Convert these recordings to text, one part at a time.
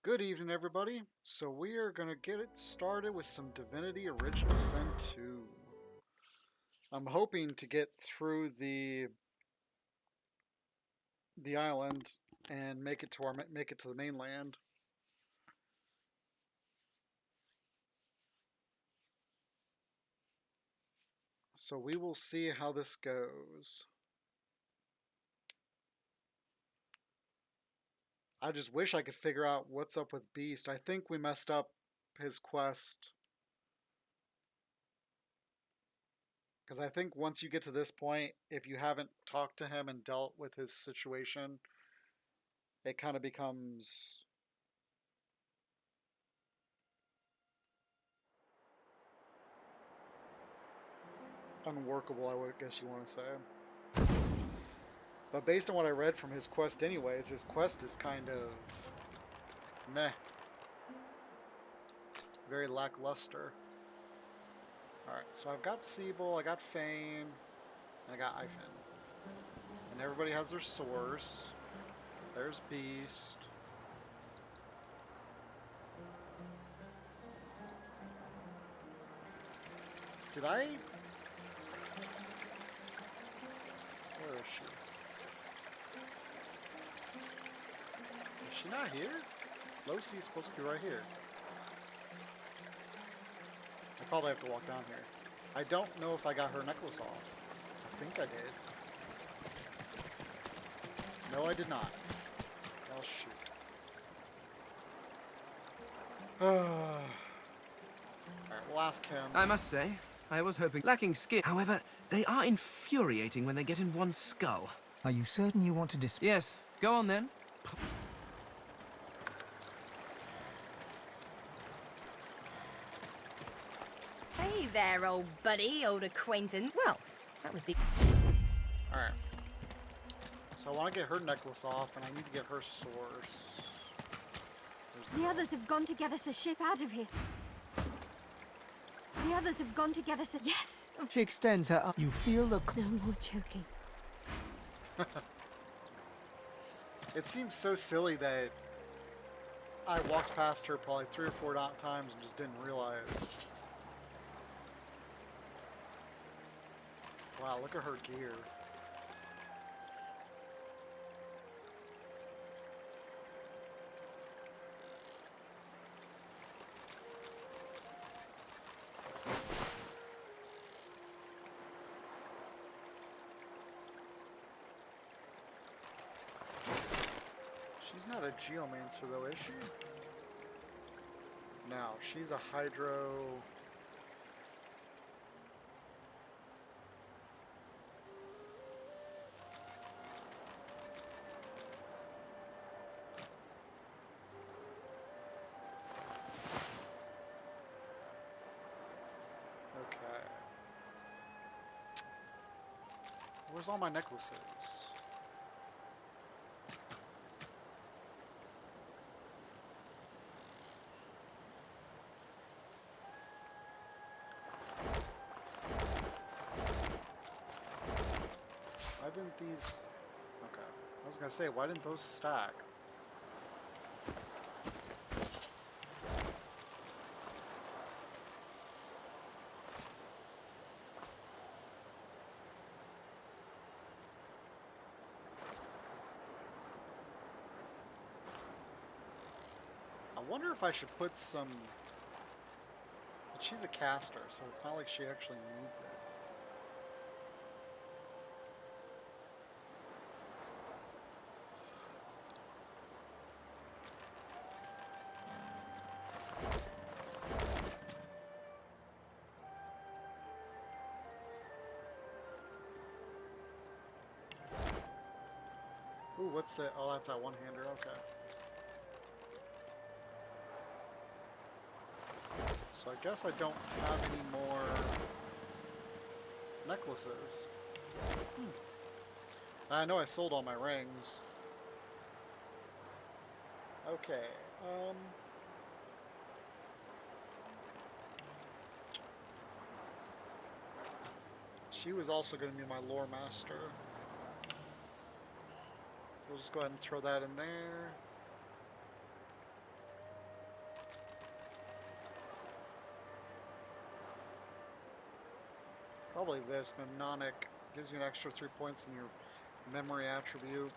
Good evening, everybody. So we are going to get it started with some Divinity Original Sin 2. I'm hoping to get through the island and make it to the mainland. So we will see how this goes. I just wish I could figure out what's up with Beast. I think we messed up his quest. Because I think once you get to this point, if you haven't talked to him and dealt with his situation, it kind of becomes unworkable, I would guess you want to say. But based on what I read from his quest anyways, his quest is kind of meh. Very lackluster. Alright, so I've got Siebel, I got Fane, and I got Ifen. And everybody has their source. There's Beast. Did I... Where is she? Is she not here? Losi is supposed to be right here. I probably have to walk down here. I don't know if I got her necklace off. I think I did. No, I did not. Well, shoot. Alright, we'll ask him. I must say, I was hoping lacking skill. However, they are infuriating when they get in one's skull. Are you certain you want to Yes, go on then. Hey there, old buddy, old acquaintance. Well, that was the... Alright. So I want to get her necklace off, and I need to get her source. The others have gone to get us a ship out of here. The others have gone to get us a... Yes! She extends her arm. You feel the... No more choking. It seems so silly that I walked past her probably 3 or 4 times and just didn't realize. Wow, look at her gear. She's not a geomancer though, is she? No, she's a hydro... Okay. Where's all my necklaces? Why didn't these... Okay. I was gonna say, why didn't those stack? I wonder if I should put some... But she's a caster, so it's not like she actually needs it. Ooh, what's that? Oh, that's that one-hander, okay. So I guess I don't have any more necklaces. I know I sold all my rings. Okay, she was also going to be my lore master. So we'll just go ahead and throw that in there. Probably this. Mnemonic gives you an extra 3 points in your memory attribute.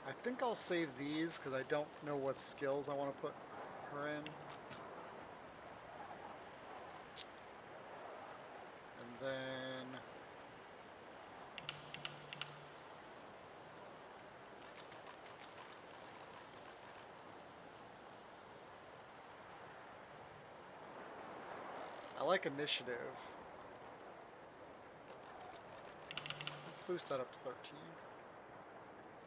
I think I'll save these because I don't know what skills I want to put her in. And then... I like initiative. Let's boost that up to 13.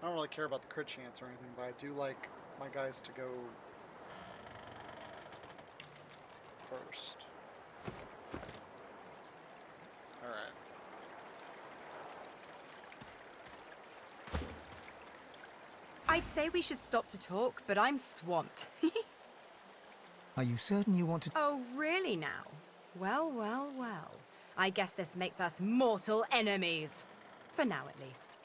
I don't really care about the crit chance or anything, but I do like my guys to go first. Alright. I'd say we should stop to talk, but I'm swamped. Are you certain you want to... Oh, really now? Well, well, well. I guess this makes us mortal enemies. For now, at least.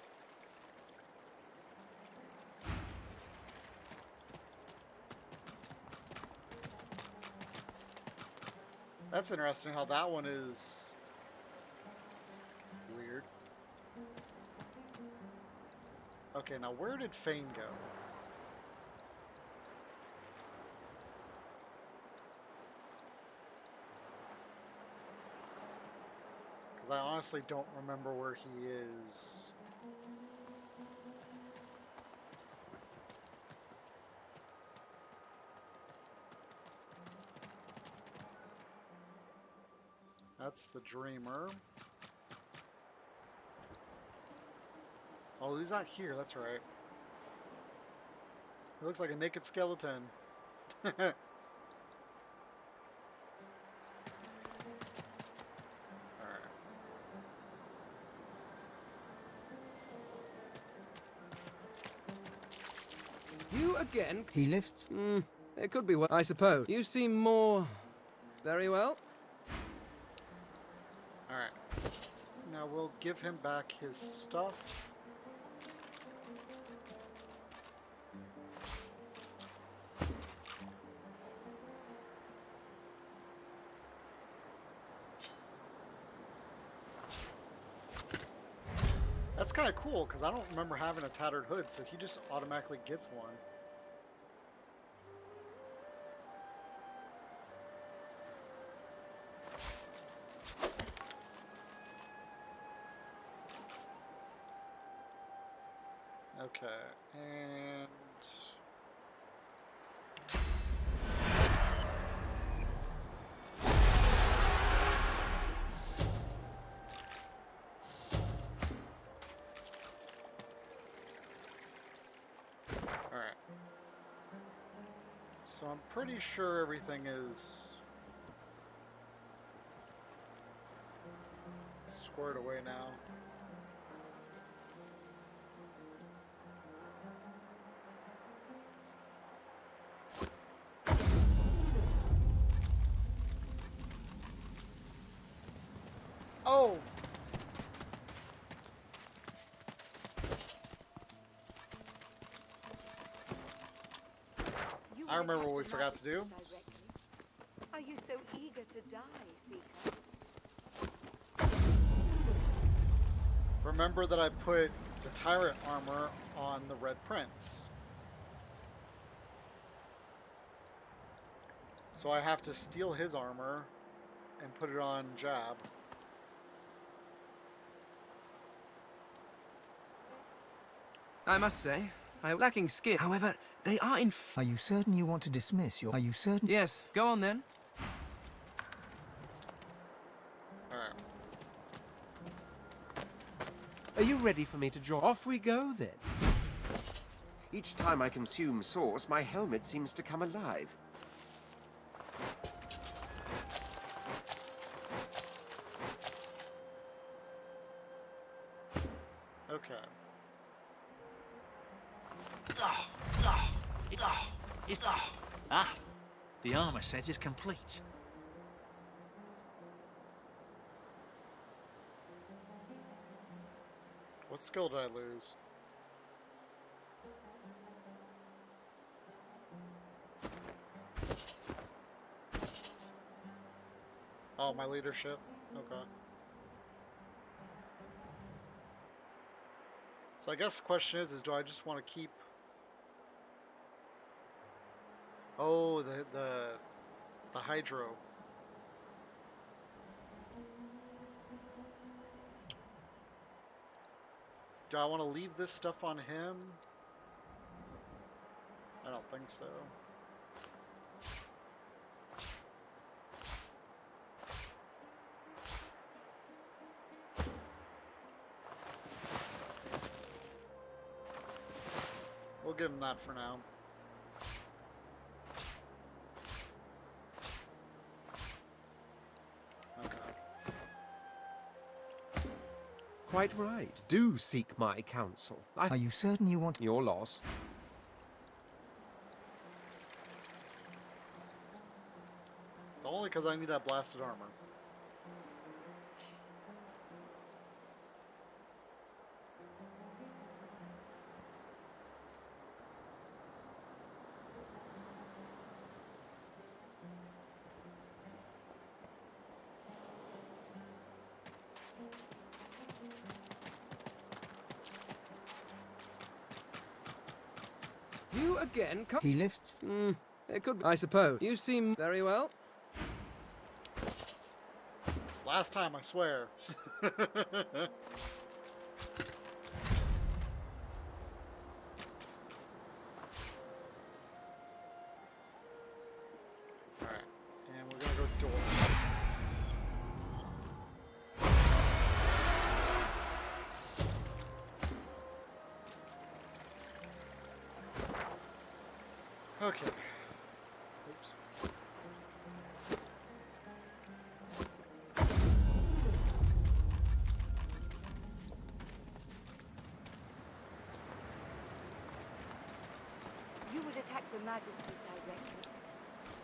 That's interesting how that one is weird. Okay, now where did Fane go? Because I honestly don't remember where he is. That's the Dreamer. Oh, he's not here, that's right. He looks like a naked skeleton. Alright. You again? He lifts... It could be well, I suppose. You seem more... very well. Alright. Now we'll give him back his stuff. That's kind of cool, because I don't remember having a tattered hood, so he just automatically gets one. Okay, and... Alright. So I'm pretty sure everything is squared away now. Oh! I remember what we forgot to do. Are you so eager to die, Seeker? Remember that I put the tyrant armor on the Red Prince. So I have to steal his armor and put it on Jab. I must say, I'm lacking skill. However, they are in... Are you certain you want to dismiss your... Are you certain... Yes, go on then. Alright. Are you ready for me to draw? Off we go, then. Each time I consume sauce, my helmet seems to come alive. Okay. Ah, the armor set is complete. What skill did I lose? Oh, my leadership. Okay. So I guess the question is do I just want to keep... Oh, the hydro. Do I want to leave this stuff on him? I don't think so. We'll give him that for now. Okay. Quite right. Do seek my counsel. Are you certain you want... Your loss. It's only because I need that blasted armor. You again? He lifts... It could, I suppose. You seem very well. Last time, I swear. Alright, and we're gonna go door. Okay. Oops. You would attack the Majesties directly.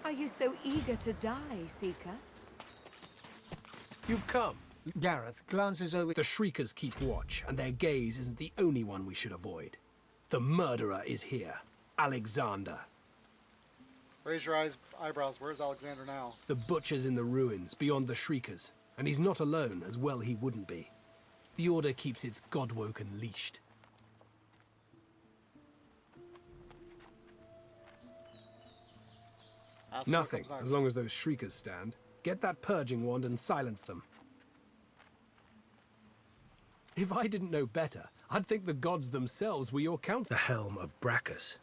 Are you so eager to die, Seeker? You've come. Gareth glances over... The Shriekers keep watch, and their gaze isn't the only one we should avoid. The murderer is here. Alexander. Raise your eyebrows. Where's Alexander now? The butcher's in the ruins, beyond the Shriekers. And he's not alone, as well he wouldn't be. The Order keeps its godwoken leashed. Ask what Nothing, comes next. as long as those Shriekers stand. Get that purging wand and silence them. If I didn't know better, I'd think the gods themselves were your counsel. The helm of Brachus.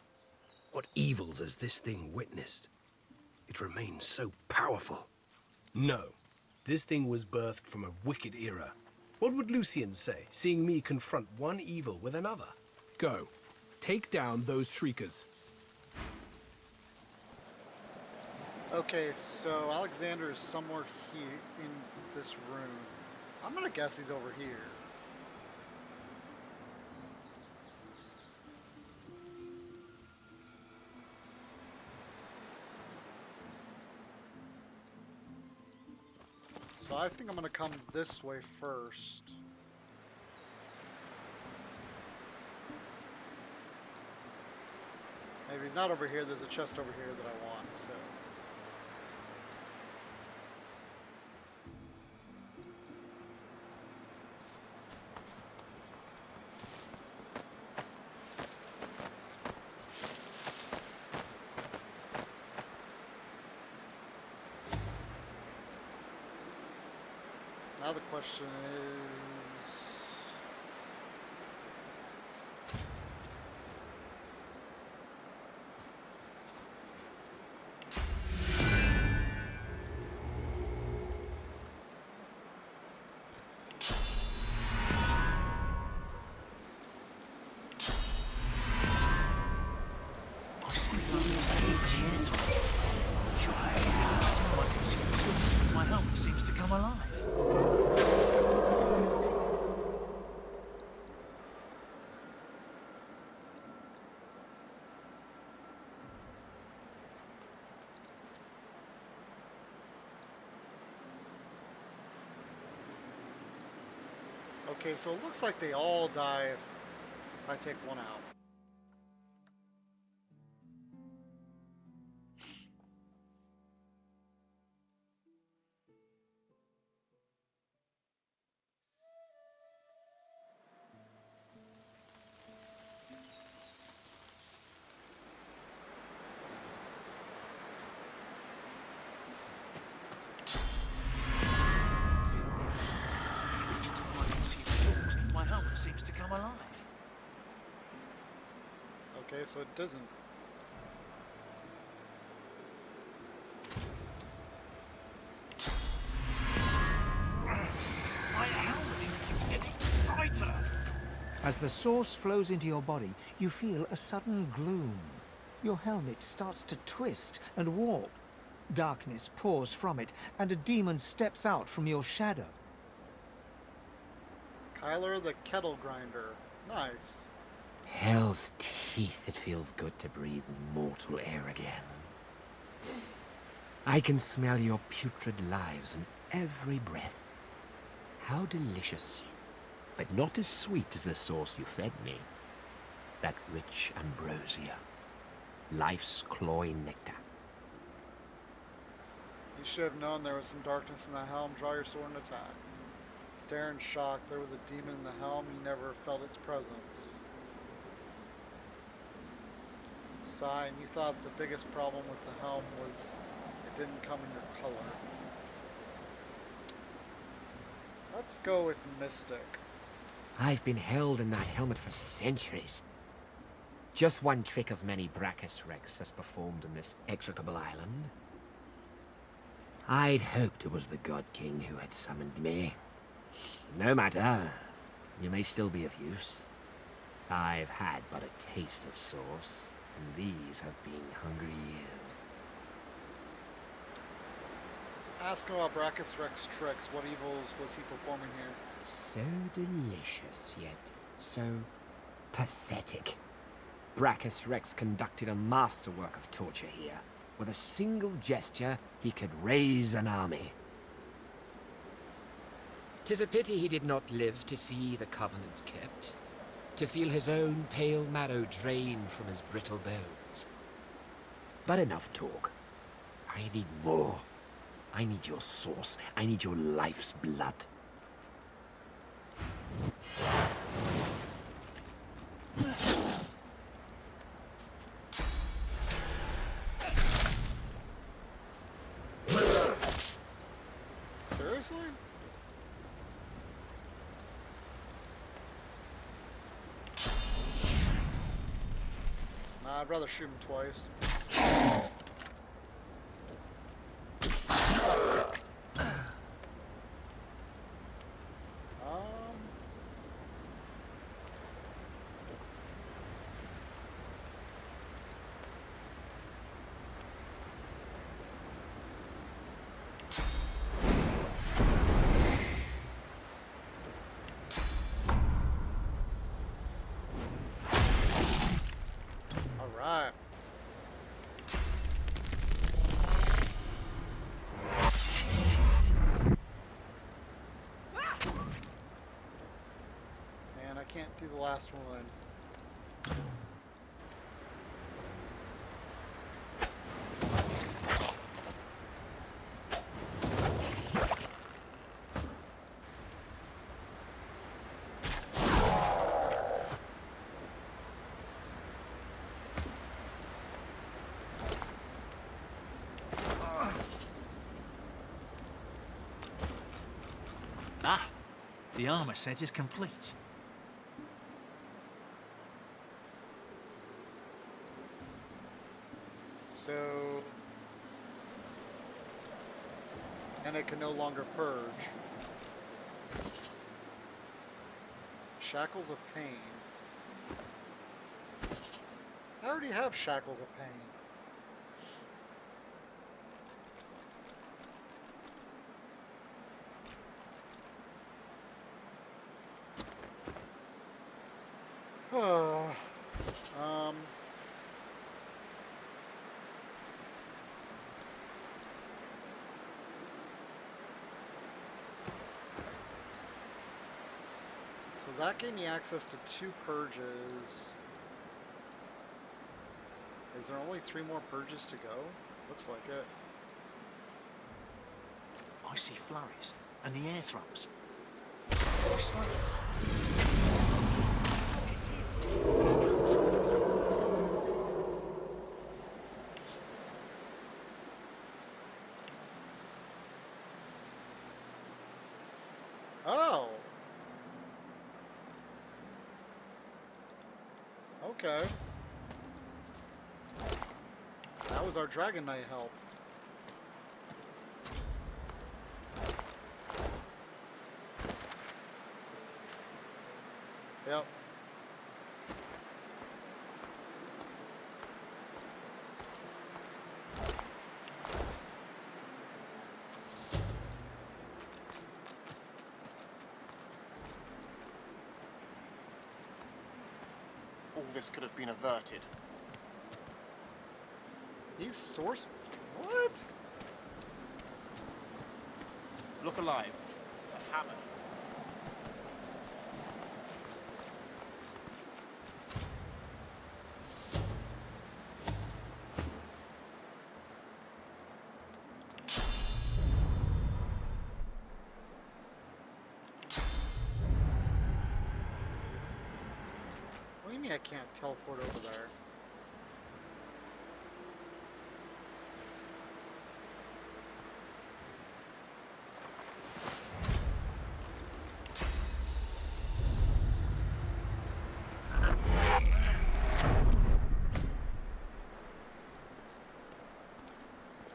What evils has this thing witnessed? It remains so powerful. No, this thing was birthed from a wicked era. What would Lucian say, seeing me confront one evil with another? Go. Take down those Shriekers. Okay, so Alexander is somewhere here in this room. I'm gonna guess he's over here. So I think I'm gonna come this way first. Maybe he's not over here, there's a chest over here that I want, so. Now the question is... My helmet seems to come alive. Okay, so it looks like they all die if I take one out. alive. Okay, so it doesn't. My helmet keeps getting tighter. As the source flows into your body, you feel a sudden gloom. Your helmet starts to twist and warp. Darkness pours from it, and a demon steps out from your shadow. Kyler the Kettle Grinder. Nice. Hell's teeth, it feels good to breathe mortal air again. I can smell your putrid lives in every breath. How delicious, but not as sweet as the sauce you fed me. That rich ambrosia. Life's cloying nectar. You should have known there was some darkness in the helm. Draw your sword and attack. Stare in shock. There was a demon in the helm. You never felt its presence. Sigh, and you thought the biggest problem with the helm was it didn't come in your color. Let's go with Mystic. I've been held in that helmet for centuries. Just one trick of many Brachus Rex has performed in this execrable island. I'd hoped it was the God King who had summoned me. No matter. You may still be of use. I've had but a taste of sauce, and these have been hungry years. Ask him about Brachus Rex tricks. What evils was he performing here? So delicious, yet so pathetic. Brachus Rex conducted a masterwork of torture here. With a single gesture, he could raise an army. 'Tis a pity he did not live to see the Covenant kept, to feel his own pale marrow drain from his brittle bones. But enough talk. I need more. I need your sauce. I need your life's blood. Seriously? Nah, I'd rather shoot him twice. Alright. Man, I can't do the last one. Ah, the armor set is complete. So... And it can no longer purge. Shackles of Pain. I already have Shackles of Pain. So that gave me access to 2 purges. Is there only 3 more purges to go? Looks like it. I see flurries and the air throwers. Oh! Okay. That was our Dragon Knight help. Yep. All this could have been averted. He's source. What? Look alive. A hammer. What do you mean I can't teleport over there?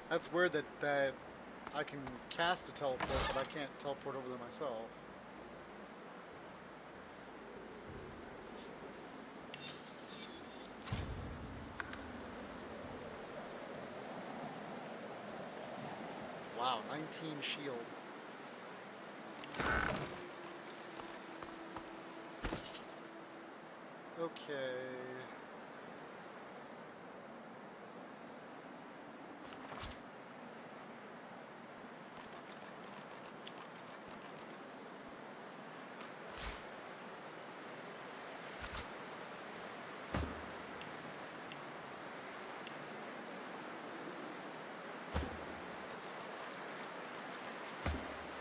That's weird that I can cast a teleport, but I can't teleport over there myself. Wow, 19 shield. Okay.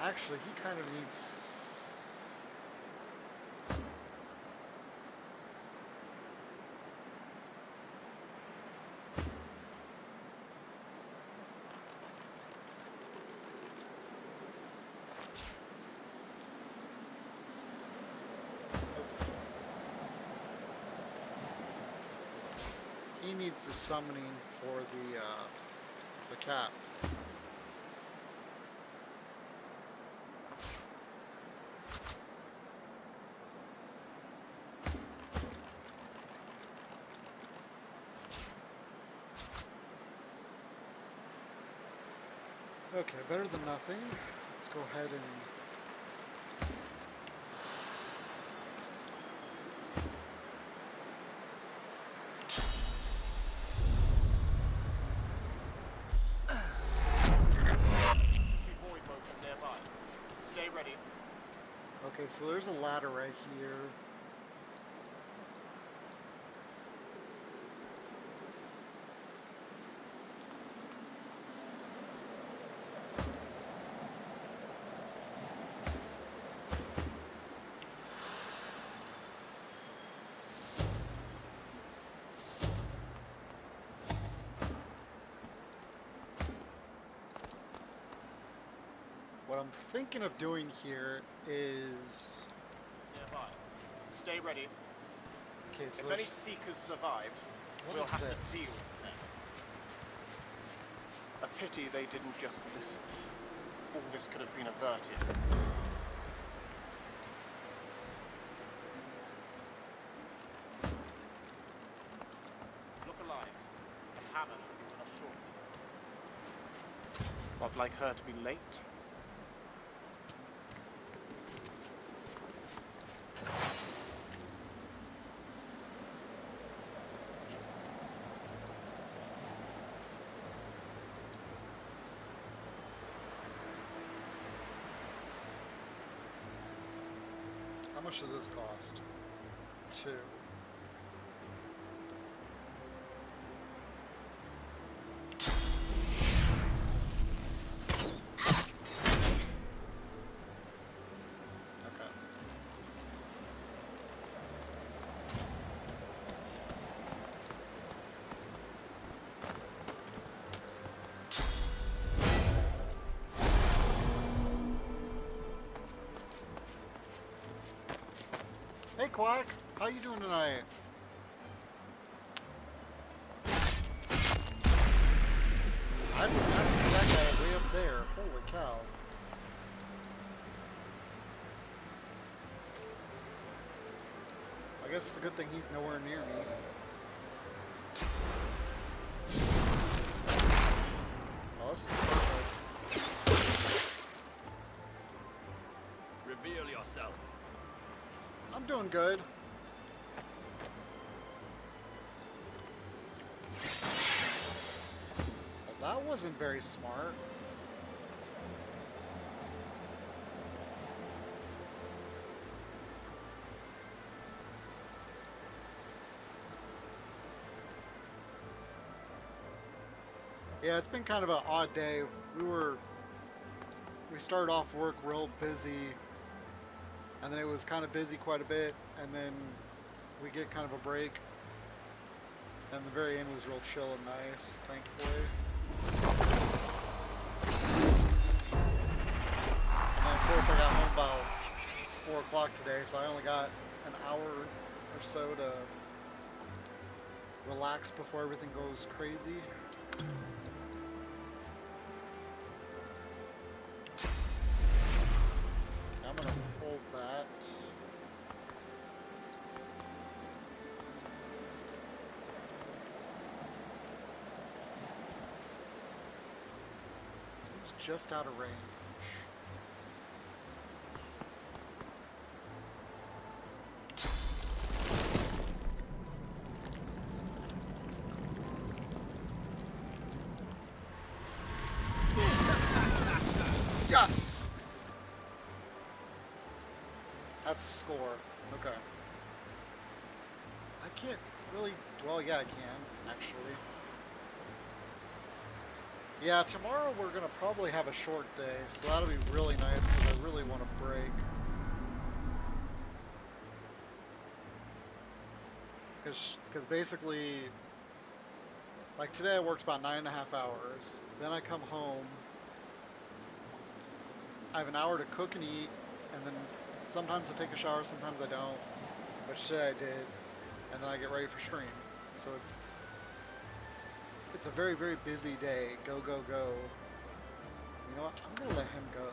Actually, he kind of needs... He needs the summoning for the cap. Okay, better than nothing. Let's go ahead and... Stay ready. Okay, so there's a ladder right here. What I'm thinking of doing here is... Nearby. Stay ready. Okay, so if any Seekers survived, what we'll is have this? to deal with them. A pity they didn't just listen. All this could have been averted. Look alive. A hammer should be with us shortly. Not like her to be late. How much does this cost? 2. Okay. Hey Quack, how you doing tonight? I did not see that guy way up there. Holy cow. I guess it's a good thing he's nowhere near me. Oh, this is perfect. Reveal yourself. I'm doing good. Well, that wasn't very smart. Yeah, it's been kind of an odd day. We started off work real busy, and then it was kind of busy quite a bit, and then we get kind of a break, and the very end was real chill and nice, thankfully. And then of course I got home about 4 o'clock today, so I only got an hour or so to relax before everything goes crazy. I'm gonna hold that. He's just out of range. Yes! That's a score. Okay. I can't really... Well, yeah, I can, actually. Yeah, tomorrow we're going to probably have a short day, so that'll be really nice because I really want a break. Because basically, like today I worked about 9.5 hours. Then I come home. I have an hour to cook and eat, and then sometimes I take a shower, sometimes I don't. Which today I did, and then I get ready for stream. So it's a very, very busy day. Go, go, go. You know what? I'm gonna let him go.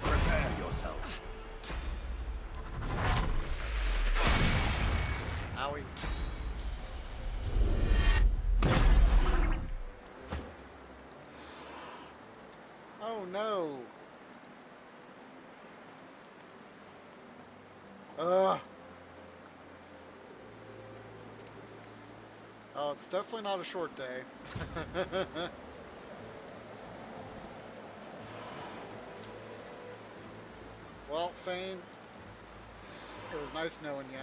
Prepare yourself. Owie. Oh no. Ugh. Oh, it's definitely not a short day. Well, Fane, it was nice knowing you.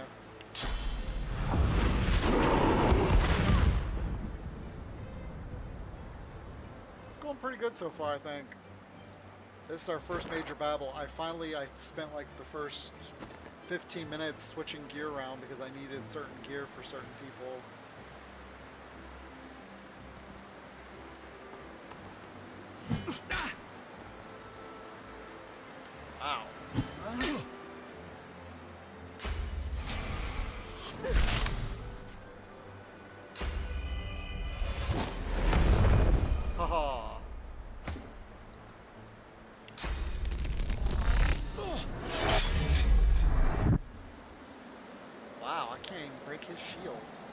It's going pretty good so far, I think. This is our first major battle. I spent like the first 15 minutes switching gear around because I needed certain gear for certain people. Ow. Haha. Wow, I can't even break his shields.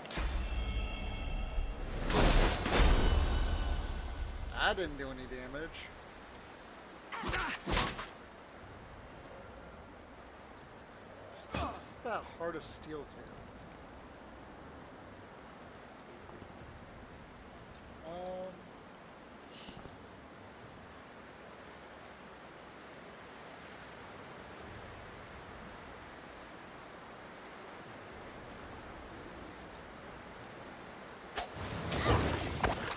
That didn't do any damage. What's that Heart of Steel do?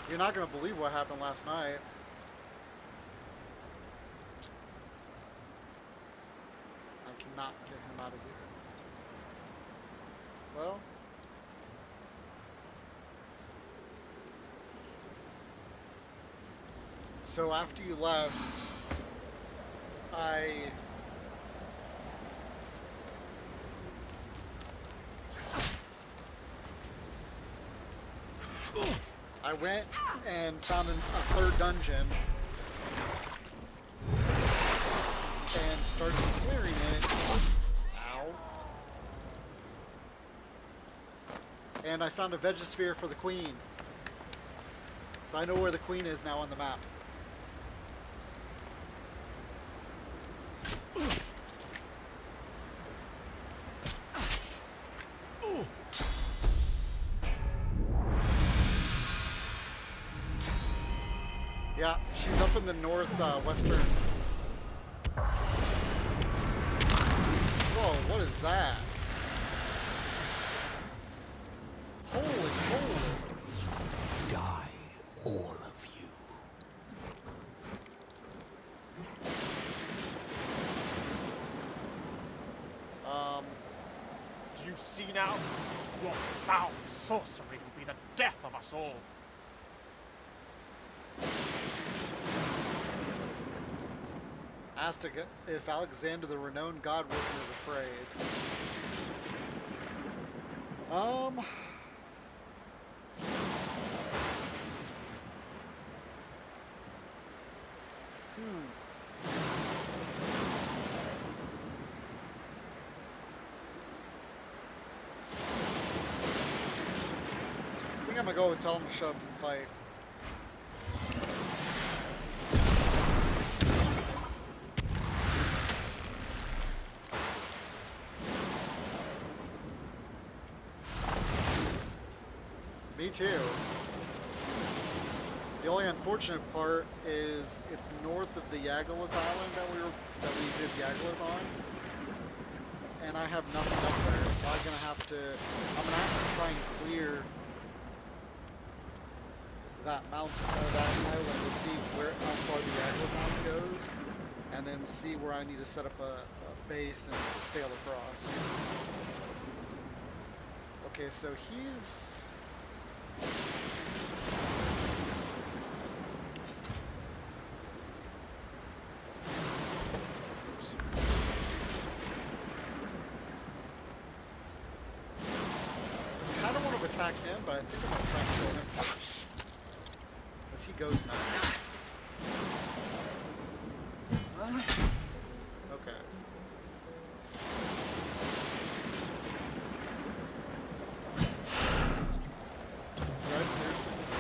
You're not going to believe what happened last night. I cannot get him out of here. Well. So after you left, I went and found a third dungeon and started clearing it. Ow. And I found a Vegisphere for the queen. So I know where the queen is now on the map. Yeah, she's up in the northwestern. Whoa, what is that? Holy moly. Die, all of you. Do you see now? Your foul sorcery will be the death of us all. Asked if Alexander the renowned godwoman is afraid. I think I'm gonna go tell him to shut up and fight. Me too. The only unfortunate part is it's north of the Yagluth Island that we did Yagluth on, and I have nothing up there, so I'm gonna have to try and clear that mountain, that island to see how far the Yagluth Island goes, and then see where I need to set up a base and sail across. Okay, so he's. I don't want to attack him, but I think I'm going to try and kill him first. Because he goes nuts. Okay. Did I seriously miss this?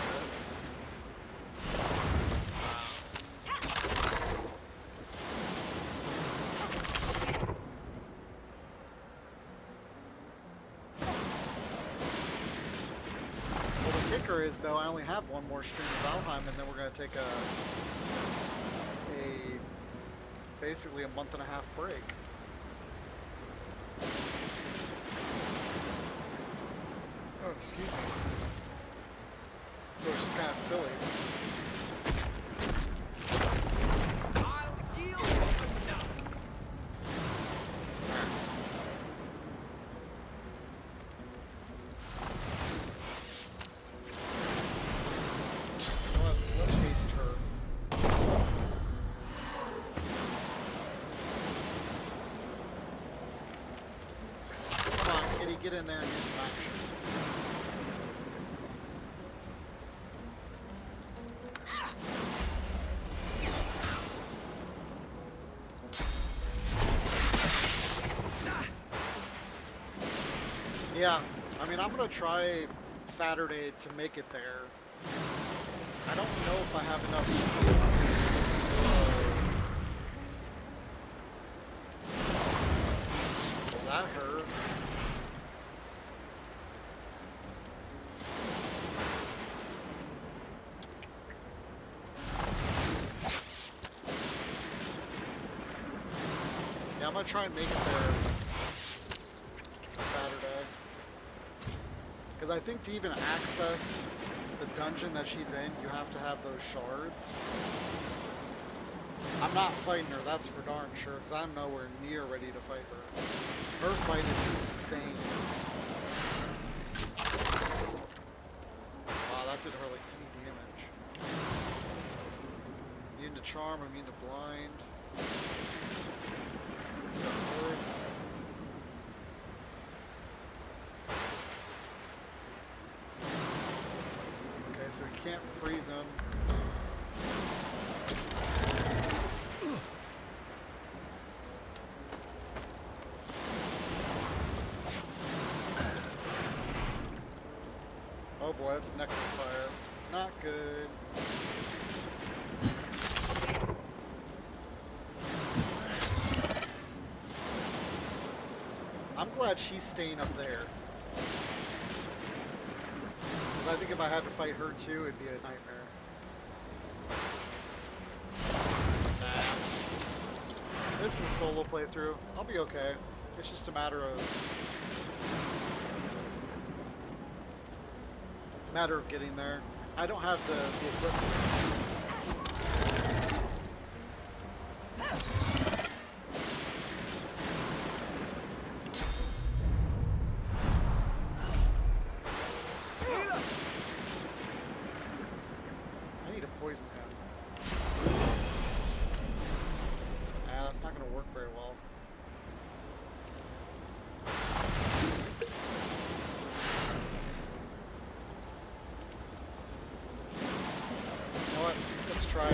Is though I only have one more stream of Valheim, and then we're going to take basically a month and a half break. Oh, excuse me. So it's just kind of silly. Get in there and do some action. Yeah, I mean, I'm gonna try Saturday to make it there. I don't know if I have enough slots. Well, that hurt. I'm gonna try and make it there Saturday. Because I think to even access the dungeon that she's in, you have to have those shards. I'm not fighting her, that's for darn sure, because I'm nowhere near ready to fight her. Her fight is insane. Wow, that did her like 3 damage. charm, immune to blind. Earth. Okay, so we can't freeze him. Oh boy, that's nectar fire. Not good. I'm glad she's staying up there. Because I think if I had to fight her too, it'd be a nightmare. Nah. This is a solo playthrough. I'll be okay. It's just a matter of getting there. I don't have the equipment. I need to poison him. Ah, that's not going to work very well. Let's try it.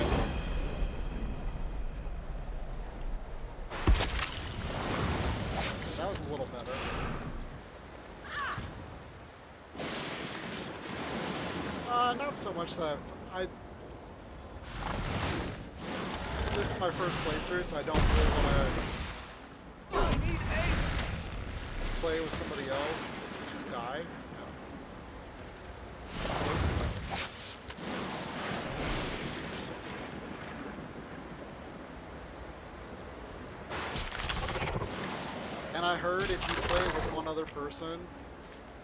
That was a little better. Not so much that this is my first playthrough, so I don't really want to play with somebody else. Did you just die? And I heard if you play with one other person,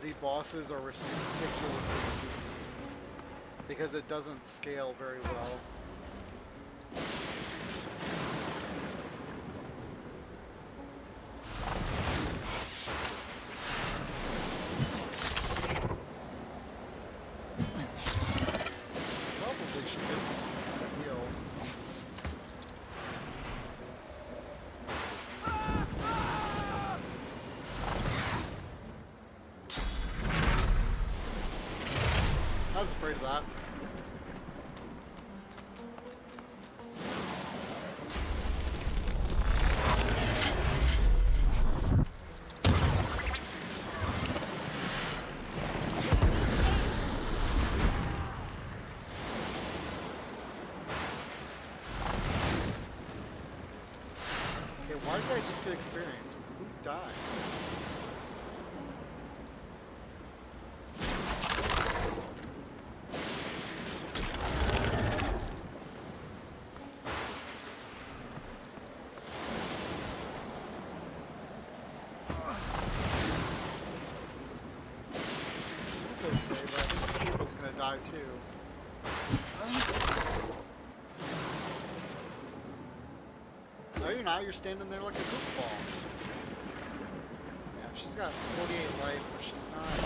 the bosses are ridiculously easy because it doesn't scale very well. Probably should give him some heal. I was afraid of that. Okay, why did I just get experience? Who died? It's okay, but I think Siebel's gonna die too. No, you're not. You're standing there like a goofball. Yeah, she's got 48 life, but she's not.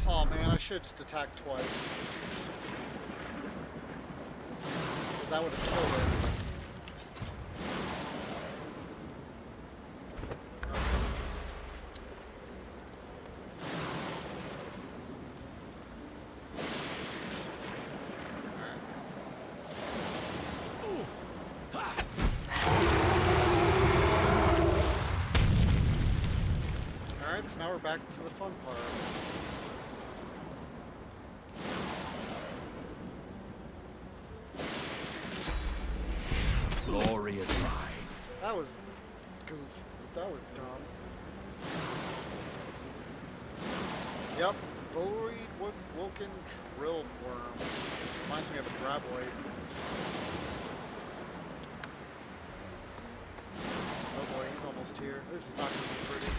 Oh man, I should have just attacked twice. Because that would have killed it. Alright, so now we're back to the fun part. Glorious ride. That was goof. That was dumb. Yep, Void Woken Drill Worm. Reminds me of a graboid. Oh boy, he's almost here. This is not going to be pretty.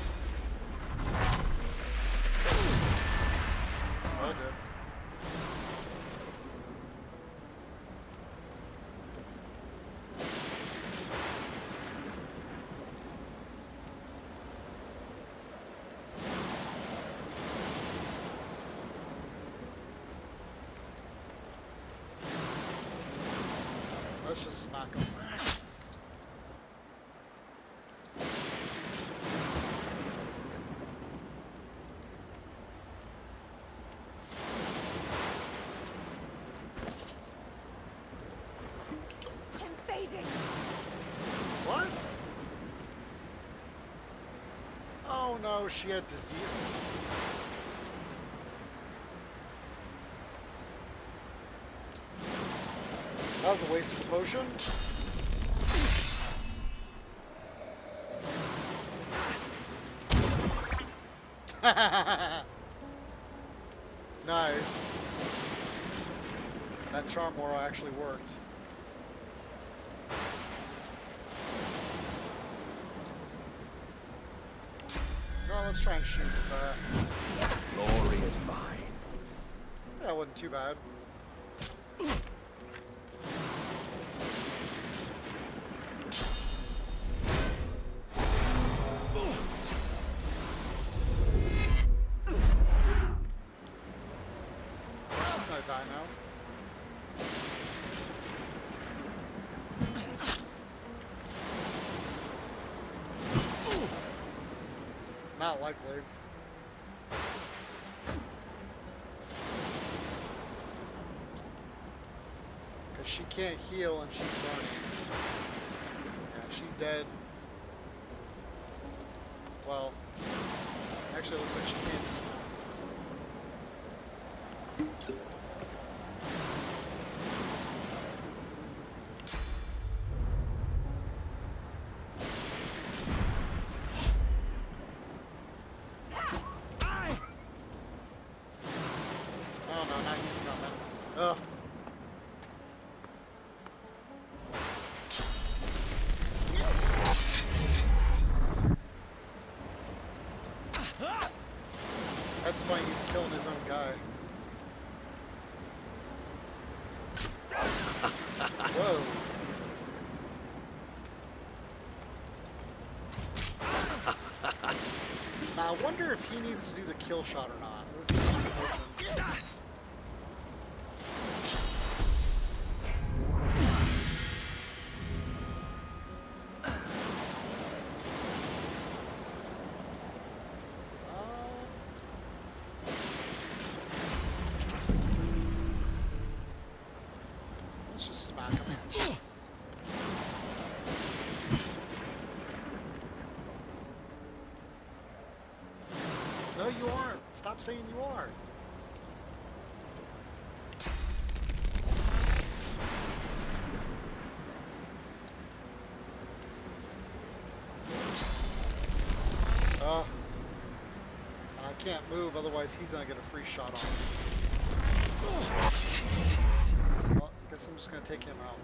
Oh, good. Let's just smack him. I'm fading. What? Oh no, she had disease. That was a waste of a potion. Nice. That charm aura actually worked. Well, let's try and shoot with that. Glory is mine. That wasn't too bad. She's not dying now. Not likely. Because she can't heal and she's burning. Yeah, she's dead. Well, actually it looks like she can't. Oh no, now he's coming. Ugh. That's funny, he's killing his own guy. Whoa. Now I wonder if he needs to do the kill shot or not. Let's just smack him. No, you aren't. Stop saying you are. I can't move, otherwise he's gonna get a free shot on me. Well, I guess I'm just gonna take him out.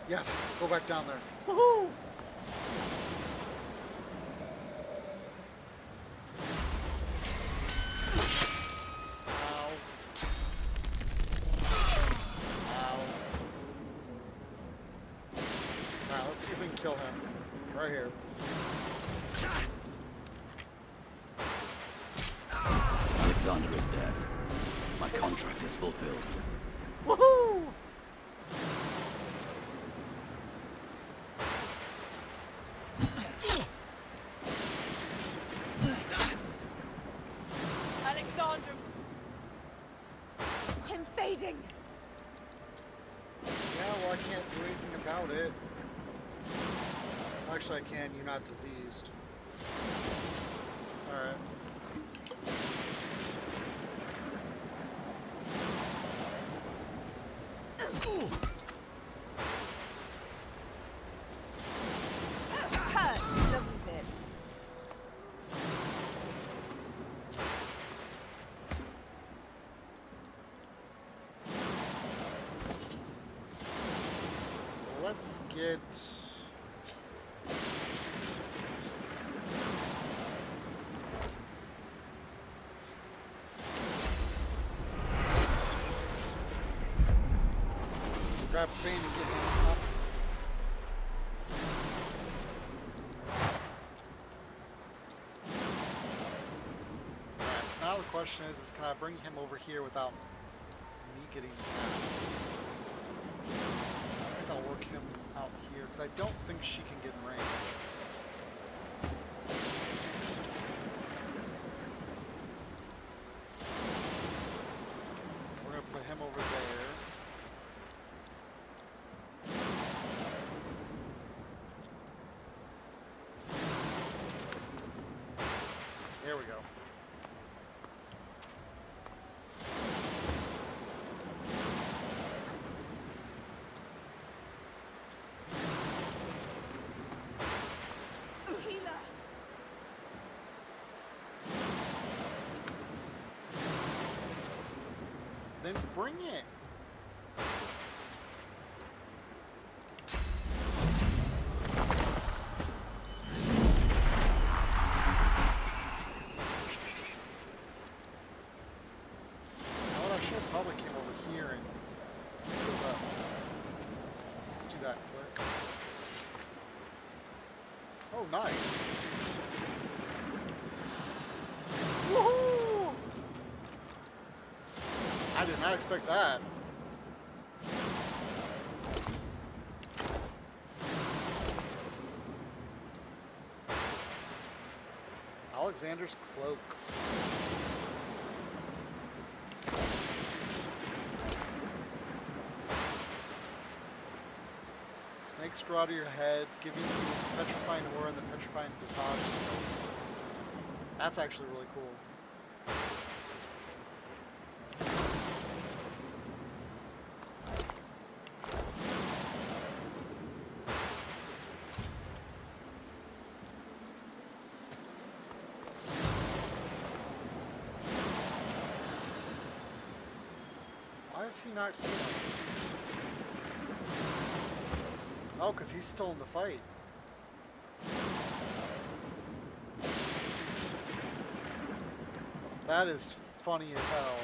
Yes, go back down there. Woohoo! Ow. Ow. Alright, let's see if we can kill him. Right here. Alexander is dead. My contract is fulfilled. Woohoo! Alexander! I'm fading. Yeah, well, I can't do anything about it. Actually, I can. You're not diseased. Alright. Hurts, doesn't it? Let's get... grab Fane and get him up. question is can I bring him over here without me getting attacked? I think I'll work him out here, because I don't think she can get in range. We're going to put him over there. There we go. Then bring it. Probably came over here and healed up. Let's do that quick. Oh, nice. Woohoo! I did not expect that. Alexander's cloak. Snakes grow out of your head, giving you petrifying aura and the petrifying visage skill. That's actually really cool. Why is he not healing? Oh, because he's still in the fight. That is funny as hell.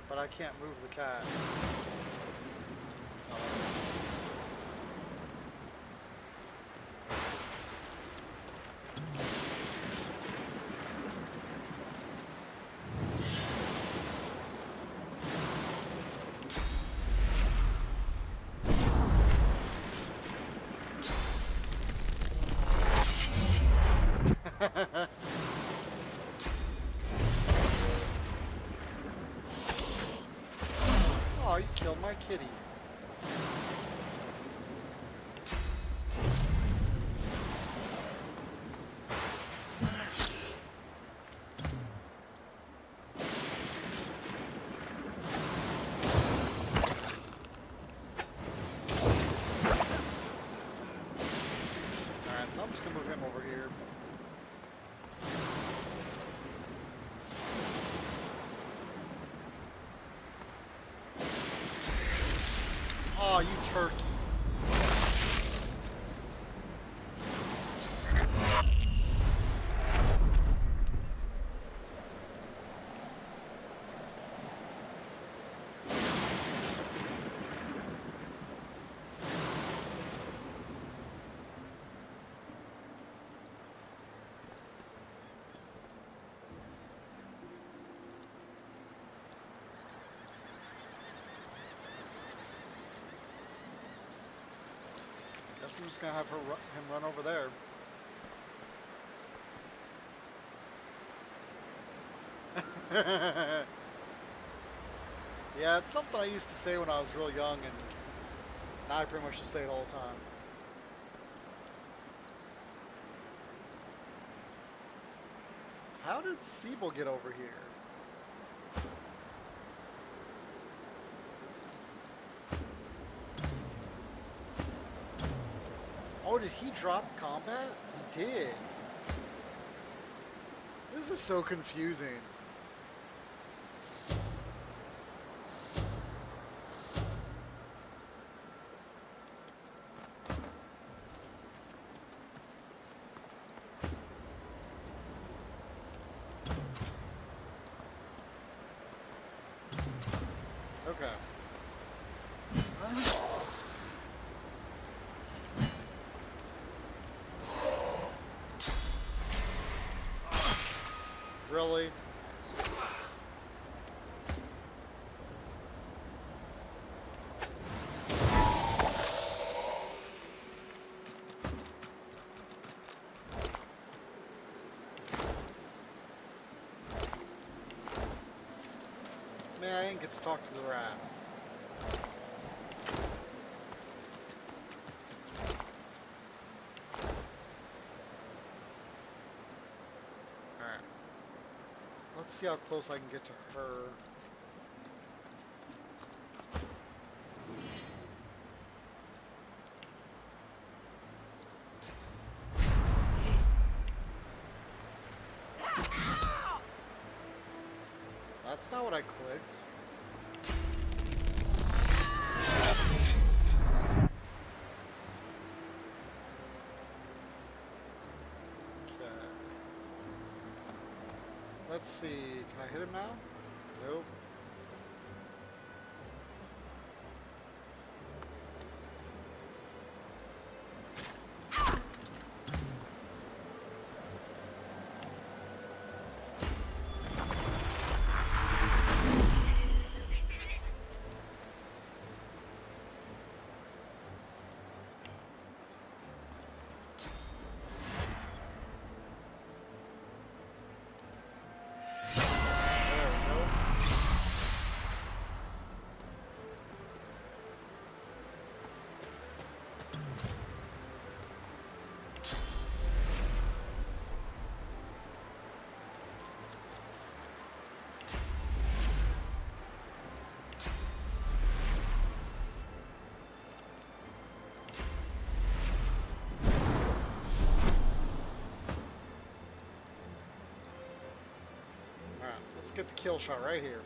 But I can't move the cat. Oh, you killed my kitty. Alright, so I'm just gonna move him over here. Oh, you turkey. Guess I'm just gonna have him run over there. Yeah, it's something I used to say when I was real young, and now I pretty much just say it all the time. How did Siebel get over here? Oh, did he drop combat? He did. This is so confusing. Okay. Really? Man, I didn't get to talk to the rat. Alright. Let's see how close I can get to her. That's not what I clicked. Okay. Let's see. Can I hit him now? Nope. Let's get the kill shot right here.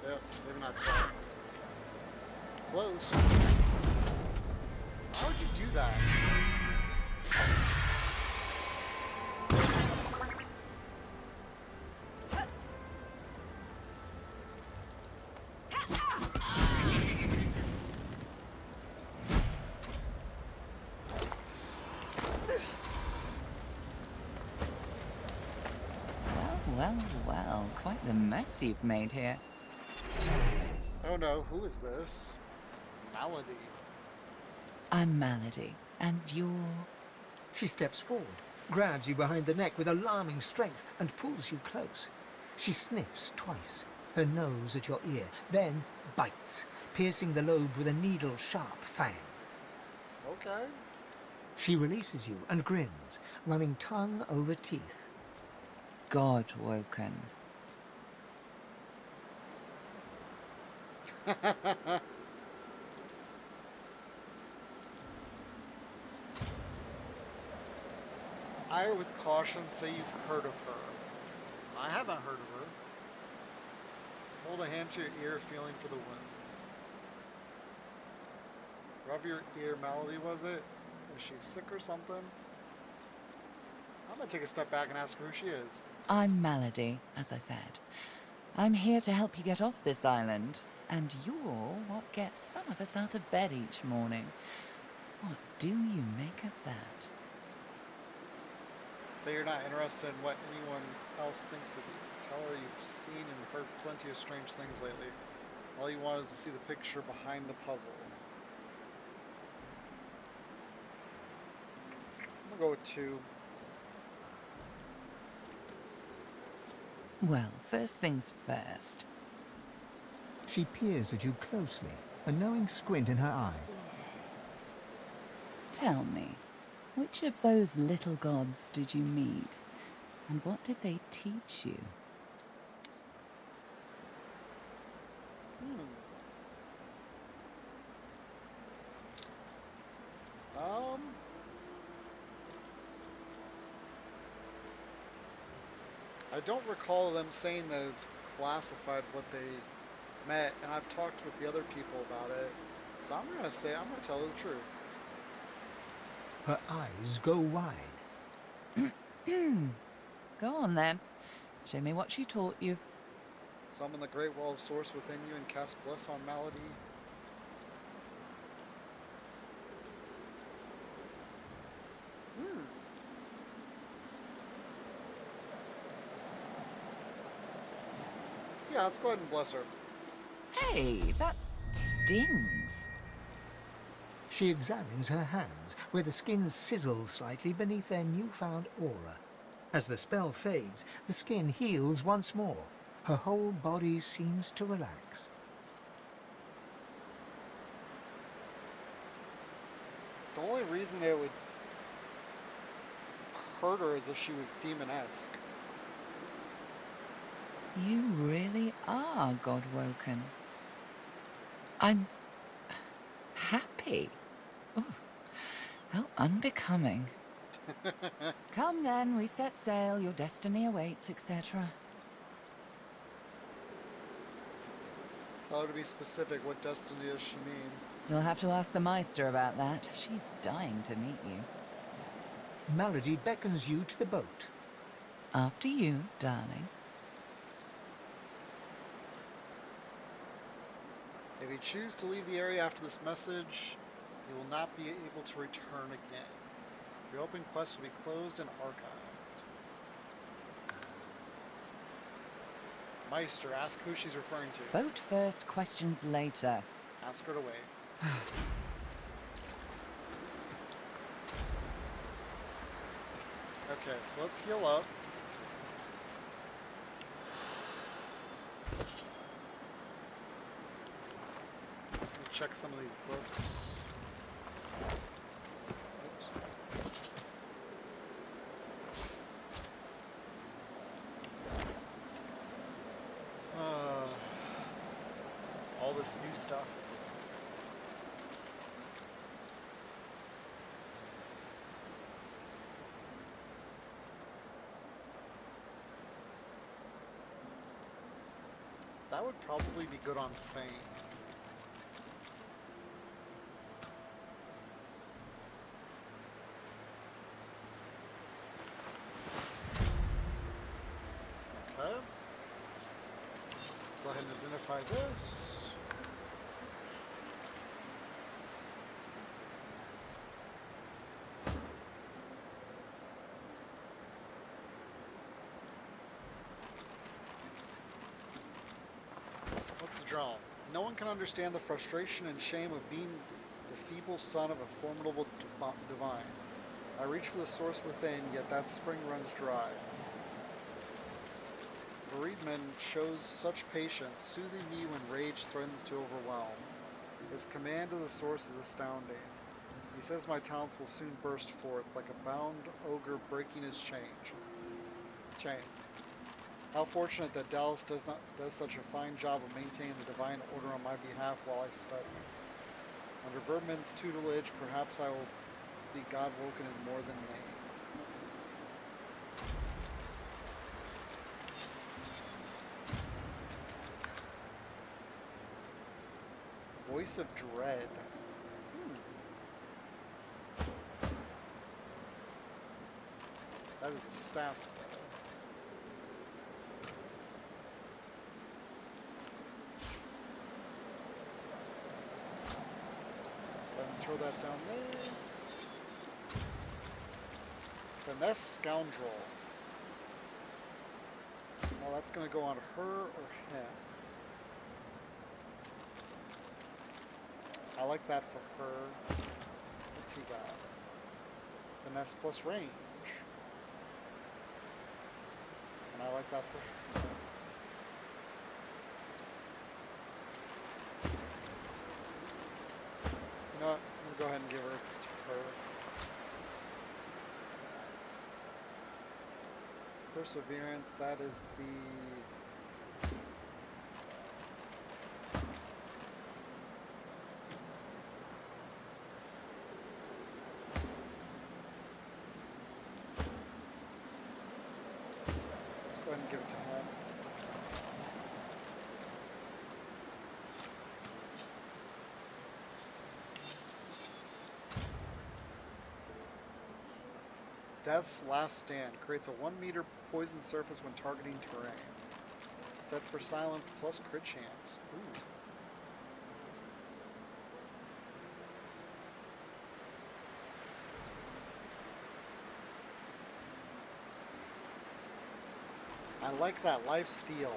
Yep, maybe not quite. Close. Why would you do that? Well, well, quite the mess you've made here. Oh no, who is this? Malady. I'm Malady, and you're... She steps forward, grabs you behind the neck with alarming strength, and pulls you close. She sniffs twice, her nose at your ear, then bites, piercing the lobe with a needle-sharp fang. Okay. She releases you and grins, running tongue over teeth. God woken. I, with caution, say you've heard of her. I haven't heard of her. Hold a hand to your ear, feeling for the wind. Rub your ear. Malady, was it? Is she sick or something? I'm gonna take a step back and ask her who she is. I'm Malady, as I said. I'm here to help you get off this island, and you're what gets some of us out of bed each morning. What do you make of that? Say you're not interested in what anyone else thinks of you. Tell her you've seen and heard plenty of strange things lately. All you want is to see the picture behind the puzzle. I'm gonna go with 2. Well, first things first. She peers at you closely, a knowing squint in her eye. Tell me, which of those little gods did you meet? And what did they teach you? I don't recall them saying that it's classified what they met, and I've talked with the other people about it, so I'm gonna tell the truth. Her eyes go wide. Go on then. Show me what she taught you. Summon the great wall of source within you and cast bless on Malady. Yeah, let's go ahead and bless her. Hey, that stings. She examines her hands, where the skin sizzles slightly beneath their newfound aura. As the spell fades, the skin heals once more. Her whole body seems to relax. The only reason it would hurt her is if she was demonesque. You really are God-woken. I'm happy. Ooh, how unbecoming. Come then, we set sail, your destiny awaits, etc. Tell her to be specific. What destiny does she mean? You'll have to ask the Meister about that. She's dying to meet you. Melody beckons you to the boat. After you, darling. If you choose to leave the area after this message, you will not be able to return again. Your open quest will be closed and archived. Meister, ask who she's referring to. Boat first, questions later. Ask her to wait. Okay, so let's heal up. Let me check some of these books. Oops. All this new stuff. That would probably be good on Fame. Okay. Let's go ahead and identify this. What's the draw? No one can understand the frustration and shame of being the feeble son of a formidable divine. I reach for the source within, yet that spring runs dry. Bereavement shows such patience, soothing me when rage threatens to overwhelm. His command of the source is astounding. He says my talents will soon burst forth, like a bound ogre breaking his chains. How fortunate that Dallas does such a fine job of maintaining the divine order on my behalf while I study. Under Vermin's tutelage, perhaps I will be God-woken in more than name. Voice of Dread. That is a staff, though. Throw that down there. Finesse Scoundrel. Well, that's going to go on her or him. I like that for her. What's he got? Finesse plus range. And I like that for her. You know what? I'm going to go ahead and give her to her. Perseverance, that is the... Let's go ahead and give it to him. Death's Last Stand creates a 1 meter poison surface when targeting terrain. Set for silence plus crit chance. Ooh. I like that. Life steal.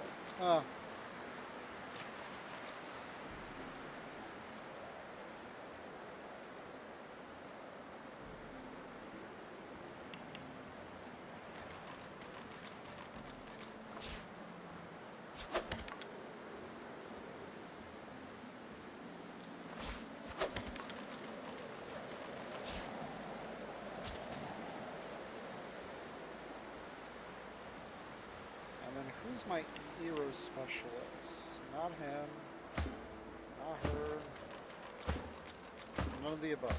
Who's my Eero specialist? Not him. Not her. None of the above.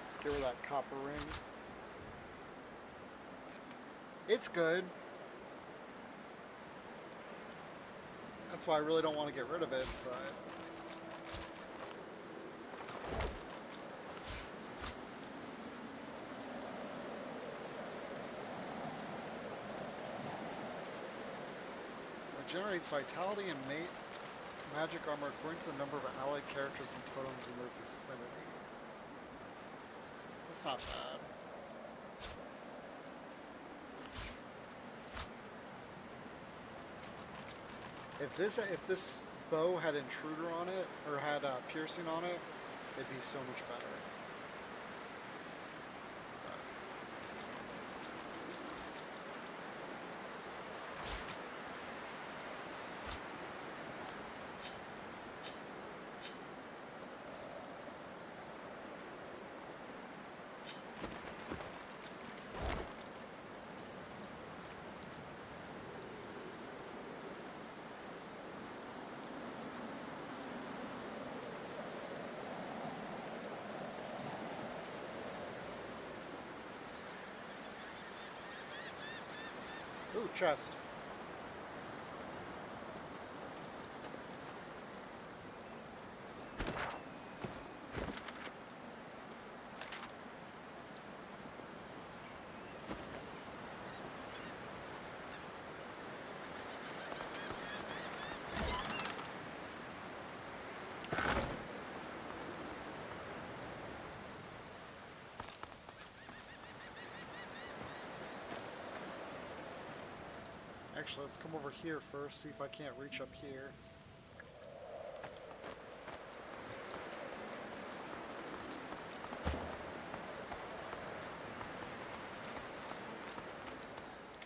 Let's get rid of that copper ring. It's good. That's why I really don't want to get rid of it, but... Regenerates vitality and magic armor according to the number of allied characters and totems in their vicinity. That's not bad. If this bow had intruder on it, or had piercing on it, it'd be so much better. Ooh, chest. Actually, let's come over here first, see if I can't reach up here.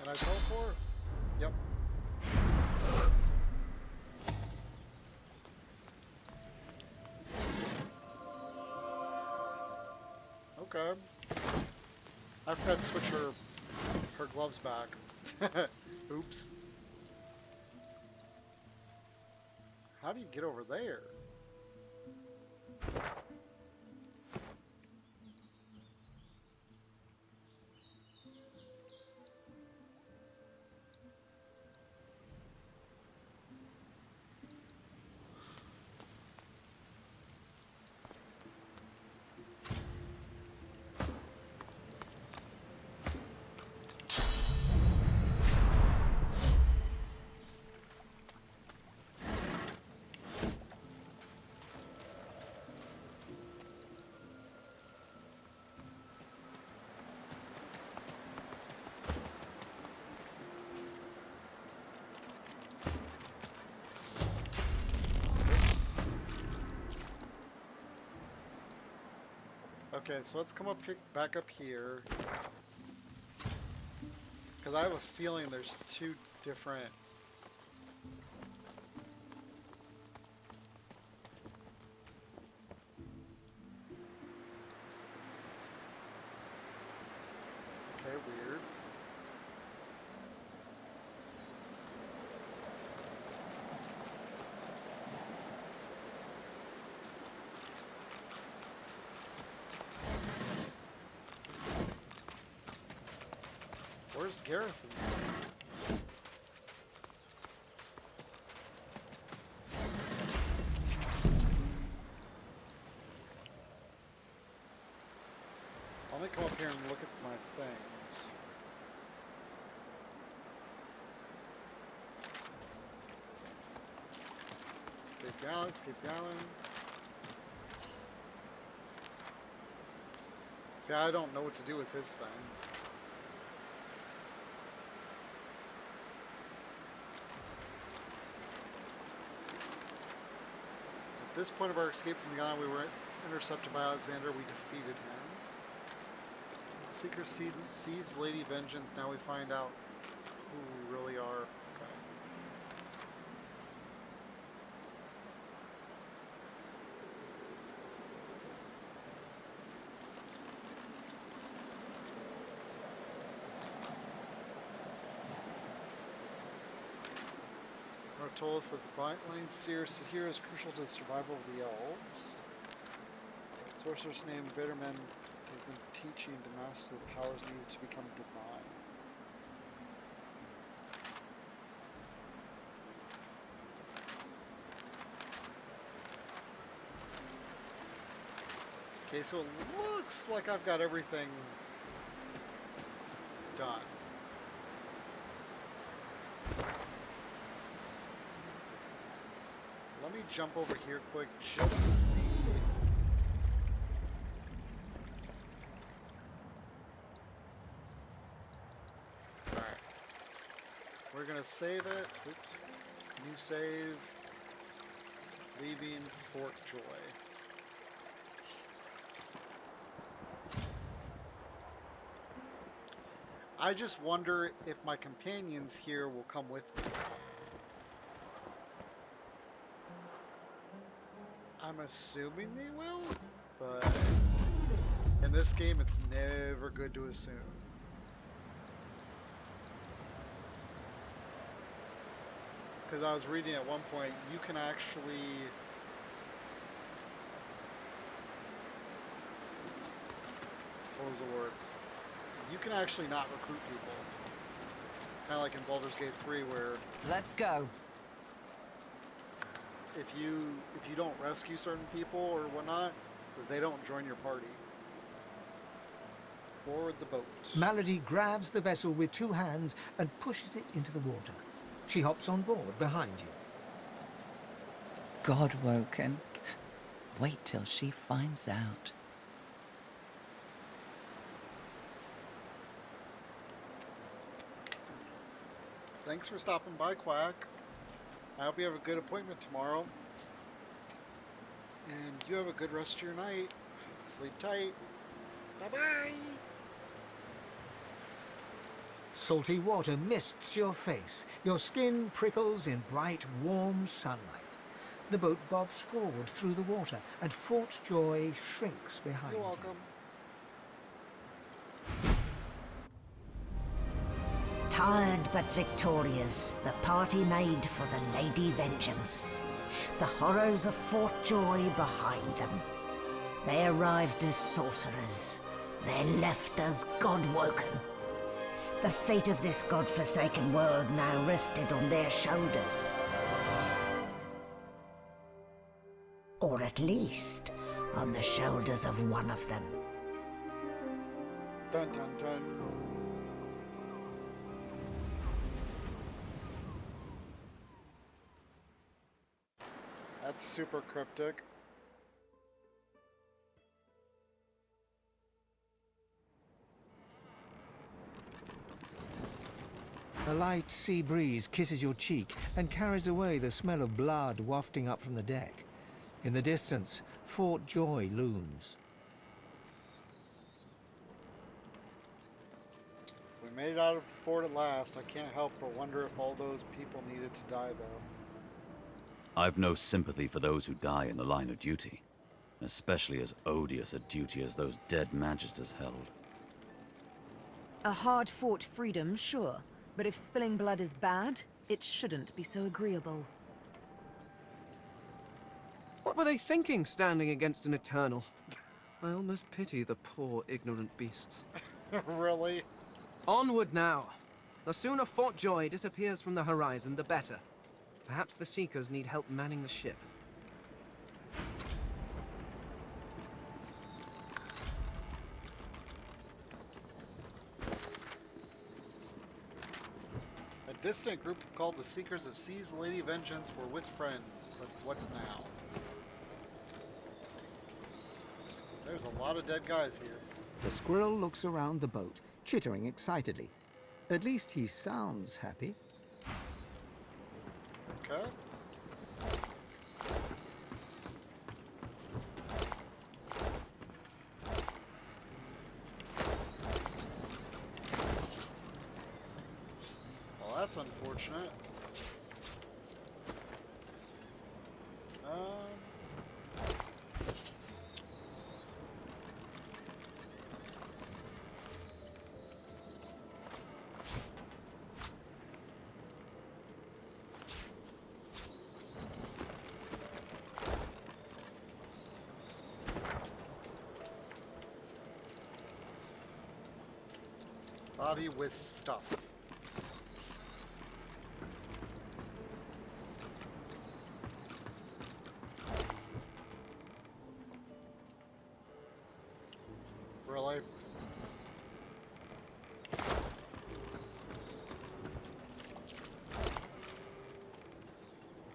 Can I teleport? Yep. Okay. I forgot to switch her gloves back. Oops. How do you get over there? Okay, so let's come back up here. Because I have a feeling there's two different... Okay, weird. Where's Gareth? Let me come up here and look at my things. Escape gallon, escape gallon. See, I don't know what to do with this thing. At this point of our escape from the island, we were intercepted by Alexander. We defeated him. Seeker sees Lady Vengeance. Now we find out who we really are. Okay. Nora told us that the Blind Seer Sahir is crucial to the survival of the elves. Sorceress named Viterman has been teaching to master the powers needed to become divine. Okay, so it looks like I've got everything done. Let me jump over here quick just to see. Alright. We're gonna save it. Oops. New save. Leaving Fort Joy. I just wonder if my companions here will come with me. I'm assuming they will, but in this game it's never good to assume. Because I was reading at one point, you can actually what was the word? You can actually not recruit people. Kind of like in Baldur's Gate 3 where Let's go. if you don't rescue certain people or whatnot, they don't join your party. Board the boat. Malady grabs the vessel with 2 hands and pushes it into the water. She hops on board behind you. God-woken. Wait till she finds out. Thanks for stopping by, Quack. I hope you have a good appointment tomorrow. And you have a good rest of your night. Sleep tight. Bye-bye. Salty water mists your face. Your skin prickles in bright, warm sunlight. The boat bobs forward through the water, and Fort Joy shrinks behind You're welcome. Tired but victorious, the party made for the Lady Vengeance. The horrors of Fort Joy behind them. They arrived as sorcerers. They left as God-woken. The fate of this God-forsaken world now rested on their shoulders. Or at least, on the shoulders of one of them. Dun dun dun. That's super cryptic. A light sea breeze kisses your cheek and carries away the smell of blood wafting up from the deck. In the distance, Fort Joy looms. We made it out of the fort at last. I can't help but wonder if all those people needed to die, though. I've no sympathy for those who die in the line of duty, especially as odious a duty as those dead magisters held. A hard-fought freedom, sure. But if spilling blood is bad, it shouldn't be so agreeable. What were they thinking, standing against an Eternal? I almost pity the poor, ignorant beasts. Really? Onward now. The sooner Fort Joy disappears from the horizon, the better. Perhaps the Seekers need help manning the ship. A distant group called the Seekers of Seas Lady Vengeance were with friends, but what now? There's a lot of dead guys here. The squirrel looks around the boat, chittering excitedly. At least he sounds happy. Okay. that's unfortunate. Body with stuff. Really?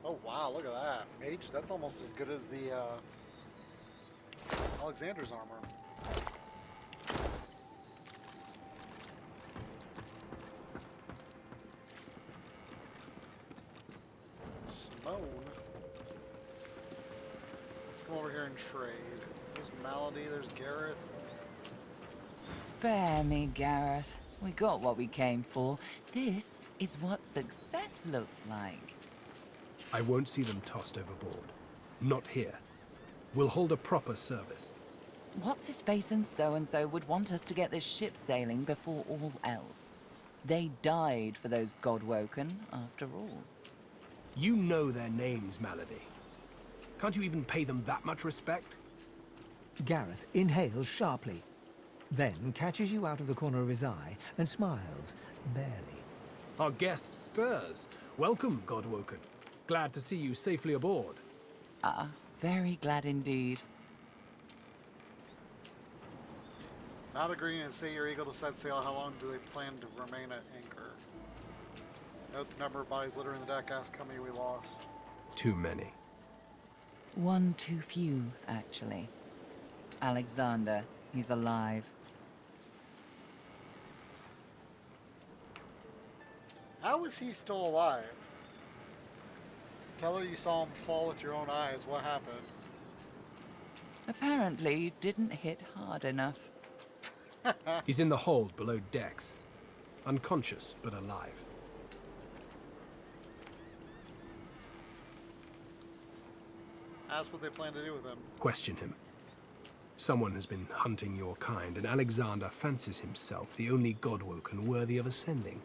Oh wow, look at that. Mage, that's almost as good as the Alexander's armor. Simone. Let's come over here and trade. There's Malady, there's Gareth. Spare me, Gareth. We got what we came for. This is what success looks like. I won't see them tossed overboard. Not here. We'll hold a proper service. What's-his-face and so-and-so would want us to get this ship sailing before all else. They died for those Godwoken, after all. You know their names, Malady. Can't you even pay them that much respect? Gareth inhales sharply, then catches you out of the corner of his eye and smiles, barely. Our guest stirs. Welcome, Godwoken. Glad to see you safely aboard. Very glad indeed. Not agreeing and say you're eagle to set sail. How long do they plan to remain at anchor? Note the number of bodies littering the deck. Ask how many we lost. Too many. One too few, actually. Alexander, he's alive. How is he still alive? Tell her you saw him fall with your own eyes. What happened? Apparently, you didn't hit hard enough. He's in the hold below decks. Unconscious, but alive. Ask what they plan to do with him. Question him. Someone has been hunting your kind, and Alexander fancies himself the only Godwoken worthy of ascending.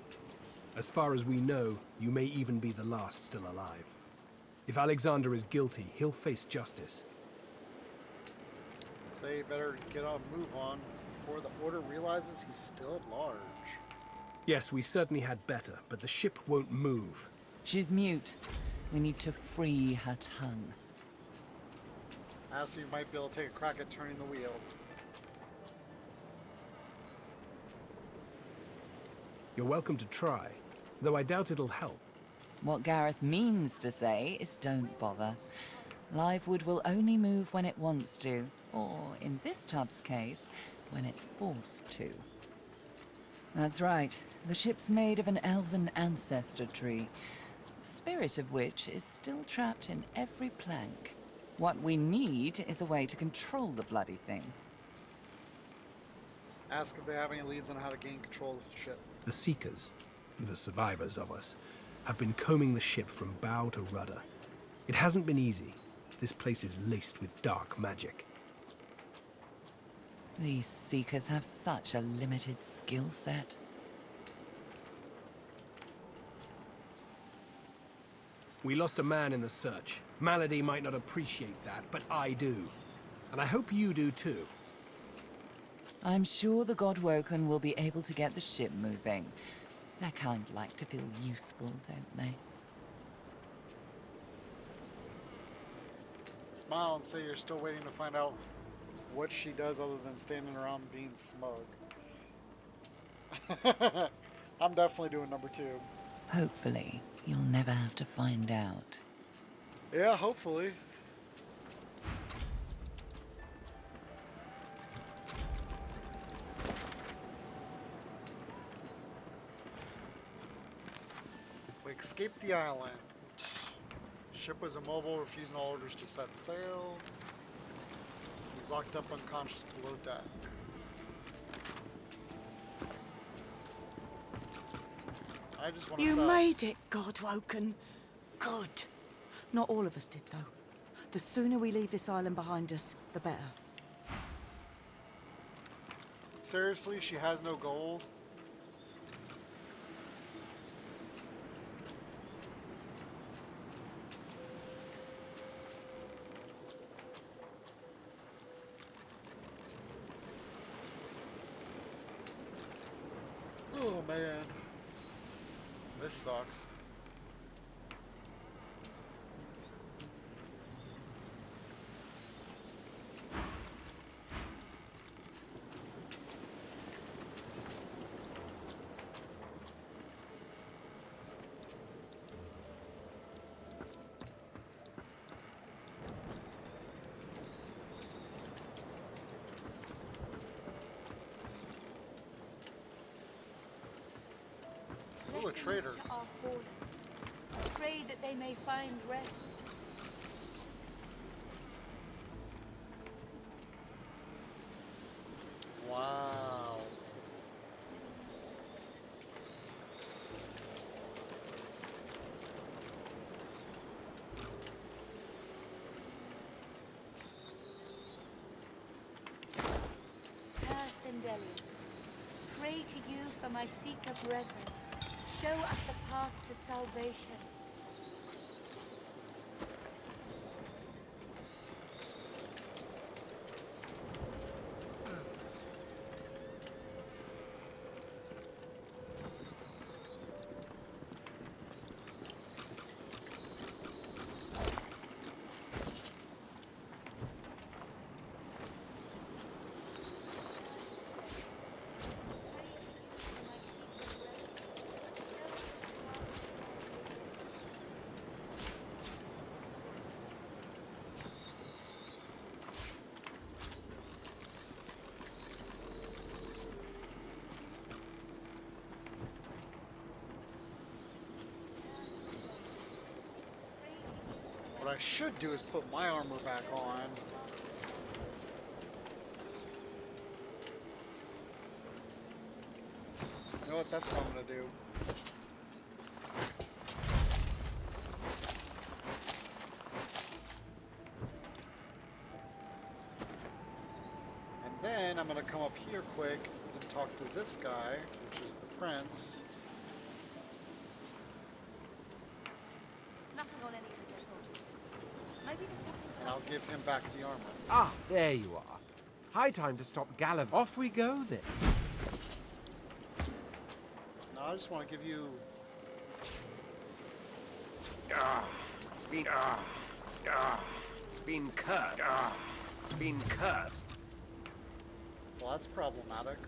As far as we know, you may even be the last still alive. If Alexander is guilty, he'll face justice. Say you better get on, move on, before the Order realizes he's still at large. Yes, we certainly had better, but the ship won't move. She's mute. We need to free her tongue. Ask if you might be able to take a crack at turning the wheel. You're welcome to try, though I doubt it'll help. What Gareth means to say is don't bother. Livewood will only move when it wants to, or in this tub's case, when it's forced to. That's right. The ship's made of an elven ancestor tree, the spirit of which is still trapped in every plank. What we need is a way to control the bloody thing. Ask if they have any leads on how to gain control of the ship. The Seekers, the survivors of us, have been combing the ship from bow to rudder. It hasn't been easy. This place is laced with dark magic. These Seekers have such a limited skill set. We lost a man in the search. Malady might not appreciate that, but I do. And I hope you do too. I'm sure the Godwoken will be able to get the ship moving. They kind of like to feel useful, don't they? Smile and say you're still waiting to find out what she does other than standing around being smug. I'm definitely doing number 2. Hopefully, you'll never have to find out. Yeah, hopefully. We escaped the island. Ship was immobile, refusing all orders to set sail. He's locked up unconscious below deck. I just want to You sell. made it, Godwoken. Good. Not all of us did, though. The sooner we leave this island behind us, the better. Seriously, she has no gold? Oh man. This sucks. Ooh, a trader. To our fallen. Pray that they may find rest. Wow. Sendelius, pray to you for my Seeker brethren. Show us the path to salvation. What I should do is put my armor back on. You know what? That's what I'm gonna do. And then I'm gonna come up here quick and talk to this guy, which is the prince. Nothing on any of the dead bodies. Maybe there's something. And I'll give him back the armor. Ah, there you are. High time to stop Gallivant. Off we go then. No, I just want to give you... It's been cursed. It's been cursed. Well, that's problematic.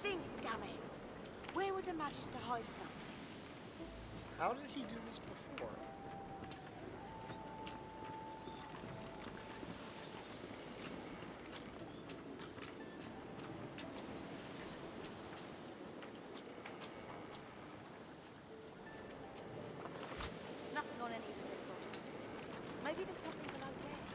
Think, damn it. Where would a Magister hide something? How did he do this before? Nothing on any of the dead bodies. Maybe there's something below decks.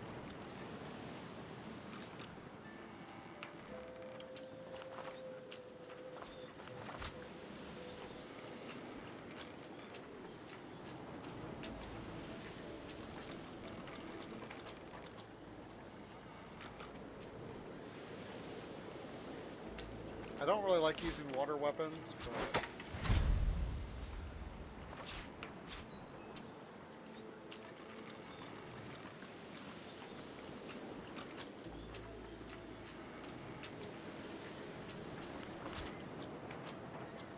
I don't really like using water weapons, but...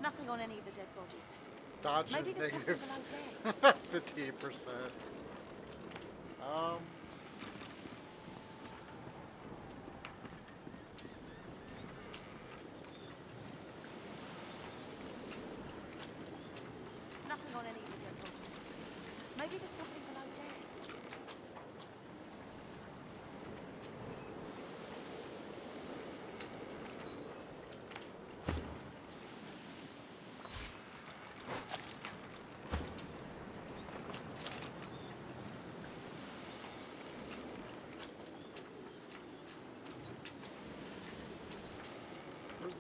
Nothing on any of the dead bodies. Dodge Maybe is there's negative something below 15%. Nothing on any of the dead bodies. Maybe there's something below decks.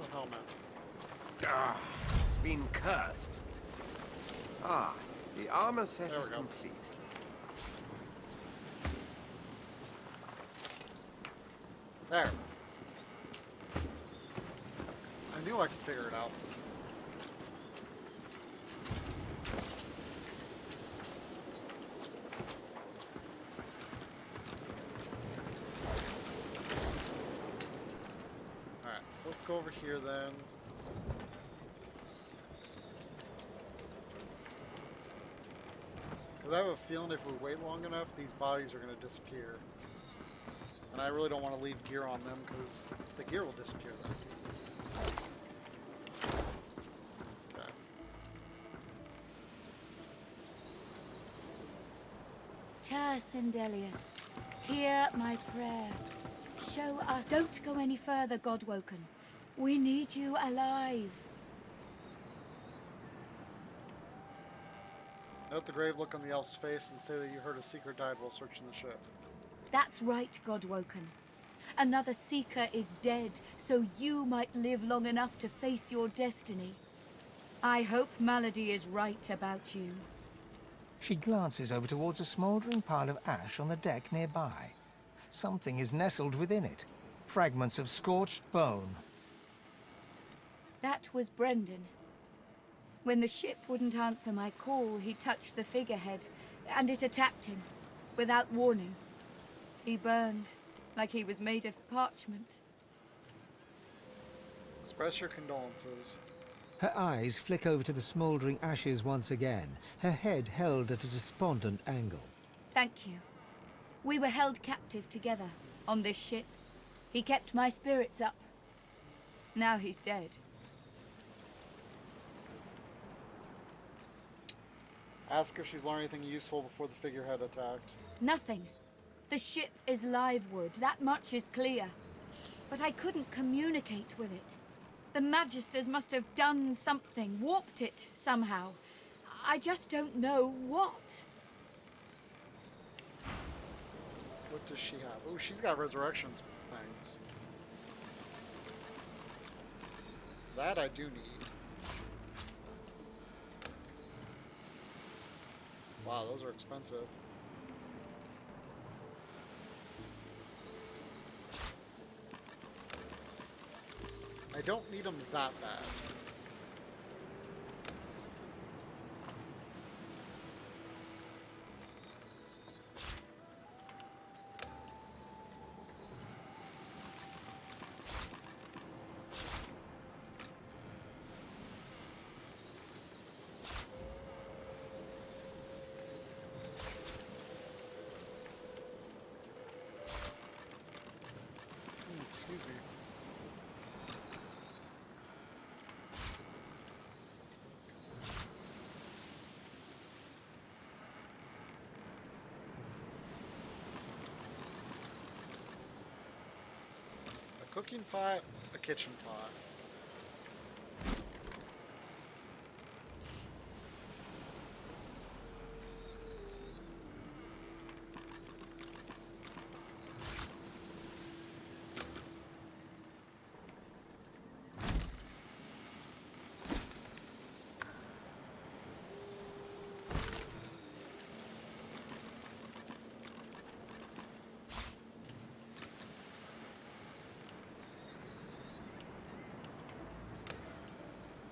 the helmet. Ah, it's been cursed. Ah, the armor set is complete. There. I knew I could figure it out. Alright, so let's go over here then. Because I have a feeling if we wait long enough, these bodies are going to disappear. And I really don't want to leave gear on them because the gear will disappear then. Okay. Ter Sindelius, hear my prayer. Show us. Don't go any further, Godwoken. We need you alive. Note the grave look on the elf's face and say that you heard a seeker died while searching the ship. That's right, Godwoken. Another seeker is dead, so you might live long enough to face your destiny. I hope Malady is right about you. She glances over towards a smouldering pile of ash on the deck nearby. Something is nestled within it. Fragments of scorched bone. That was Brendan. When the ship wouldn't answer my call, he touched the figurehead, and it attacked him, without warning. He burned, like he was made of parchment. Express your condolences. Her eyes flick over to the smouldering ashes once again, her head held at a despondent angle. Thank you. We were held captive together, on this ship. He kept my spirits up. Now he's dead. Ask if she's learned anything useful before the figurehead attacked. Nothing. The ship is live wood, that much is clear. But I couldn't communicate with it. The Magisters must have done something, warped it somehow. I just don't know what. What does she have? Oh, she's got resurrections things. That I do need. Wow, those are expensive. I don't need them that bad. Excuse me. A cooking pot, a kitchen pot.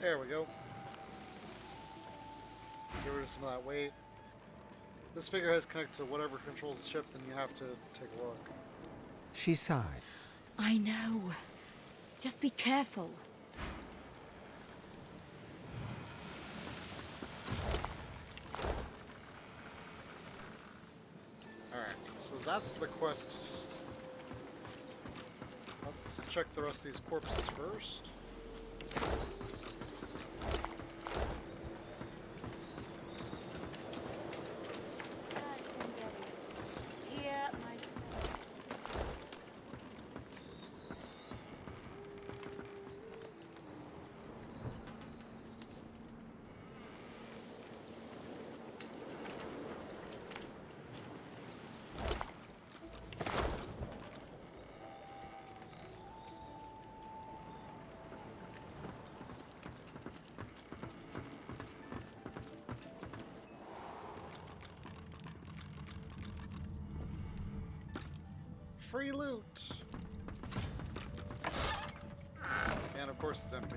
There we go. Get rid of some of that weight. This figure has connected to whatever controls the ship, then you have to take a look. She sighed. I know. Just be careful. Alright, so that's the quest. Let's check the rest of these corpses first. free loot. And of course it's empty.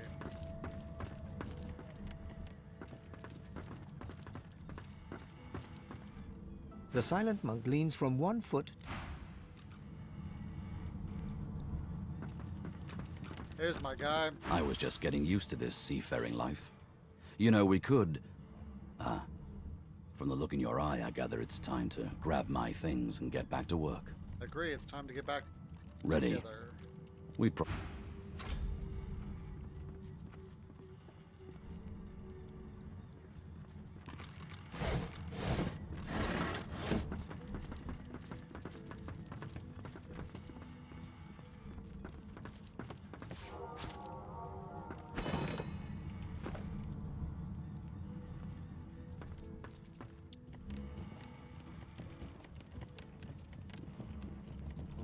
The silent monk leans from one foot. Here's my guy. I was just getting used to this seafaring life. You know, we could... from the look in your eye, I gather it's time to grab my things and get back to work. Agree, it's time to get back Ready. together. We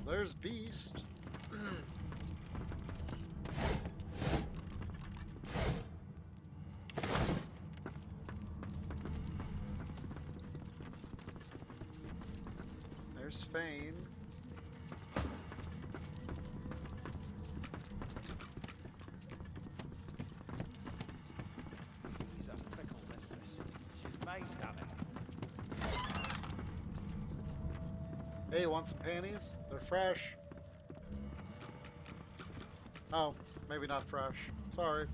There's Beast. There's Fane. She's a fickle mistress. She's made of it. Hey, you want some panties? They're fresh. Oh, maybe not fresh. Sorry.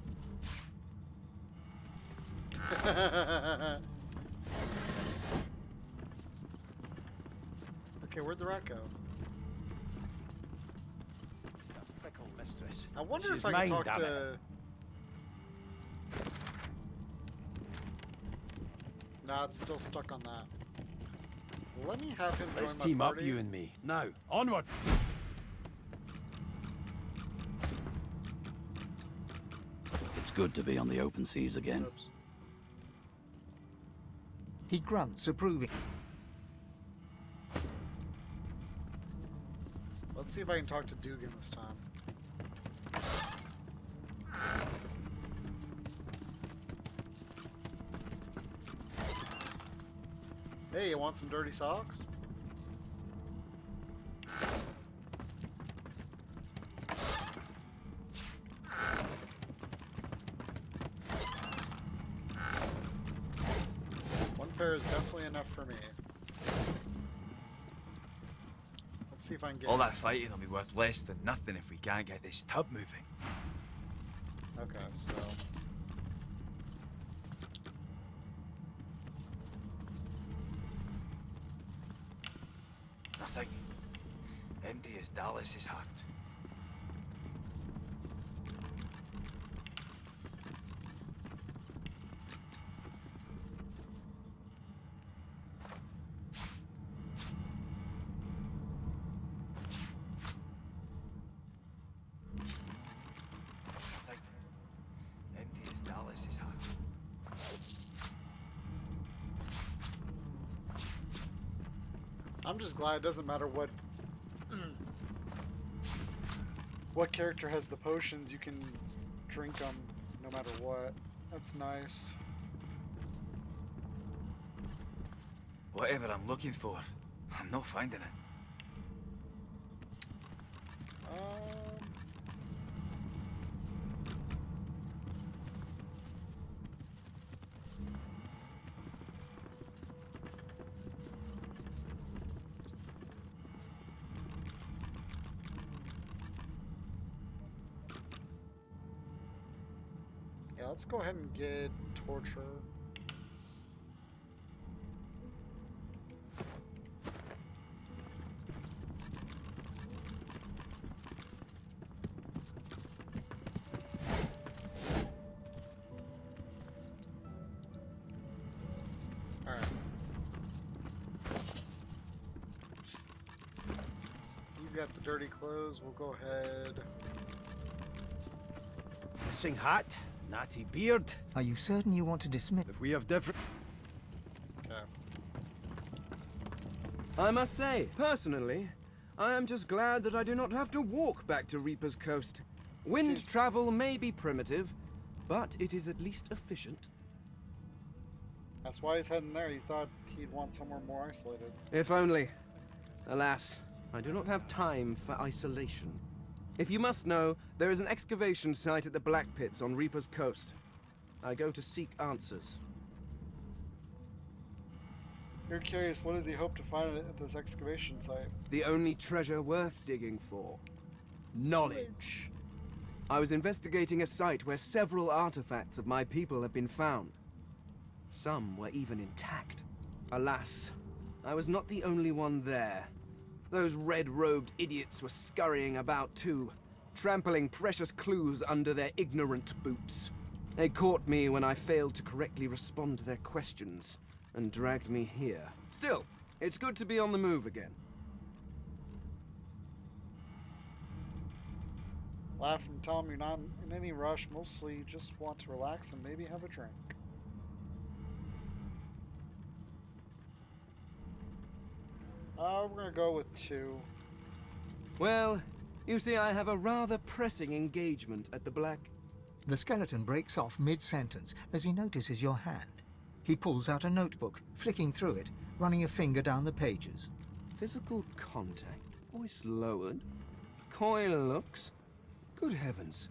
Okay, where'd the rat go? She's a fickle mistress. I wonder She's if I can mine, talk damn to... Nah, it's still stuck on that. Let me have him join Let's my team party. up, you and me. Now, onward! It's good to be on the open seas again. Oops. He grunts, approving. Let's see if I can talk to Dugan this time. Hey, you want some dirty socks? One pair is definitely enough for me. Let's see if I can get... All that fighting will be worth less than nothing if we can't get this tub moving. Okay, so... Nothing. Empty as Dallas's heart. Nothing. Empty as Dallas's heart. I'm just glad it doesn't matter what what character has the potions, you can drink them no matter what. That's nice. Whatever I'm looking for, I'm not finding it. Yeah, let's go ahead and get torture. Alright. He's got the dirty clothes. We'll go ahead. Missing hat, natty beard. Are you certain you want to dismiss? If we have different... Okay. I must say, personally, I am just glad that I do not have to walk back to Reaper's Coast. Wind travel may be primitive, but it is at least efficient. That's why he's heading there. You thought he'd want somewhere more isolated. If only. Alas, I do not have time for isolation. If you must know, there is an excavation site at the Black Pits on Reaper's Coast. I go to seek answers. You're curious, what does he hope to find at this excavation site? The only treasure worth digging for. Knowledge. I was investigating a site where several artifacts of my people have been found. Some were even intact. Alas, I was not the only one there. Those red-robed idiots were scurrying about too, trampling precious clues under their ignorant boots. They caught me when I failed to correctly respond to their questions, and dragged me here. Still, it's good to be on the move again. Laugh and tell him you're not in any rush, mostly you just want to relax and maybe have a drink. We're gonna go with 2. Well, you see, I have a rather pressing engagement at the Black... The skeleton breaks off mid-sentence as he notices your hand. He pulls out a notebook, flicking through it, running a finger down the pages. Physical contact, voice lowered, coy looks. Good heavens,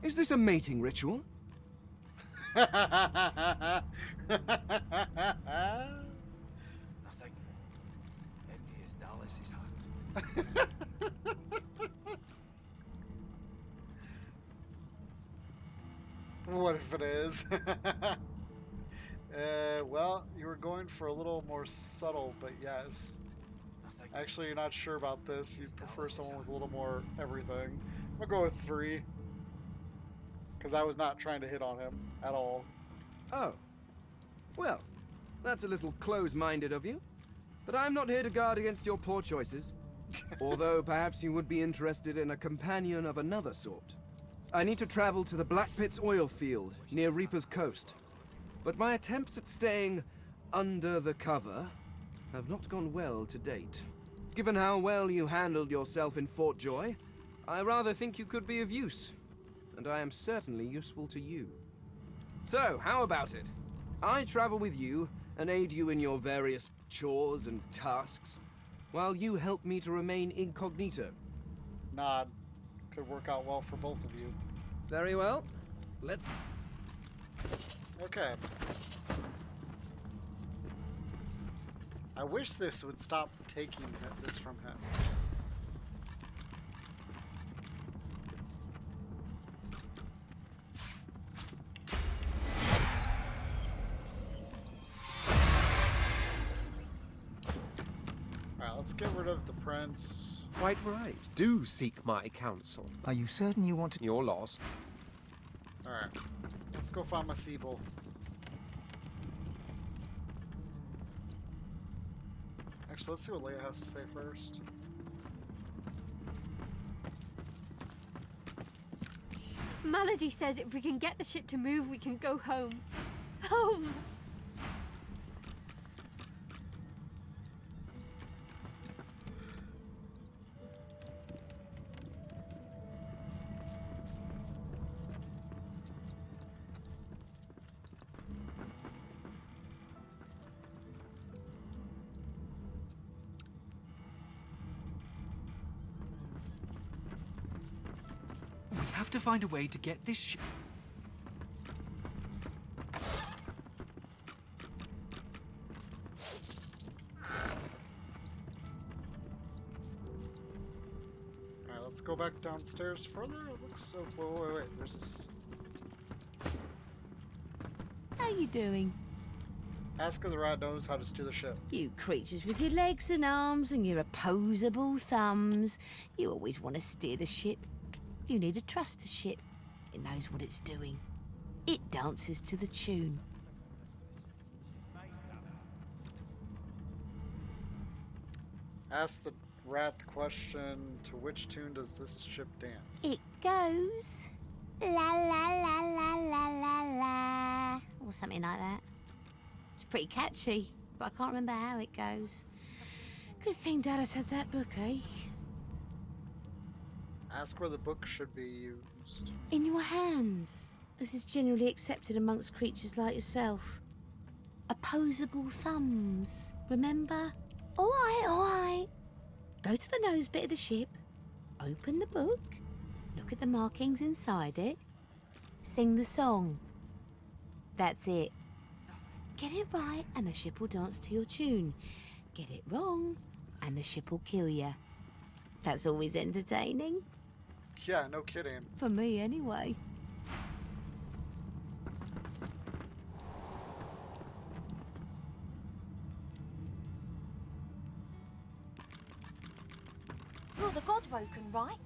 is this a mating ritual? Nothing. Empty as Dallas's heart. What if it is? Well, you were going for a little more subtle, but yes. Actually, you're not sure about this. You prefer someone with a little more everything. I'm gonna go with 3. Because I was not trying to hit on him at all. Oh. Well, that's a little close-minded of you. But I'm not here to guard against your poor choices. Although perhaps you would be interested in a companion of another sort. I need to travel to the Black Pits oil field near Reaper's Coast. But my attempts at staying under the cover have not gone well to date. Given how well you handled yourself in Fort Joy, I rather think you could be of use. And I am certainly useful to you. So, how about it? I travel with you and aid you in your various chores and tasks, while you help me to remain incognito. Nod. Could work out well for both of you. Very well. Let's... Okay. I wish this would stop taking this from him. Alright, let's get rid of the prince. Quite right. Do seek my counsel. Are you certain you want to... Your loss. Alright. Let's go find my Siebel. Actually, let's see what Leia has to say first. Melody says if we can get the ship to move, we can go home. Home! We have to find a way to get this ship. Alright, let's go back downstairs further. It looks so... Wait. There's this... How you doing? Ask if the rat knows how to steer the ship. You creatures with your legs and arms and your opposable thumbs. You always want to steer the ship. You need to trust the ship. It knows what it's doing. It dances to the tune. Ask the rat the question, to which tune does this ship dance? It goes... la la la la la la la... or something like that. It's pretty catchy, but I can't remember how it goes. Good thing Dallas had that book, eh? Ask where the book should be used. In your hands. This is generally accepted amongst creatures like yourself. Opposable thumbs, remember? All right. Go to the nose bit of the ship, open the book, look at the markings inside it, sing the song. That's it. Get it right and the ship will dance to your tune. Get it wrong and the ship will kill you. That's always entertaining. Yeah, no kidding. For me, anyway. You're the Godwoken, right?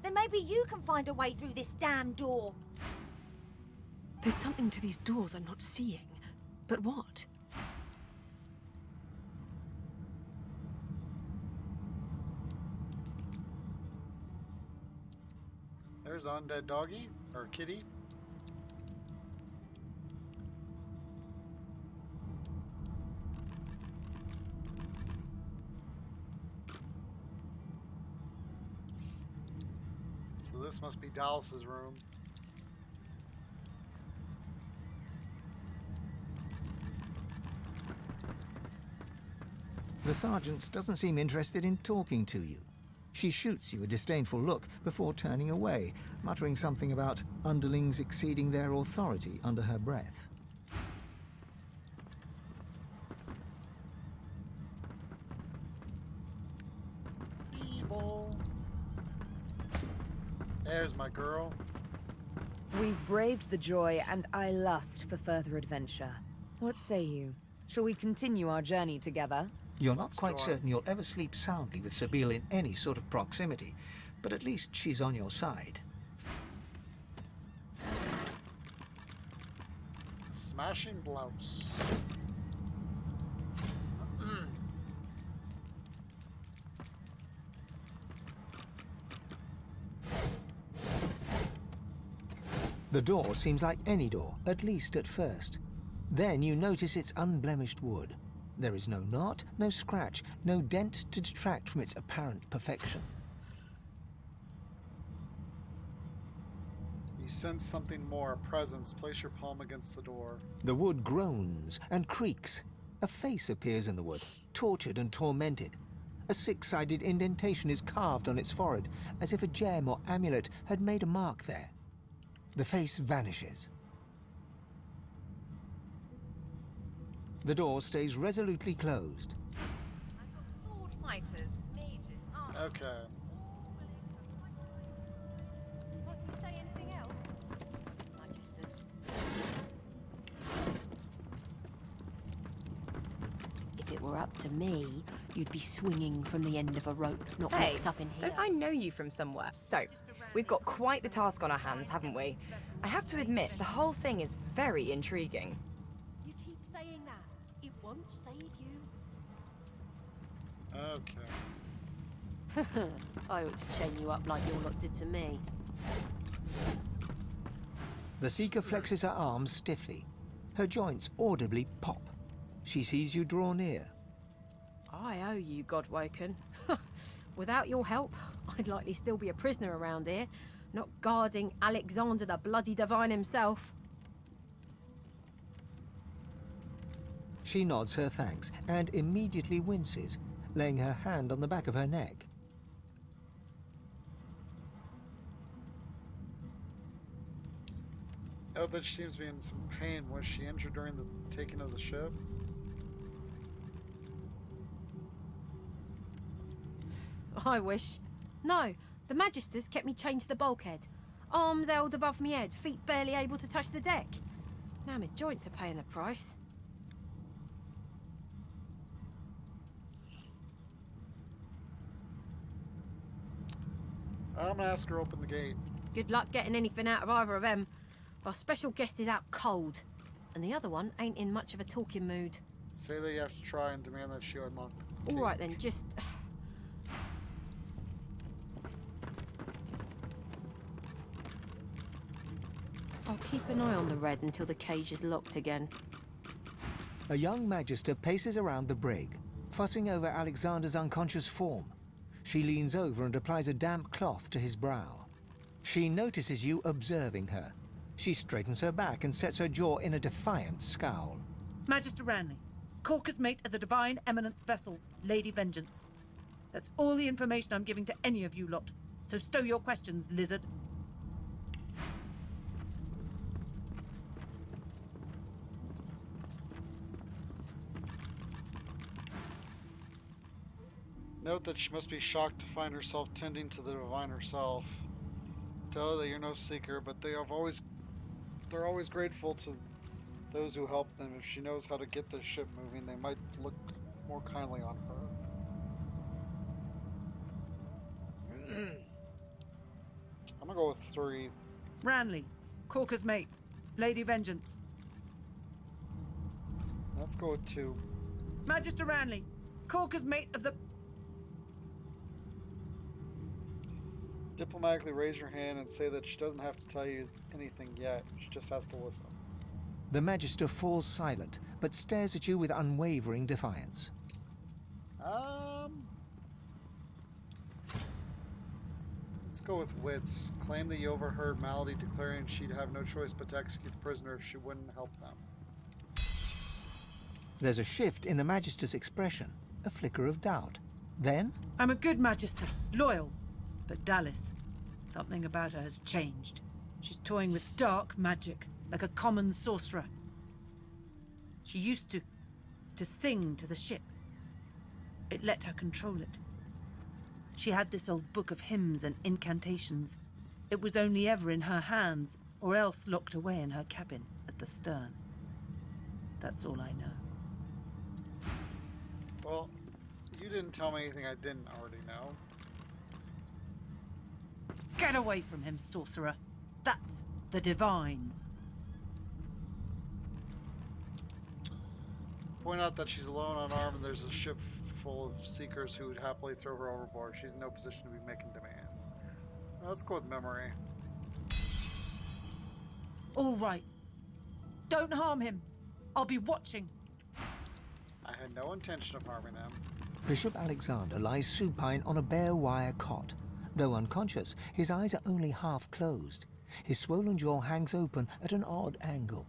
Then maybe you can find a way through this damn door. There's something to these doors I'm not seeing. But what? There's undead doggy or kitty. So this must be Dallas's room. The sergeant doesn't seem interested in talking to you. She shoots you a disdainful look before turning away, muttering something about underlings exceeding their authority under her breath. Feeble. There's my girl. We've braved the joy, and I lust for further adventure. What say you? Shall we continue our journey together? You're not quite certain you'll ever sleep soundly with Sabine in any sort of proximity, but at least she's on your side. Smashing blouse. The door seems like any door, at least at first. Then you notice it's unblemished wood. There is no knot, no scratch, no dent to detract from its apparent perfection. You sense something more, a presence. Place your palm against the door. The wood groans and creaks. A face appears in the wood, tortured and tormented. A six-sided indentation is carved on its forehead, as if a gem or amulet had made a mark there. The face vanishes. The door stays resolutely closed. Sword fighters, mages, archers. Okay. Want to say anything else? Magisters. If it were up to me, you'd be swinging from the end of a rope, not Hey, locked up in here. don't I know you from somewhere? So, we've got quite the task on our hands, haven't we? I have to admit, the whole thing is very intriguing. You keep saying that. It won't save you. Okay. I ought to chain you up like your lot did to me. The Seeker flexes her arms stiffly. Her joints audibly pop. She sees you draw near. I owe you, Godwoken. Without your help, I'd likely still be a prisoner around here, not guarding Alexander the bloody divine himself. She nods her thanks and immediately winces, laying her hand on the back of her neck. Oh, that she seems to be in some pain. Was she injured during the taking of the ship? I wish. No, the Magisters kept me chained to the bulkhead. Arms held above me head, feet barely able to touch the deck. Now my joints are paying the price. I'm gonna ask her to open the gate. Good luck getting anything out of either of them. Our special guest is out cold, and the other one ain't in much of a talking mood. Say that you have to try and demand that she unlock the All right then, just... I'll keep an eye on the red until the cage is locked again. A young Magister paces around the brig, fussing over Alexander's unconscious form. She leans over and applies a damp cloth to his brow. She notices you observing her. She straightens her back and sets her jaw in a defiant scowl. Magister Ranley, Corker's mate of the Divine Eminence vessel, Lady Vengeance. That's all the information I'm giving to any of you lot. So stow your questions, lizard. Note that she must be shocked to find herself tending to the divine herself. Tell her that you're no seeker, but they're always grateful to those who help them. If she knows how to get the ship moving, they might look more kindly on her. I'm gonna go with 3. Ranley, Corker's mate, Lady Vengeance. Let's go with 2. Magister Ranley, Corker's mate of the... Diplomatically raise your hand and say that she doesn't have to tell you anything yet. She just has to listen. The Magister falls silent, but stares at you with unwavering defiance. Let's go with wits. Claim that you overheard Malady declaring she'd have no choice but to execute the prisoner if she wouldn't help them. There's a shift in the Magister's expression, a flicker of doubt. Then... I'm a good Magister, loyal. But Dallas, something about her has changed. She's toying with dark magic, like a common sorcerer. She used to sing to the ship. It let her control it. She had this old book of hymns and incantations. It was only ever in her hands, or else locked away in her cabin at the stern. That's all I know. Well, you didn't tell me anything I didn't already know. Get away from him, sorcerer. That's the divine. Point out that she's alone, unarmed, and there's a ship full of seekers who would happily throw her overboard. She's in no position to be making demands. Let's go with memory. All right. Don't harm him. I'll be watching. I had no intention of harming him. Bishop Alexander lies supine on a bare wire cot. Though unconscious, his eyes are only half closed. His swollen jaw hangs open at an odd angle.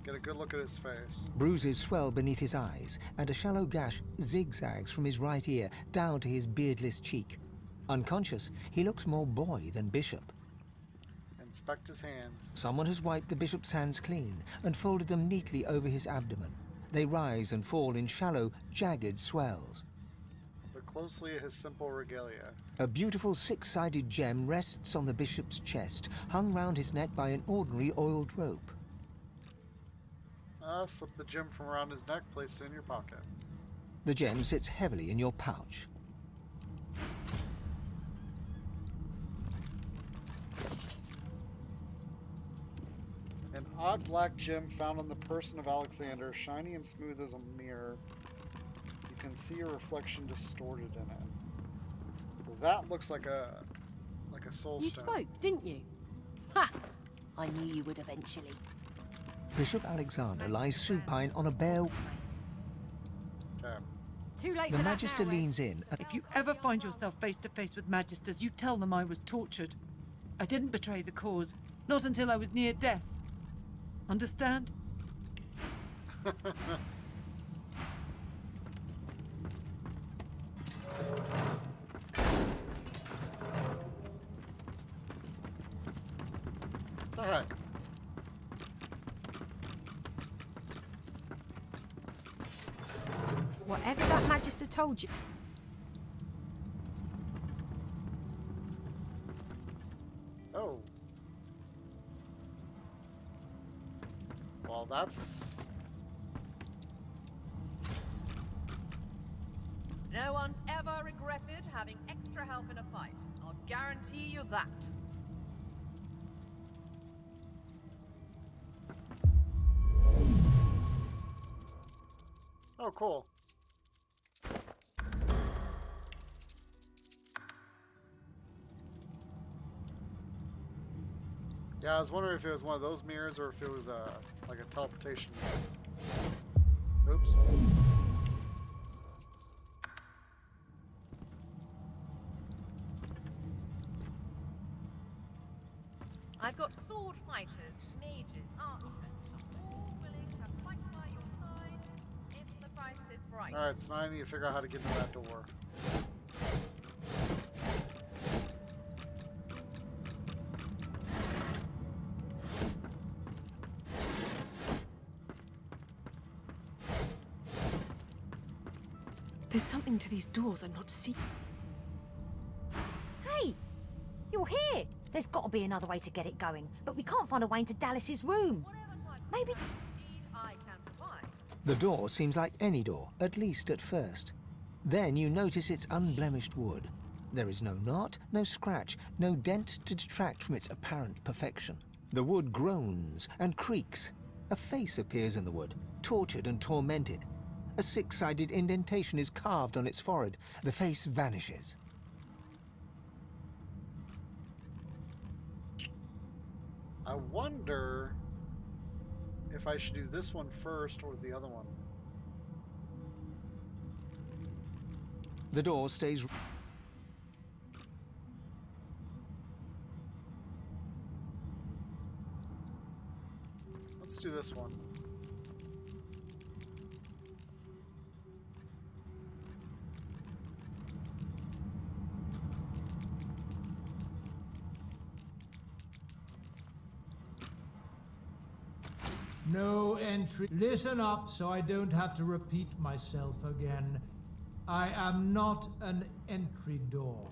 Get a good look at his face. Bruises swell beneath his eyes, and a shallow gash zigzags from his right ear down to his beardless cheek. Unconscious, he looks more boy than bishop. Inspect his hands. Someone has wiped the bishop's hands clean and folded them neatly over his abdomen. They rise and fall in shallow, jagged swells. Look closely at his simple regalia. A beautiful six-sided gem rests on the bishop's chest, hung round his neck by an ordinary oiled rope. Slip the gem from around his neck, place it in your pocket. The gem sits heavily in your pouch. An odd black gem found on the person of Alexander, shiny and smooth as a mirror. You can see a reflection distorted in it. That looks like a soul stone. You spoke, didn't you? Ha! I knew you would eventually. Bishop Alexander lies supine on a bare... Too late The for Magister that now, leans in. If you ever find yourself face to face with Magisters, you tell them I was tortured. I didn't betray the cause, not until I was near death. Understand? What the heck? Whatever that Magister told you. Oh. Well, that's... No one's ever regretted having extra help in a fight. I'll guarantee you that. Oh, cool. Yeah, I was wondering if it was one of those mirrors or if it was like a teleportation. Oops. I've got sword fighters, mages, archers, all willing to fight by your side if the price is right. Alright, so now I need to figure out how to get into that door. There's something to these doors I'm not seeing. Hey! You're here! There's got to be another way to get it going, but we can't find a way into Dallas's room. Maybe... The door seems like any door, at least at first. Then you notice it's unblemished wood. There is no knot, no scratch, no dent to detract from its apparent perfection. The wood groans and creaks. A face appears in the wood, tortured and tormented. A six-sided indentation is carved on its forehead. The face vanishes. I wonder if I should do this one first or the other one. The door stays... Let's do this one. No entry. Listen up so I don't have to repeat myself again. I am not an entry door.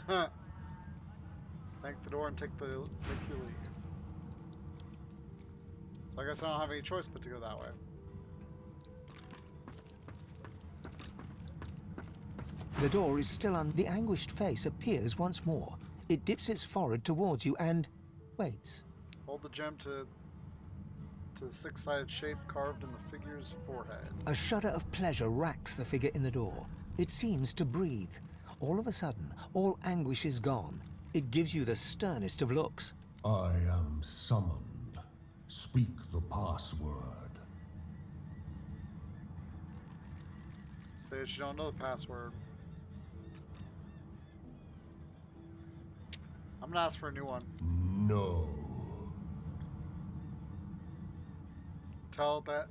Thank the door and take your leave. So I guess I don't have any choice but to go that way. The door is still on. The anguished face appears once more. It dips its forehead towards you and waits. Hold the gem to the six-sided shape carved in the figure's forehead. A shudder of pleasure racks the figure in the door. It seems to breathe. All of a sudden, all anguish is gone. It gives you the sternest of looks. I am summoned. Speak the password. Say that you don't know the password. I'm gonna ask for a new one. No. Tell that.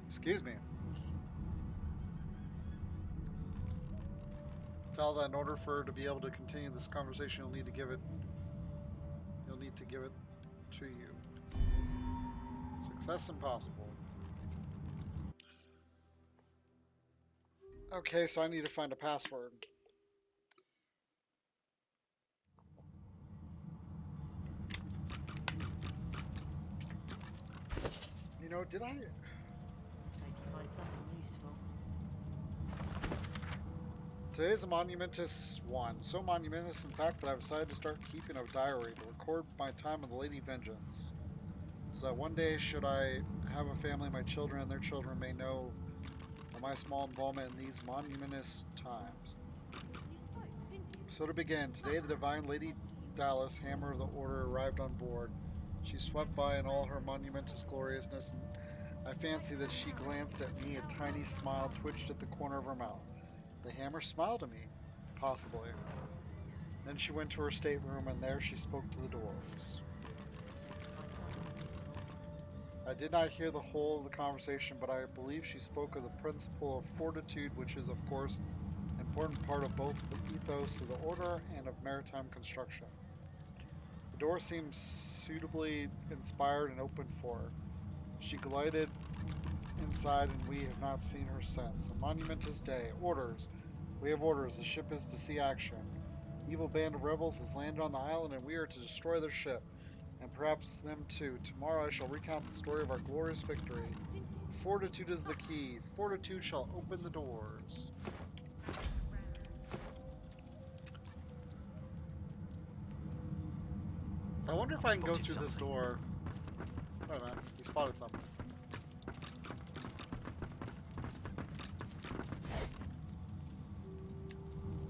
Excuse me. Tell that in order for her to be able to continue this conversation, you'll need to give it to you. Success impossible. Okay, so I need to find a password. You know, did I... Hope you find something useful. Today's a monumentous one. So monumentous, in fact, that I've decided to start keeping a diary to record my time with the Lady Vengeance. So that one day, should I have a family, my children and their children may know of my small involvement in these monumentous times. So to begin, today the Divine Lady Dallas, Hammer of the Order, arrived on board. She swept by in all her monumentous gloriousness, and I fancy that she glanced at me. A tiny smile twitched at the corner of her mouth. The Hammer smiled at me, possibly. Then she went to her stateroom, and there she spoke to the dwarves. I did not hear the whole of the conversation, but I believe she spoke of the principle of fortitude, which is, of course, an important part of both the ethos of the Order and of maritime construction. The door seemed suitably inspired and open for her. She glided inside, and we have not seen her since. A monumentous day. Orders. We have orders. The ship is to see action. Evil band of rebels has landed on the island, and we are to destroy their ship. And perhaps them too. Tomorrow I shall recount the story of our glorious victory. Fortitude is the key. Fortitude shall open the doors. So I wonder if I can go through this door. Wait a minute. He spotted something.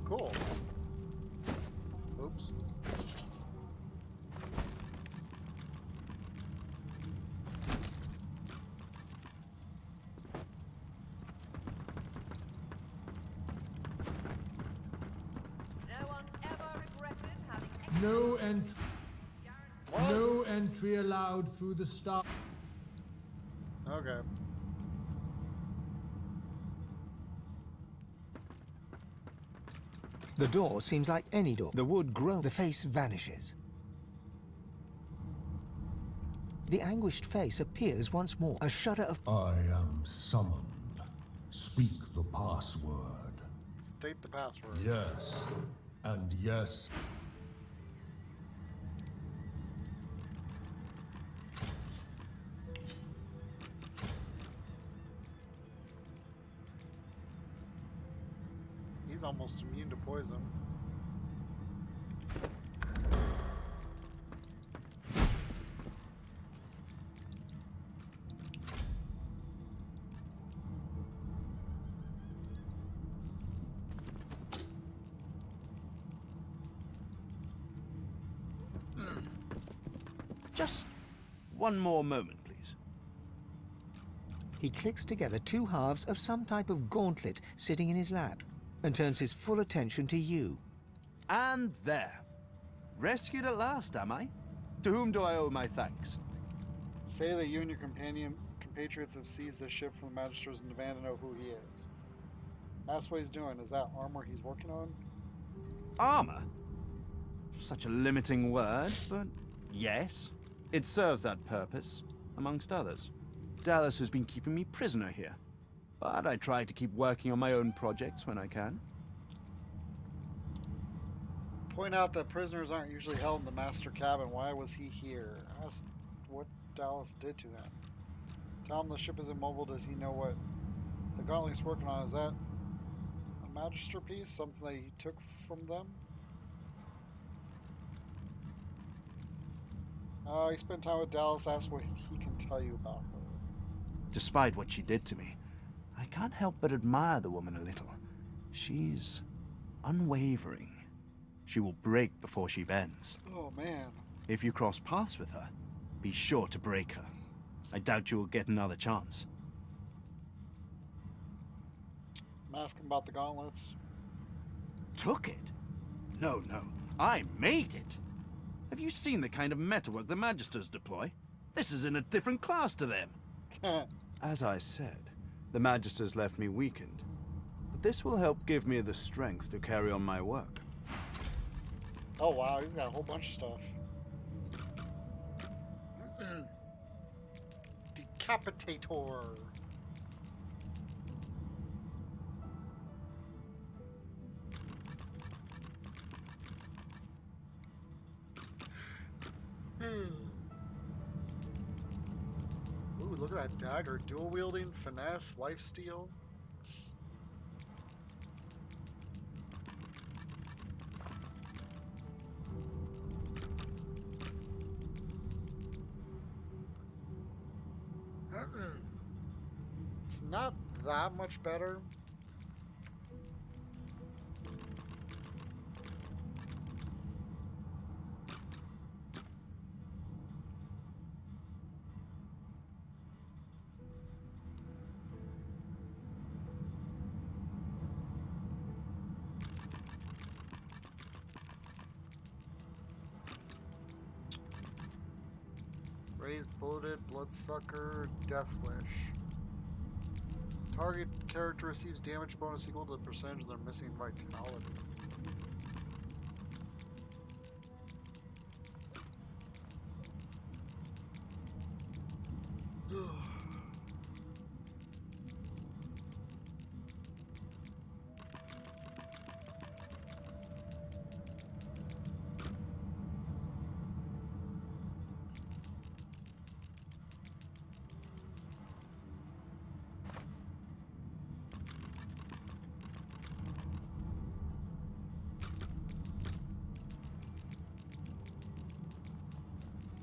Cool. Oops. No entry. No entry allowed through the stop. Okay. The door seems like any door. The wood grows. The face vanishes. The anguished face appears once more. A shudder of... I am summoned. Speak the password. State the password. Yes. And yes. He's almost immune to poison. Just one more moment, please. He clicks together two halves of some type of gauntlet sitting in his lap and turns his full attention to you. And there. Rescued at last, am I? To whom do I owe my thanks? Say that you and your compatriots have seized the ship from the Magisters and demand to know who he is. That's what he's doing. Is that armor he's working on? Armor? Such a limiting word, but yes. It serves that purpose, amongst others. Dallas has been keeping me prisoner here, but I try to keep working on my own projects when I can. Point out that prisoners aren't usually held in the master cabin. Why was he here? Ask what Dallas did to him. Tell him the ship is immobile. Does he know what the Gauntlet's working on? Is that a Magister piece? Something that he took from them? He spent time with Dallas. Ask what he can tell you about her. Despite what she did to me, I can't help but admire the woman a little. She's unwavering. She will break before she bends. Oh, man. If you cross paths with her, be sure to break her. I doubt you will get another chance. I'm asking about the gauntlets. Took it? No, no. I made it. Have you seen the kind of metalwork the Magisters deploy? This is in a different class to them. As I said, the Magisters left me weakened. But this will help give me the strength to carry on my work. Oh wow, he's got a whole bunch of stuff. Decapitator. Ooh, look at that dagger. Dual wielding, finesse, lifesteal. It's not that much better. Raised bloated, bloodsucker, death wish. Target character receives damage bonus equal to the percentage of their missing vitality.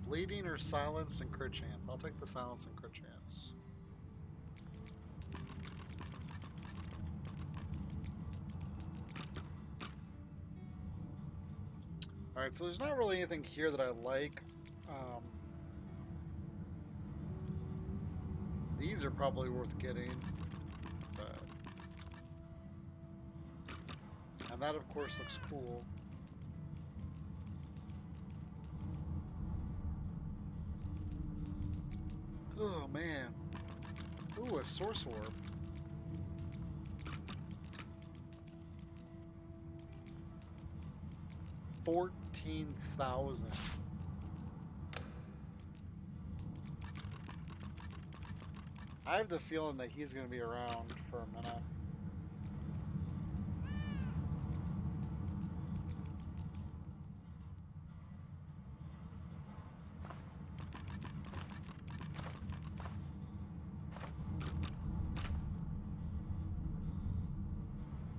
Bleeding or silenced and crit chance? I'll take the silence and crit chance. Alright, so there's not really anything here that I like. These are probably worth getting. But... And that, of course, looks cool. a source orb. $14,000. I have the feeling that he's going to be around for a minute.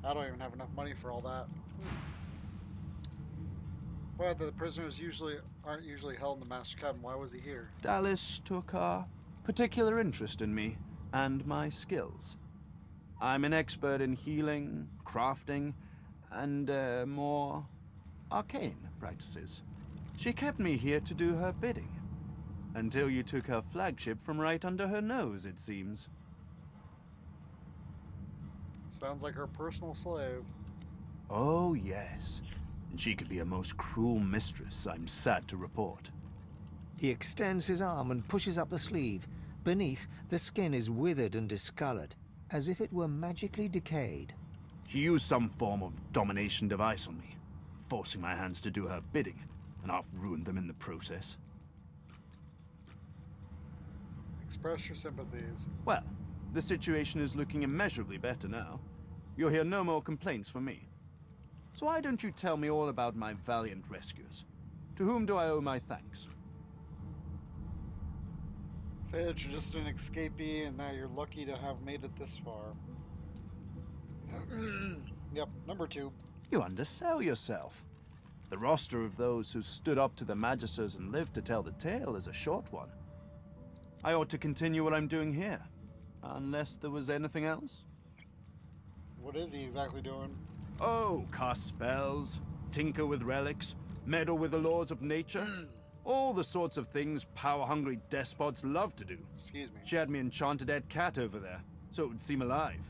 I don't even have enough money for all that. Well, the prisoners aren't usually held in the master cabin. Why was he here? Dallas took a particular interest in me and my skills. I'm an expert in healing, crafting, and more arcane practices. She kept me here to do her bidding. Until you took her flagship from right under her nose, it seems. Sounds like her personal slave. Oh, yes. She could be a most cruel mistress, I'm sad to report. He extends his arm and pushes up the sleeve. Beneath, the skin is withered and discolored, as if it were magically decayed. She used some form of domination device on me, forcing my hands to do her bidding, and I've ruined them in the process. Express your sympathies. Well, the situation is looking immeasurably better now. You'll hear no more complaints from me. So why don't you tell me all about my valiant rescuers? To whom do I owe my thanks? Say that you're just an escapee and that you're lucky to have made it this far. Yep, number 2. You undersell yourself. The roster of those who stood up to the Magisters and lived to tell the tale is a short one. I ought to continue what I'm doing here, unless there was anything else. What is he exactly doing? Oh, cast spells, tinker with relics, meddle with the laws of nature. All the sorts of things power-hungry despots love to do. Excuse me. She had me enchanted dead cat over there, so it would seem alive.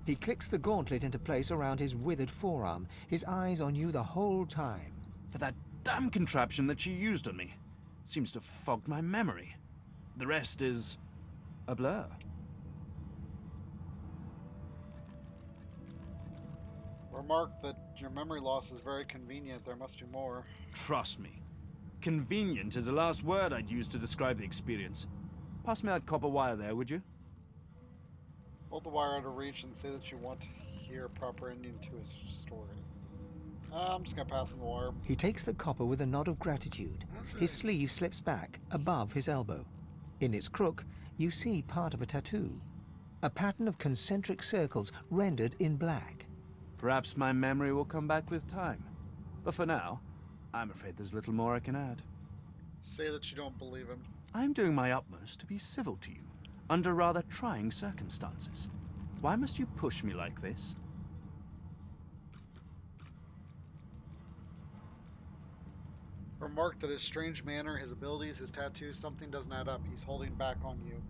He clicks the gauntlet into place around his withered forearm, his eyes on you the whole time. But that damn contraption that she used on me seems to have fogged my memory. The rest is a blur. Remark that your memory loss is very convenient. There must be more. Trust me. Convenient is the last word I'd use to describe the experience. Pass me that copper wire there, would you? Hold the wire out of reach and say that you want to hear a proper ending to his story. I'm just gonna pass him the wire. He takes the copper with a nod of gratitude. His sleeve slips back above his elbow. In its crook, you see part of a tattoo. A pattern of concentric circles rendered in black. Perhaps my memory will come back with time. But for now, I'm afraid there's little more I can add. Say that you don't believe him. I'm doing my utmost to be civil to you, under rather trying circumstances. Why must you push me like this? Remark that his strange manner, his abilities, his tattoos, something doesn't add up. He's holding back on you.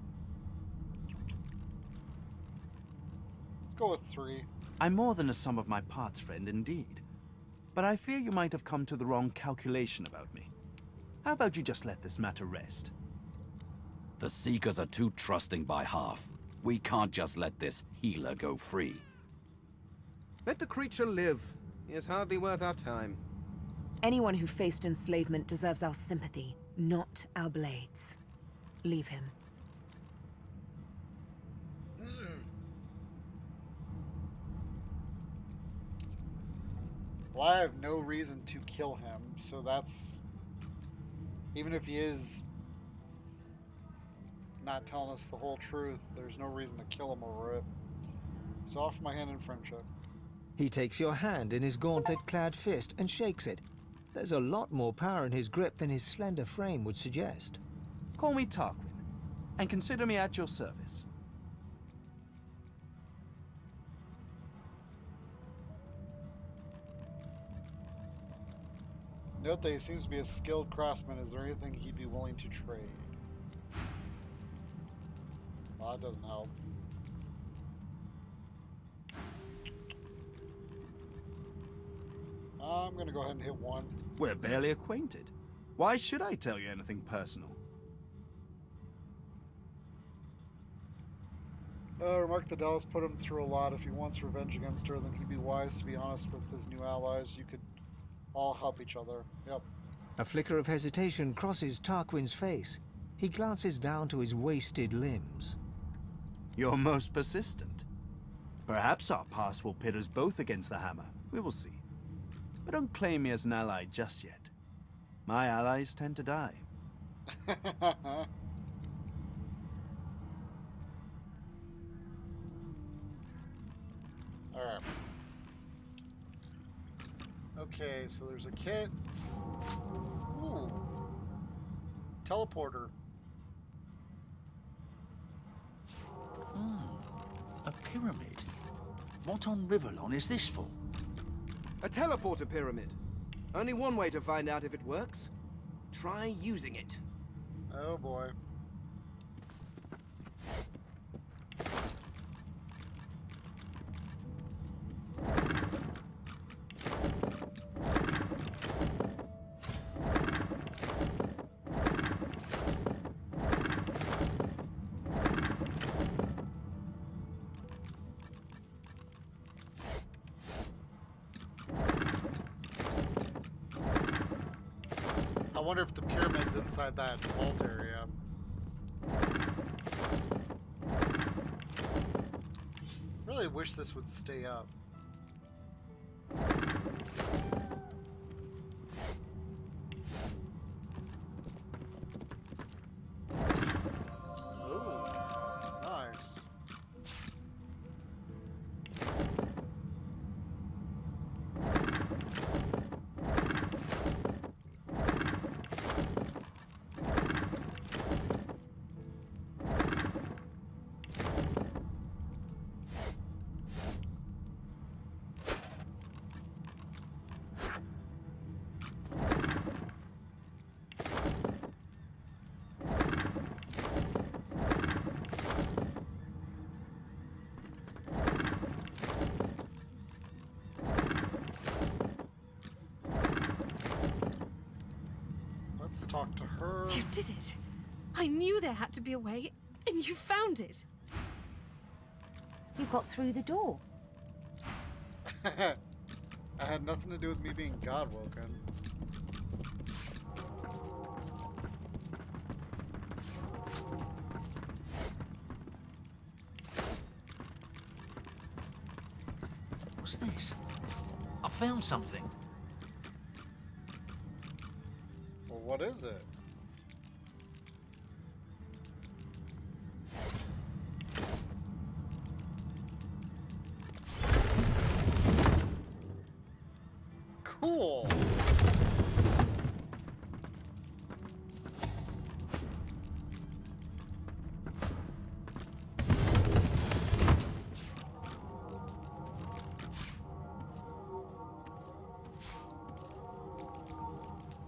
Let's go with 3. I'm more than a sum of my parts, friend, indeed. But I fear you might have come to the wrong calculation about me. How about you just let this matter rest? The Seekers are too trusting by half. We can't just let this healer go free. Let the creature live. He is hardly worth our time. Anyone who faced enslavement deserves our sympathy, not our blades. Leave him. Well, I have no reason to kill him, so that's... Even if he is not telling us the whole truth, there's no reason to kill him over it. So offer my hand in friendship. He takes your hand in his gauntlet-clad fist and shakes it. There's a lot more power in his grip than his slender frame would suggest. Call me Tarquin, and consider me at your service. Note that he seems to be a skilled craftsman. Is there anything he'd be willing to trade? Well, that doesn't help. I'm gonna go ahead and hit 1. We're barely acquainted. Why should I tell you anything personal? Remark that Dallas put him through a lot. If he wants revenge against her, then he'd be wise to be honest with his new allies. You could all help each other. Yep. A flicker of hesitation crosses Tarquin's face. He glances down to his wasted limbs. You're most persistent. Perhaps our past will pit us both against the hammer. We will see. But don't claim me as an ally just yet. My allies tend to die. Alright. Okay, so there's a kit. Ooh. Teleporter. A pyramid. What on Riverlon is this for? A teleporter pyramid. Only one way to find out if it works. Try using it. Oh boy. I wonder if the pyramid's inside that vault area. Really wish this would stay up. Ooh, nice. Let's talk to her. You did it. I knew there had to be a way, and you found it. You got through the door. I had nothing to do with me being God-woken. What's this? I found something. Well, what is it? Cool.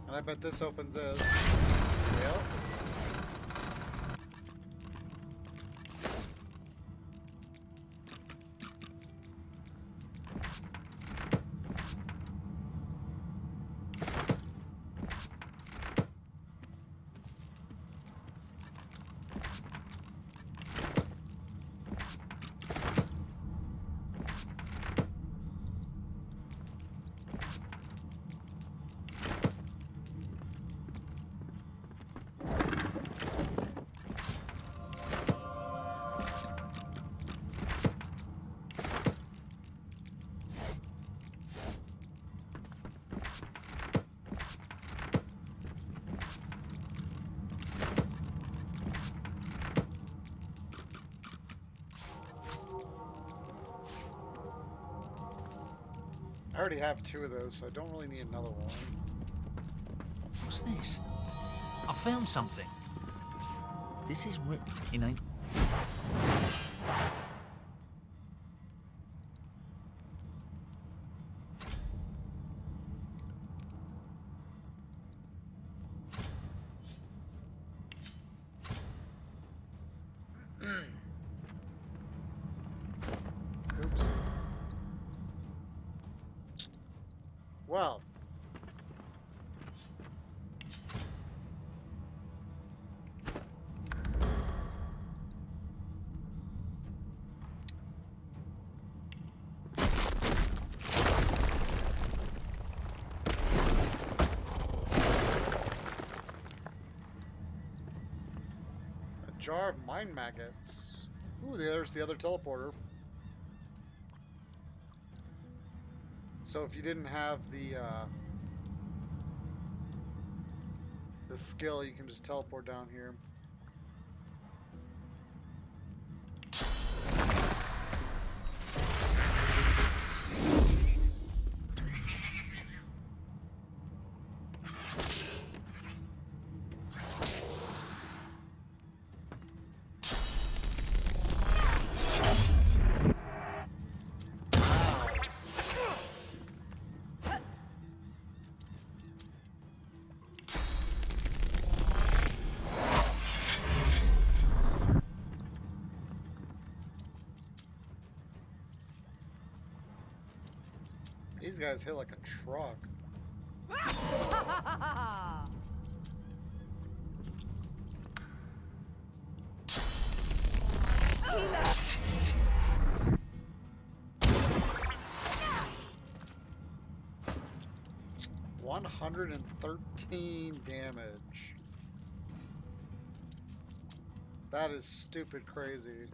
And I bet this opens as... Yep. I already have 2 of those, so I don't really need another one. What's this? I found something. This is written in a... Oops. Well. jar of mind maggots. Ooh, there's the other teleporter. So if you didn't have the skill, you can just teleport down here. These guys hit like a truck. 113 damage. That is stupid crazy.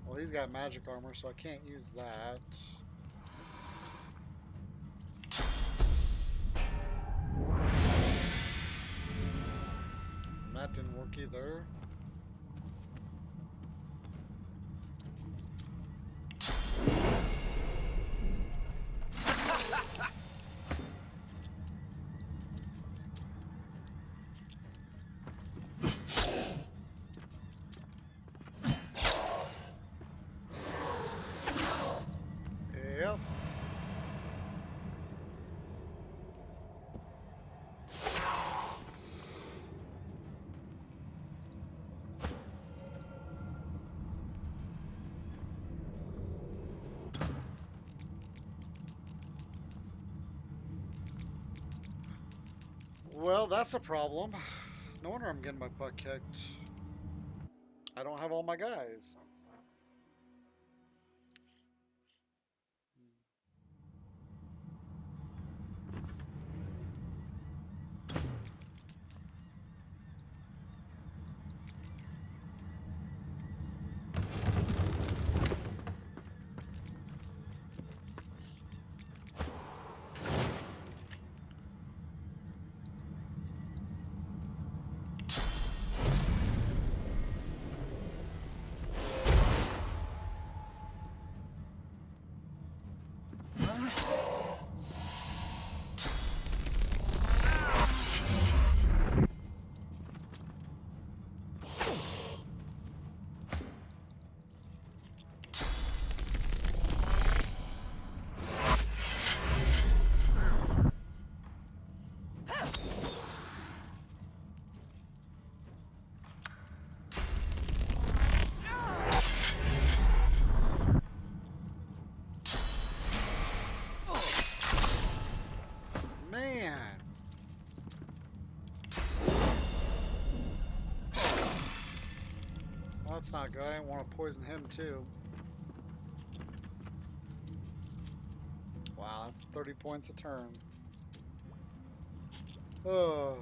Well, he's got magic armor, so I can't use that. And that didn't work either. Yep. Well, that's a problem. No wonder I'm getting my butt kicked. I don't have all my guys. Man. Well, that's not good. I didn't want to poison him too. Wow, that's 30 points a turn. Oh.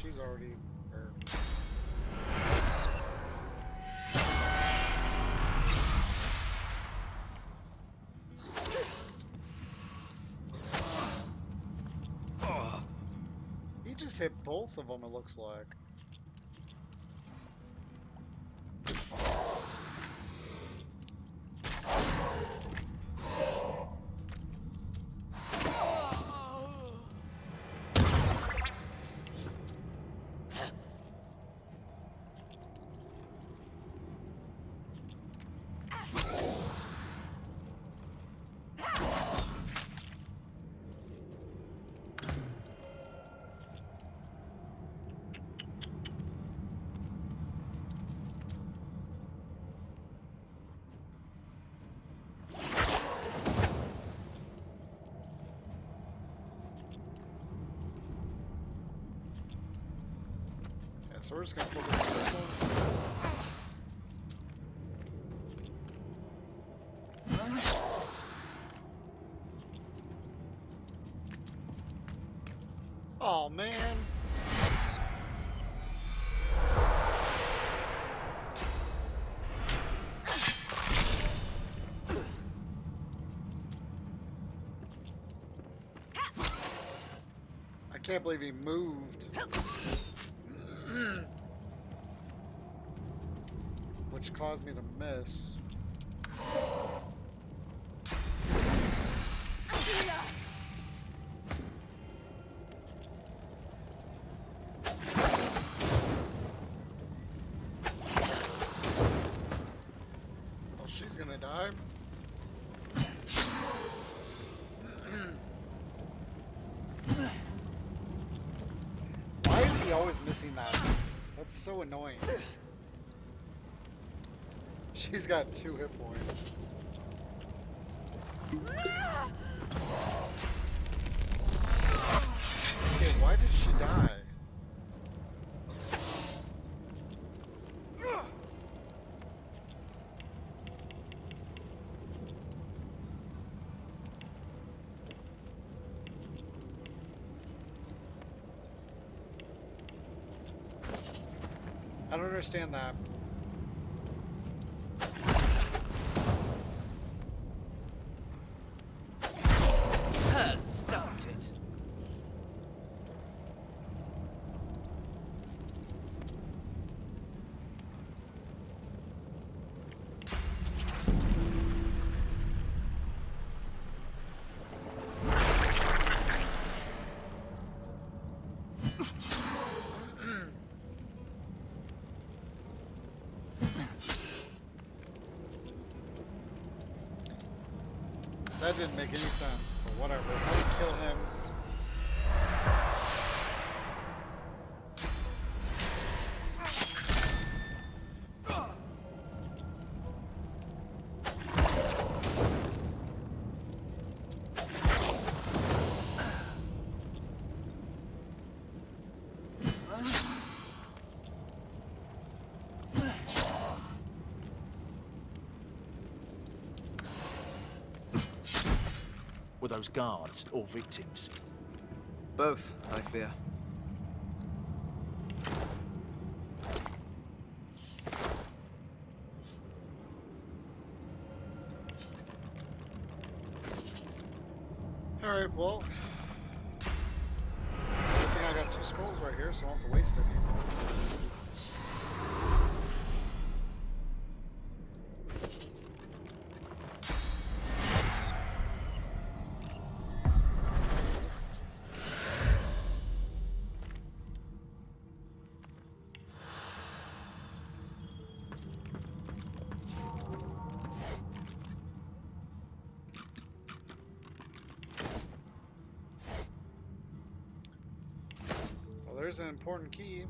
She's already... He just hit both of them, it looks like. so we're just gonna focus on this one. Oh man. I can't believe he moved. Which caused me to miss. Well, she's gonna die. Why is he always missing that? That's so annoying. She's got 2 hit points. Okay, why did she die? I don't understand that. Hurts, doesn't it? That didn't make any sense, but whatever. Let me kill him. Were those guards or victims? Both, I fear. Alright, well. Good thing I got 2 scrolls right here, so I don't have to waste any. There's an important key.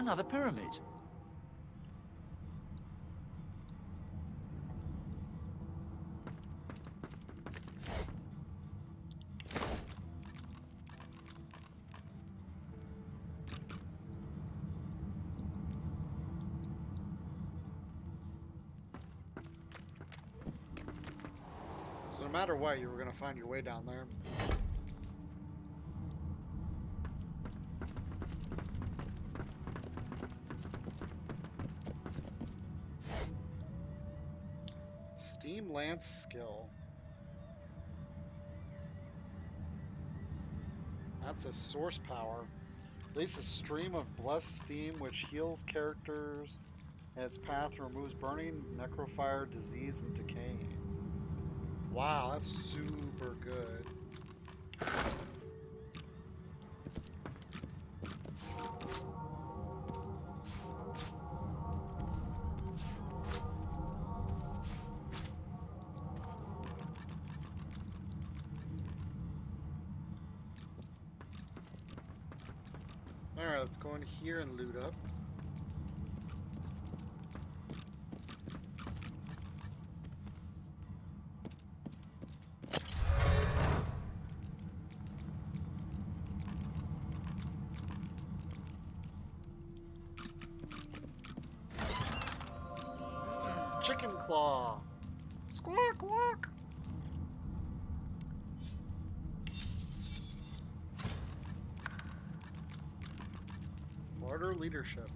Another pyramid. So no matter what, you were going to find your way down there. Steam Lance skill. That's a source power. Release a stream of blessed steam which heals characters and its path removes burning, necrofire, disease, and decay. Wow, that's super good. Alright, let's go in here and loot up. Chicken claw. Squawk, walk. Order leadership.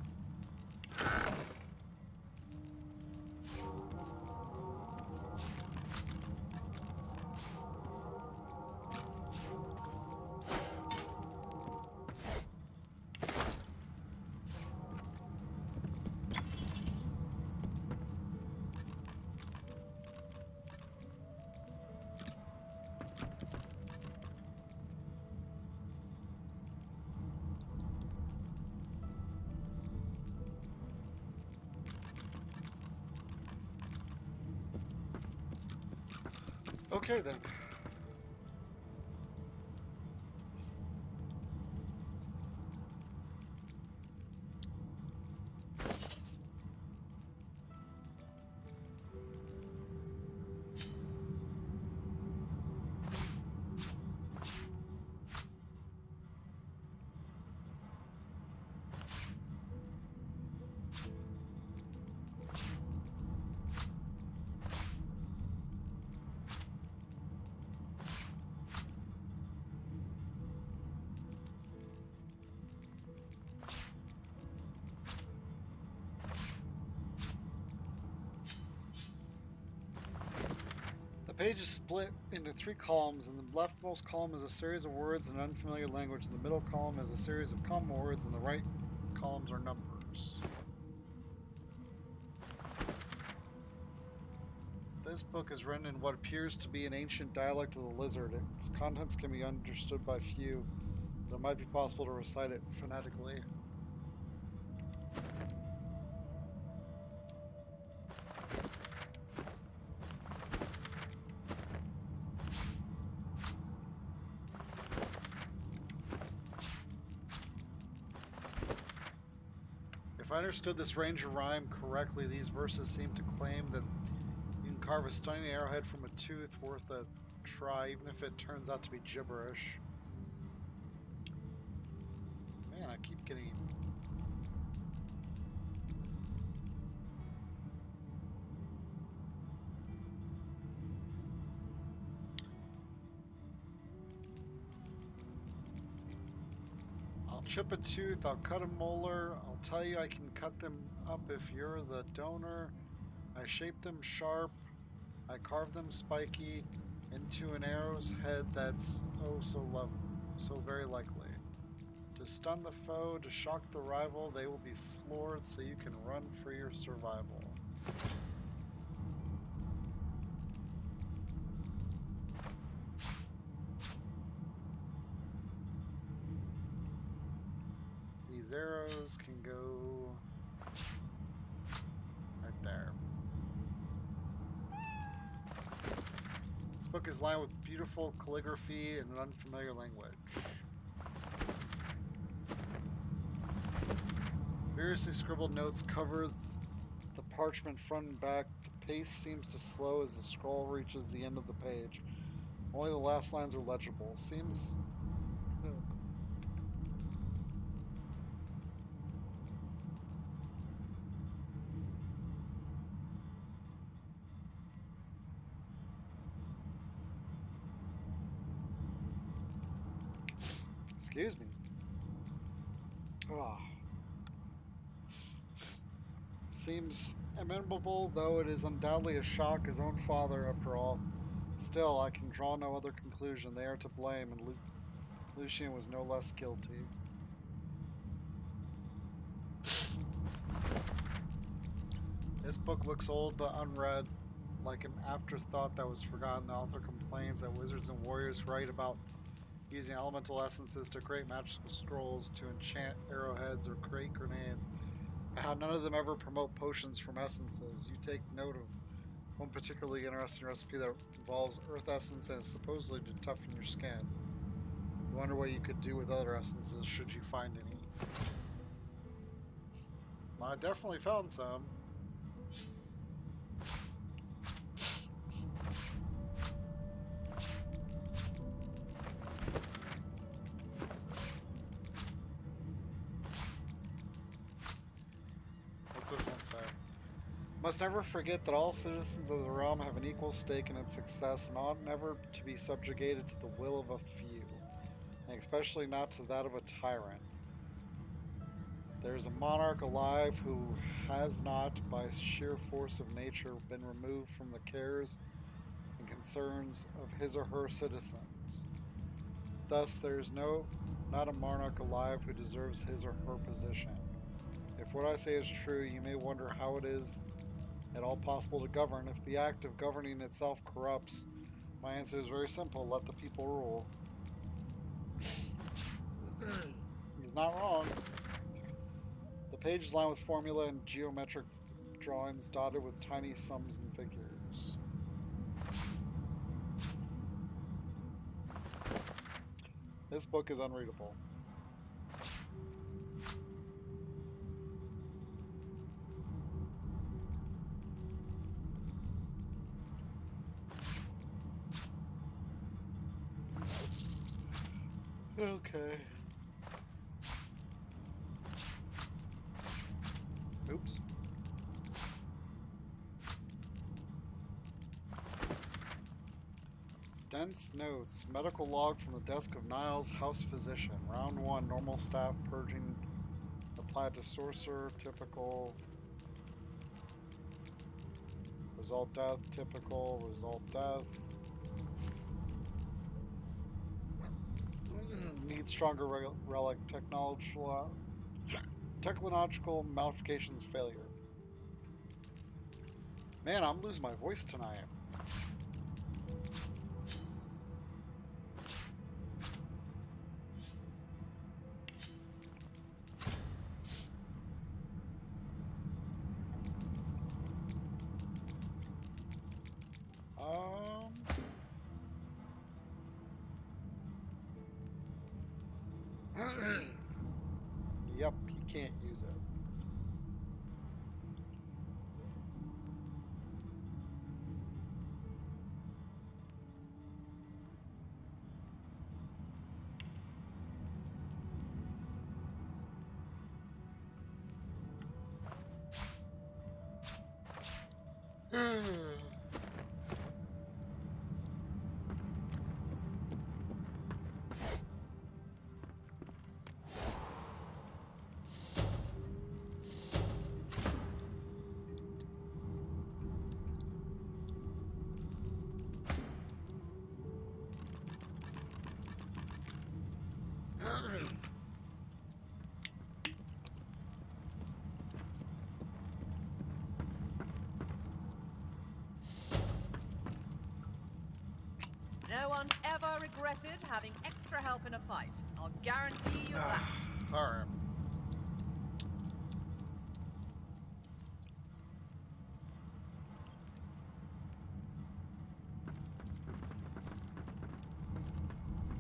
Okay then. The page is split into 3 columns. In the leftmost column is a series of words in an unfamiliar language. In the middle column is a series of common words, and the right columns are numbers. This book is written in what appears to be an ancient dialect of the lizard. Its contents can be understood by few, but it might be possible to recite it phonetically. If I understood this range of rhyme correctly, these verses seem to claim that you can carve a stunning arrowhead from a tooth worth a try, even if it turns out to be gibberish. Man, I keep getting... I'll chip a tooth, I'll cut a molar, I'll tell you I can cut them up if you're the donor. I shape them sharp, I carve them spiky into an arrow's head that's so very likely. To stun the foe, to shock the rival, they will be floored so you can run for your survival. These arrows can go right there. This book is lined with beautiful calligraphy in an unfamiliar language. Variously scribbled notes cover the parchment front and back. The pace seems to slow as the scroll reaches the end of the page. Only the last lines are legible. Seems... Excuse me. Oh. Seems amenable, though it is undoubtedly a shock, his own father, after all. Still, I can draw no other conclusion. They are to blame, and Lucian was no less guilty. This book looks old but unread, like an afterthought that was forgotten. The author complains that wizards and warriors write about using elemental essences to create magical scrolls, to enchant arrowheads, or create grenades. How none of them ever promote potions from essences. You take note of one particularly interesting recipe that involves earth essence and is supposedly to toughen your skin. You wonder what you could do with other essences should you find any. Well, I definitely found some. What's this one say? Must never forget that all citizens of the realm have an equal stake in its success and ought never to be subjugated to the will of a few, and especially not to that of a tyrant. There is a monarch alive who has not, by sheer force of nature, been removed from the cares and concerns of his or her citizens. Thus, there is not a monarch alive who deserves his or her position. If what I say is true, you may wonder how it is at all possible to govern if the act of governing itself corrupts. My answer is very simple: let the people rule. He's not wrong. The page is lined with formula and geometric drawings dotted with tiny sums and figures. This book is unreadable. Okay. Oops. Dense notes. Medical log from the desk of Niles, house physician. Round 1, normal staff purging applied to sorcerer, typical. Result death, typical, result death. Needs stronger relic technological modifications failure. Man, I'm losing my voice tonight. Yep, he can't use it. No one's ever regretted having extra help in a fight. I'll guarantee you that. Alright.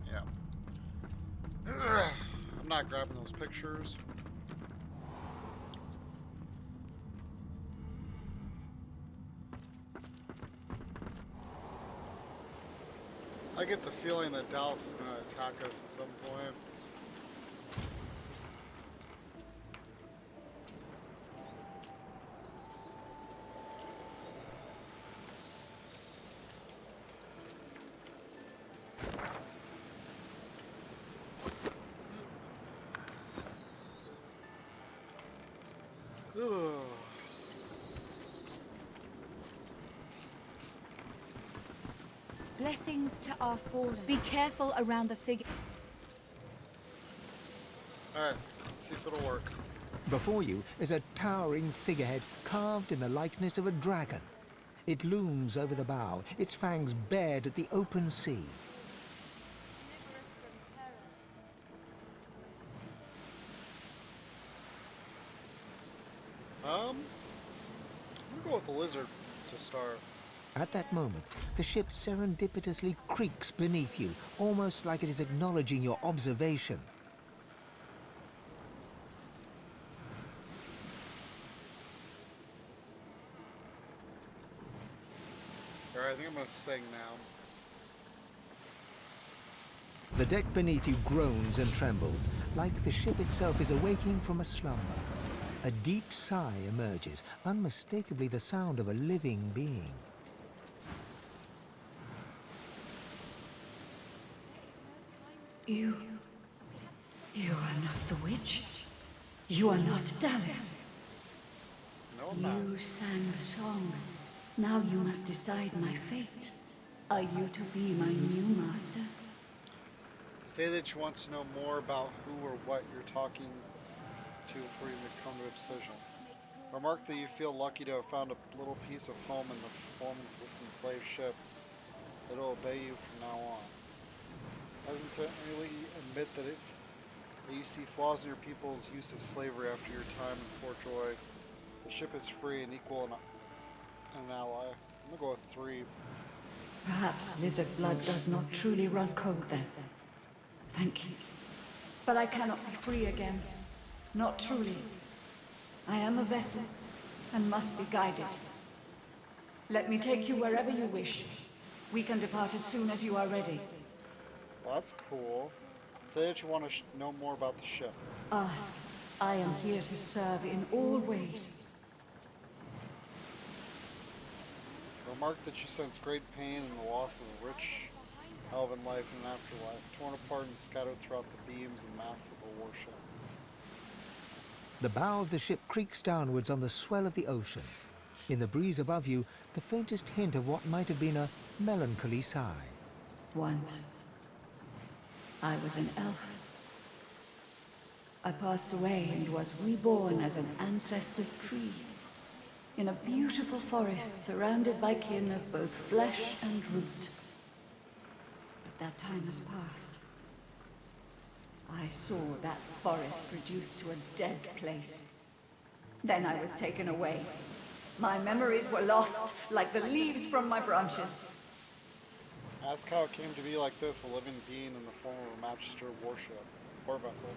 Yeah. I'm not grabbing those pictures. I get the feeling that Dallas is going to attack us at some point. Ugh. Blessings to our fallen. Be careful around the figure. Alright, let's see if it'll work. Before you is a towering figurehead carved in the likeness of a dragon. It looms over the bow, its fangs bared at the open sea. I'm gonna go with the lizard to start. At that moment, the ship serendipitously creaks beneath you, almost like it is acknowledging your observation. Alright, I think I'm gonna sing now. The deck beneath you groans and trembles, like the ship itself is awaking from a slumber. A deep sigh emerges, unmistakably the sound of a living being. You are not the witch. You are not Dallas. No, I'm not. You sang the song. Now you must decide my fate. Are you to be my new master? Say that you want to know more about who or what you're talking to before you come to a decision. Remark that you feel lucky to have found a little piece of home in the form of this enslaved ship. It'll obey you from now on. Hesitantly admit that you see flaws in your people's use of slavery after your time in Fort Joy. The ship is free and equal and an ally. I'm gonna go with 3. Perhaps lizard blood does not truly run cold then. Thank you. But I cannot be free again. Not truly. I am a vessel and must be guided. Let me take you wherever you wish. We can depart as soon as you are ready. Well, that's cool. Say that you want to know more about the ship. Ask. I am here to serve in all ways. Remark that you sense great pain in the loss of a rich elven life in an afterlife, torn apart and scattered throughout the beams and masts of a warship. The bow of the ship creaks downwards on the swell of the ocean. In the breeze above you, the faintest hint of what might have been a melancholy sigh. Once, I was an elf. I passed away and was reborn as an ancestor tree in a beautiful forest surrounded by kin of both flesh and root. But that time has passed. I saw that forest reduced to a dead place. Then I was taken away. My memories were lost like the leaves from my branches. Ask how it came to be like this, a living being in the form of a Magister warship, or vessel.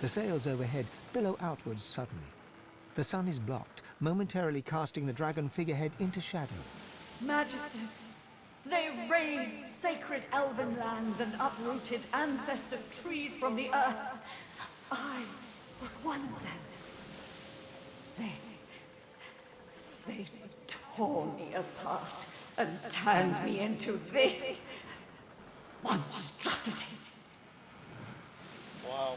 The sails overhead billow outwards suddenly. The sun is blocked, momentarily casting the dragon figurehead into shadow. Magisters, they razed sacred elven lands and uprooted ancestor trees from the earth. I was one of them. They tore me apart and turned me into this monstrosity. Wow.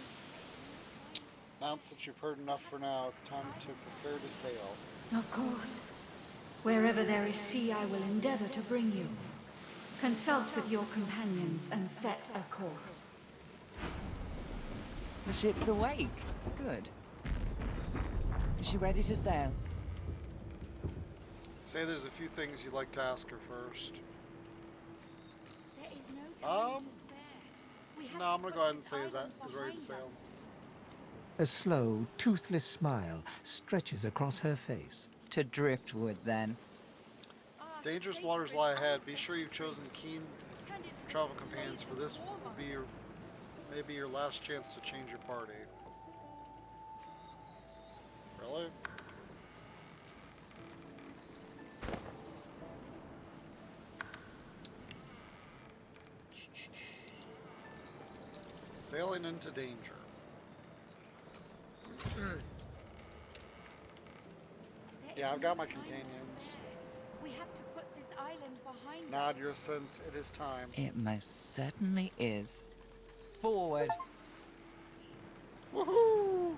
Announce that you've heard enough for now. It's time to prepare to sail. Of course. Wherever there is sea, I will endeavor to bring you. Consult with your companions and set a course. The ship's awake. Good. Is she ready to sail? Say there's a few things you'd like to ask her first. There is no time to spare. We have No, I'm gonna go ahead and say is ready to sail. A slow, toothless smile stretches across her face. To driftwood, then. Dangerous waters lie ahead. Be sure you've chosen keen travel companions, for this will be maybe your last chance to change your party. Really? Sailing into danger. Yeah, I've got my companions. We have to put this island behind Nod us. your assent. It is time. It most certainly is. Forward. Woohoo!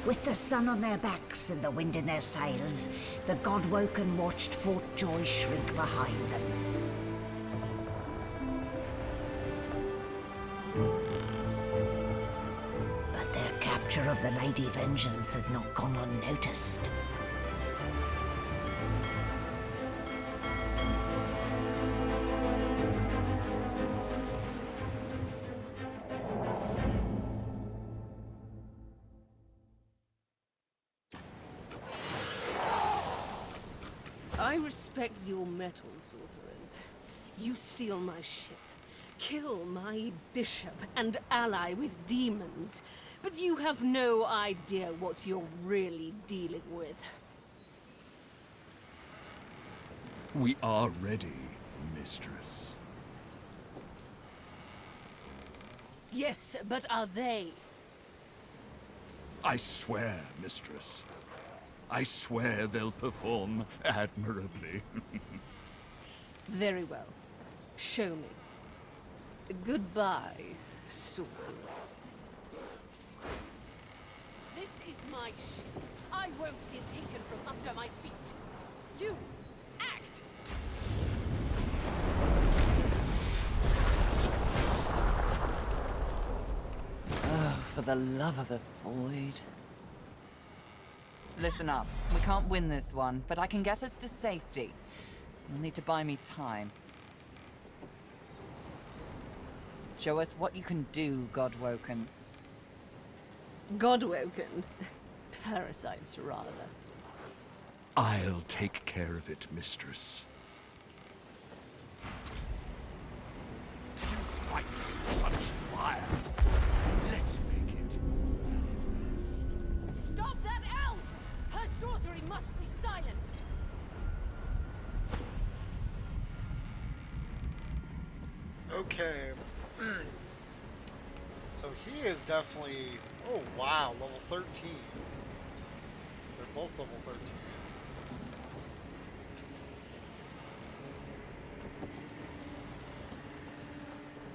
With the sun on their backs and the wind in their sails, the Godwoken watched Fort Joy shrink behind them. But their capture of the Lady Vengeance had not gone unnoticed. I respect your mettle, sorcerers. You steal my ship, kill my bishop, and ally with demons, but you have no idea what you're really dealing with. We are ready, mistress. Yes, but are they? I swear, mistress. I swear they'll perform admirably. Very well. Show me. Goodbye, sorcerers. This is my ship. I won't see it taken from under my feet. You, act! Oh, for the love of the void. Listen up. We can't win this one, but I can get us to safety. You'll need to buy me time. Show us what you can do, Godwoken. Godwoken? Parasites, rather. I'll take care of it, mistress. You fight with such fire. Let's make it manifest. Stop that elf! Her sorcery must be silenced! Okay. So he is definitely... Oh, wow. Level 13. They're both level 13.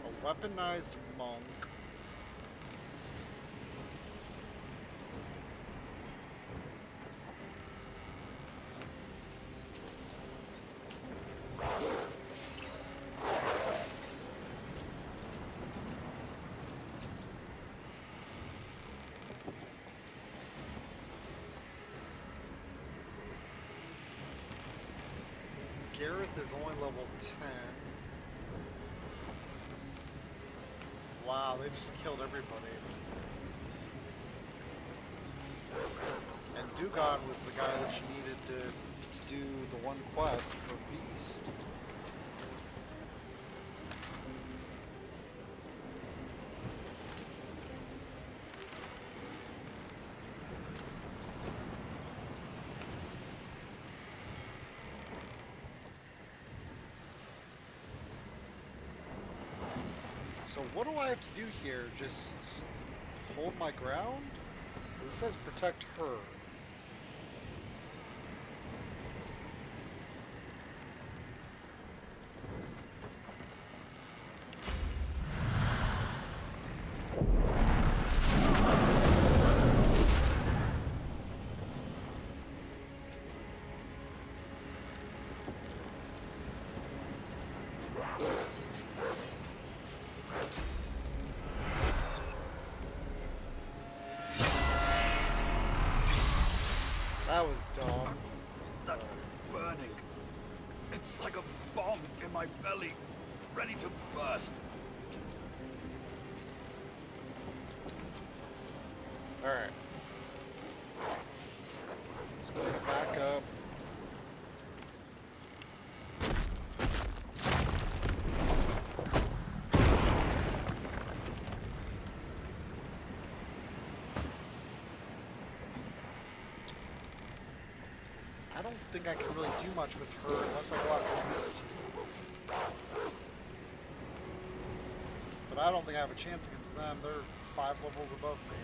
A weaponized monk. Gareth is only level 10. Wow, they just killed everybody. And Dugon was the guy that you needed to do the one quest for Beast. So what do I have to do here? Just hold my ground? This says protect her. That was dumb. That burning. It's like a bomb in my belly, ready to burst. Alright. So we're gonna back up. I don't think I can really do much with her unless I go after Beast. But I don't think I have a chance against them. They're 5 levels above me.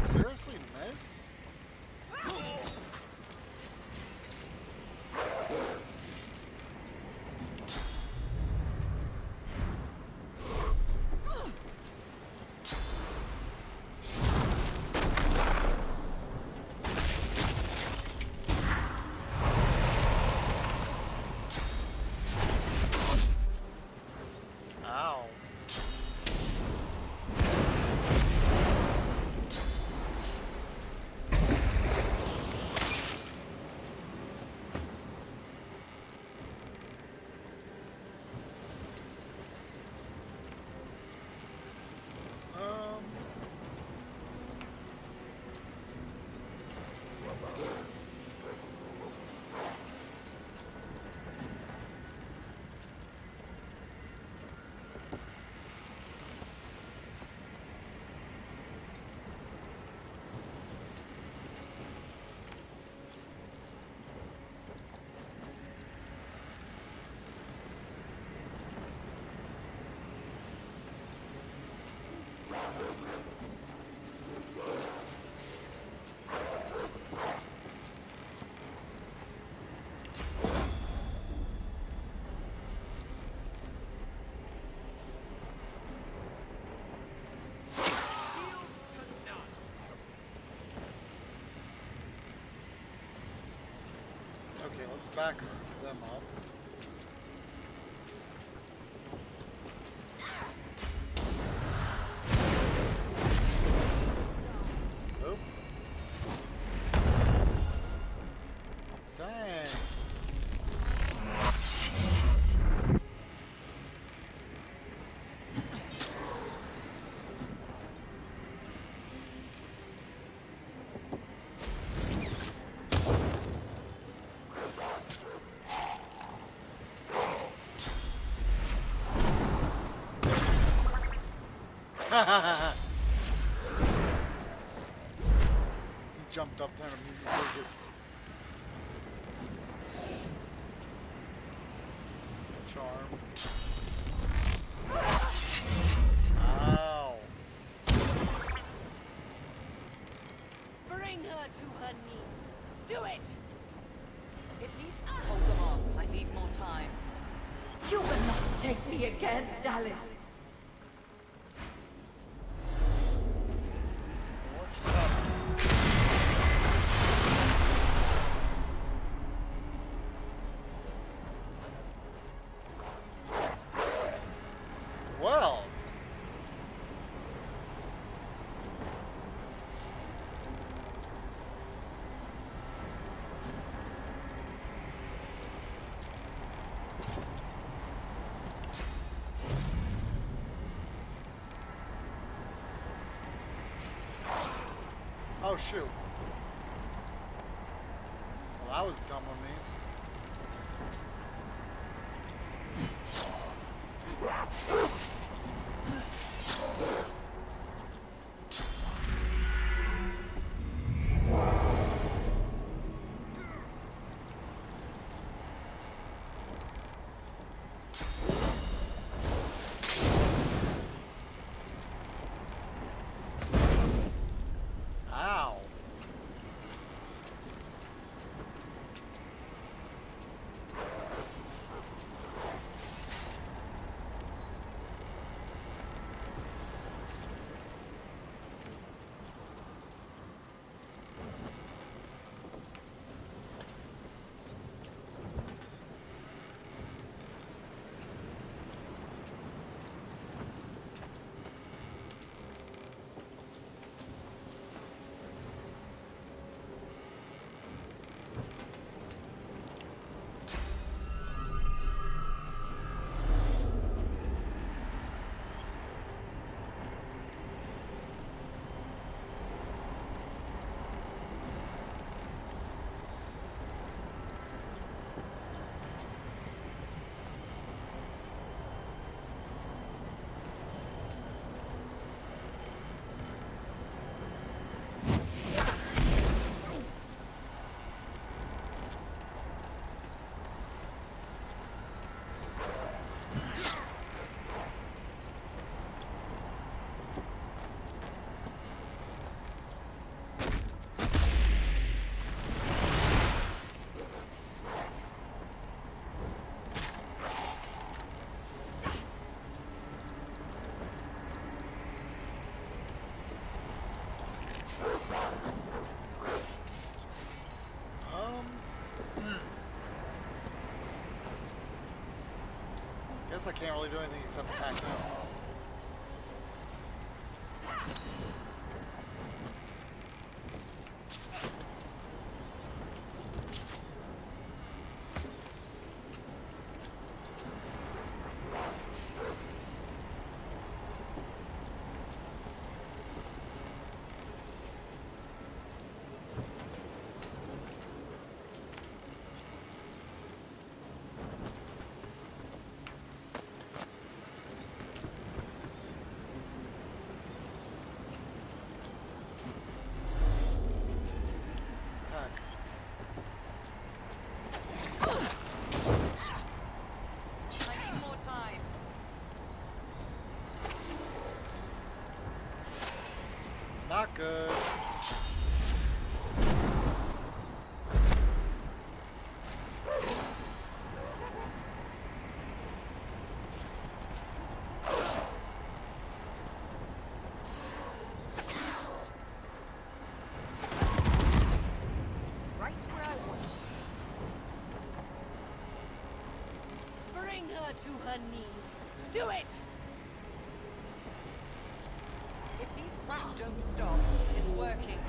Seriously, miss? Ow. Okay, let's back them up. Oop. Dang. He jumped up there and immediately gets charm. Ow. Bring her to her knees. Do it! At least hold them off. I need more time. You will not take me again, Dallas. Well. Oh shoot. Well, that was dumb of me. Ow. Guess I can't really do anything except attack him. good. Right where I want you. Bring her to her knees. Do it! If these rats don't stop, it's working.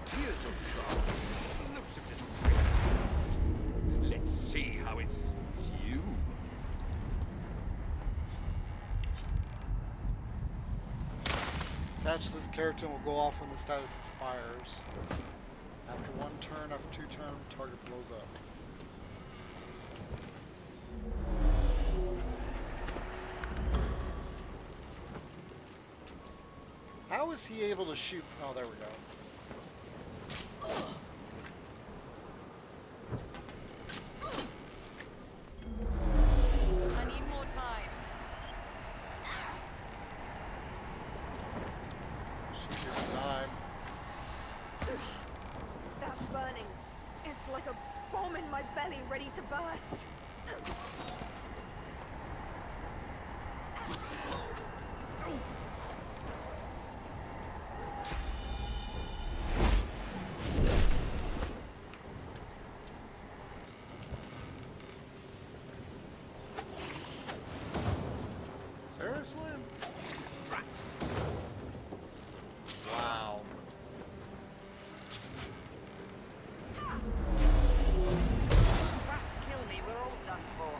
Tears of Let's see how it's you. Attach this character and will go off when the status expires. After one turn, after 2 turns, target blows up. How is he able to shoot? Oh, there we go. I need more time. She's gonna die. That burning. It's like a bomb in my belly ready to burst. Seriously? Wow. Rats kill me, we're all done for.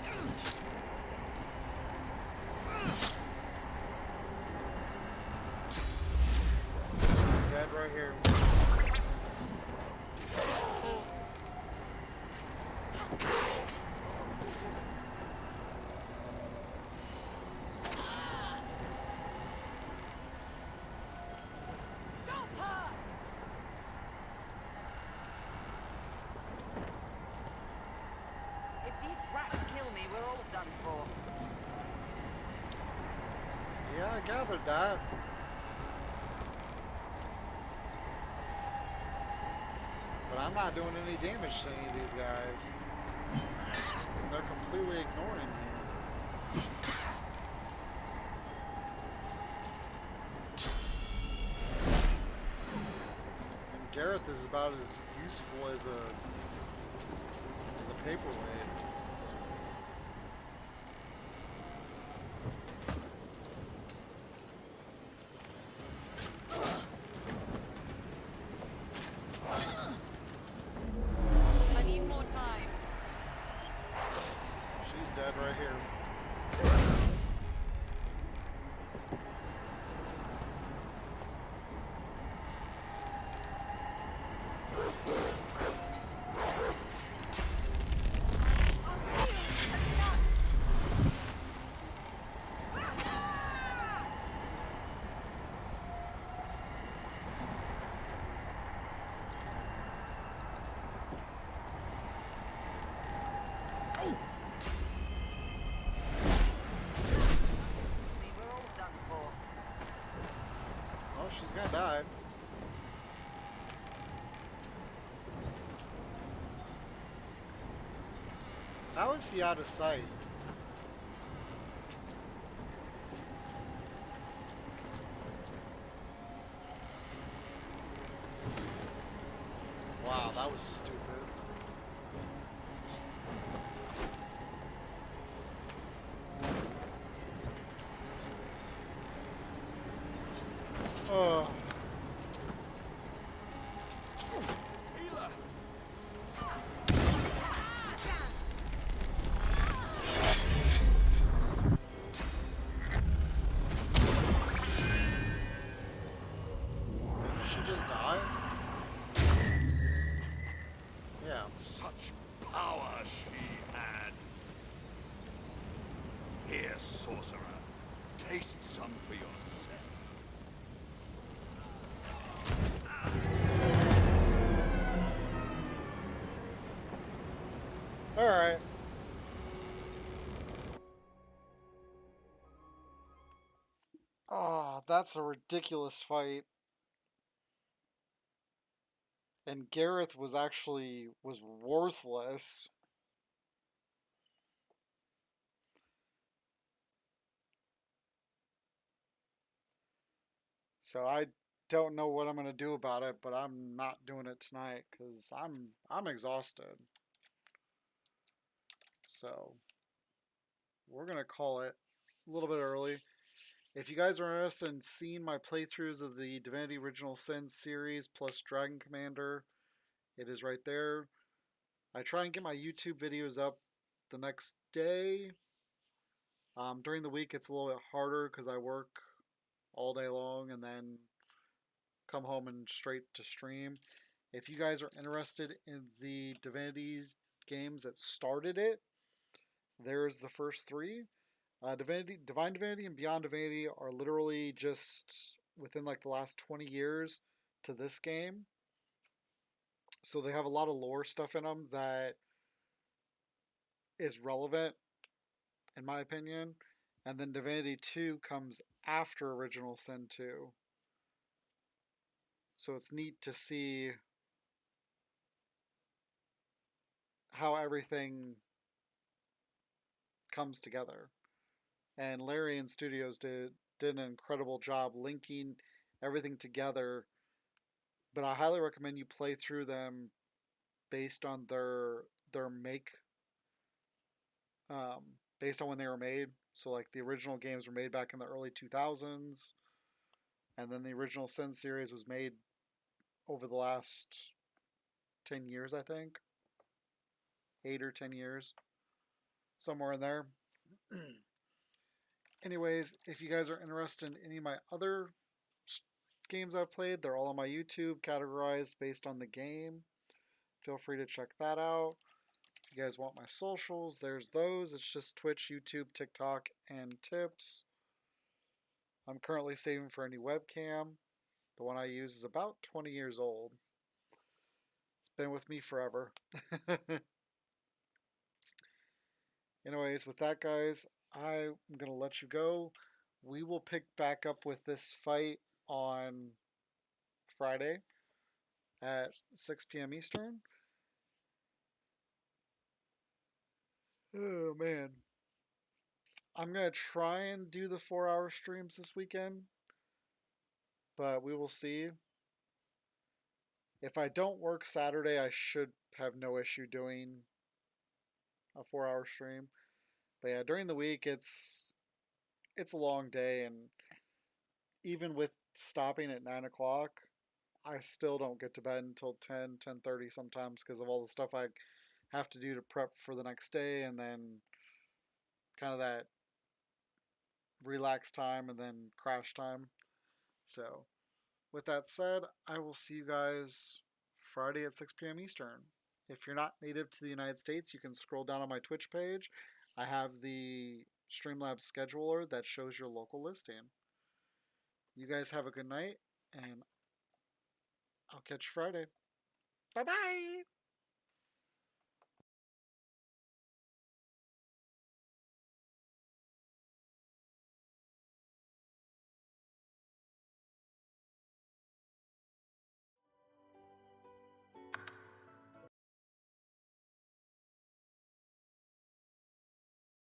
She's dead right here. If these rats kill me, we're all done for. Yeah, I gathered that. But I'm not doing any damage to any of these guys. And they're completely ignoring me. And Gareth is about as useful as a paperweight. I need more time. She's dead right here. We're all done for. Oh, she's gonna die. How is he out of sight? Wow, that was stupid. Oh. Did she just die? Yeah. Such power she had. Here, sorcerer. Taste some for yourself. That's a ridiculous fight. And Gareth was worthless. So I don't know what I'm gonna do about it, but I'm not doing it tonight because I'm exhausted. So we're gonna call it a little bit early. If you guys are interested in seeing my playthroughs of the Divinity Original Sin series plus Dragon Commander, it is right there. I try and get my YouTube videos up the next day. During the week, it's a little bit harder because I work all day long and then come home and straight to stream. If you guys are interested in the Divinity's games that started it, there's the first three. Divine Divinity and Beyond Divinity are literally just within like the last 20 years to this game. So they have a lot of lore stuff in them that is relevant, in my opinion. And then Divinity 2 comes after Original Sin 2. So it's neat to see how everything comes together. And Larian Studios did an incredible job linking everything together. But I highly recommend you play through them based on their make, based on when they were made. So like the original games were made back in the early 2000s, and then the original Sin series was made over the last 10 years, I think. 8 or 10 years. Somewhere in there. Anyways, if you guys are interested in any of my other games I've played, they're all on my YouTube, categorized based on the game. Feel free to check that out. If you guys want my socials, there's those. It's just Twitch, YouTube, TikTok, and tips. I'm currently saving for a new webcam. The one I use is about 20 years old. It's been with me forever. Anyways, with that, guys, I'm going to let you go. We will pick back up with this fight on Friday at 6 p.m. Eastern. Oh, man. I'm going to try and do the 4-hour streams this weekend, but we will see. If I don't work Saturday, I should have no issue doing a 4-hour stream. But yeah, during the week, it's a long day, and even with stopping at 9 o'clock, I still don't get to bed until 10:30 sometimes because of all the stuff I have to do to prep for the next day, and then kind of that relax time and then crash time. So, with that said, I will see you guys Friday at 6 p.m. Eastern. If you're not native to the United States, you can scroll down on my Twitch page. I have the Streamlabs scheduler that shows your local listing. You guys have a good night, and I'll catch you Friday. Bye bye!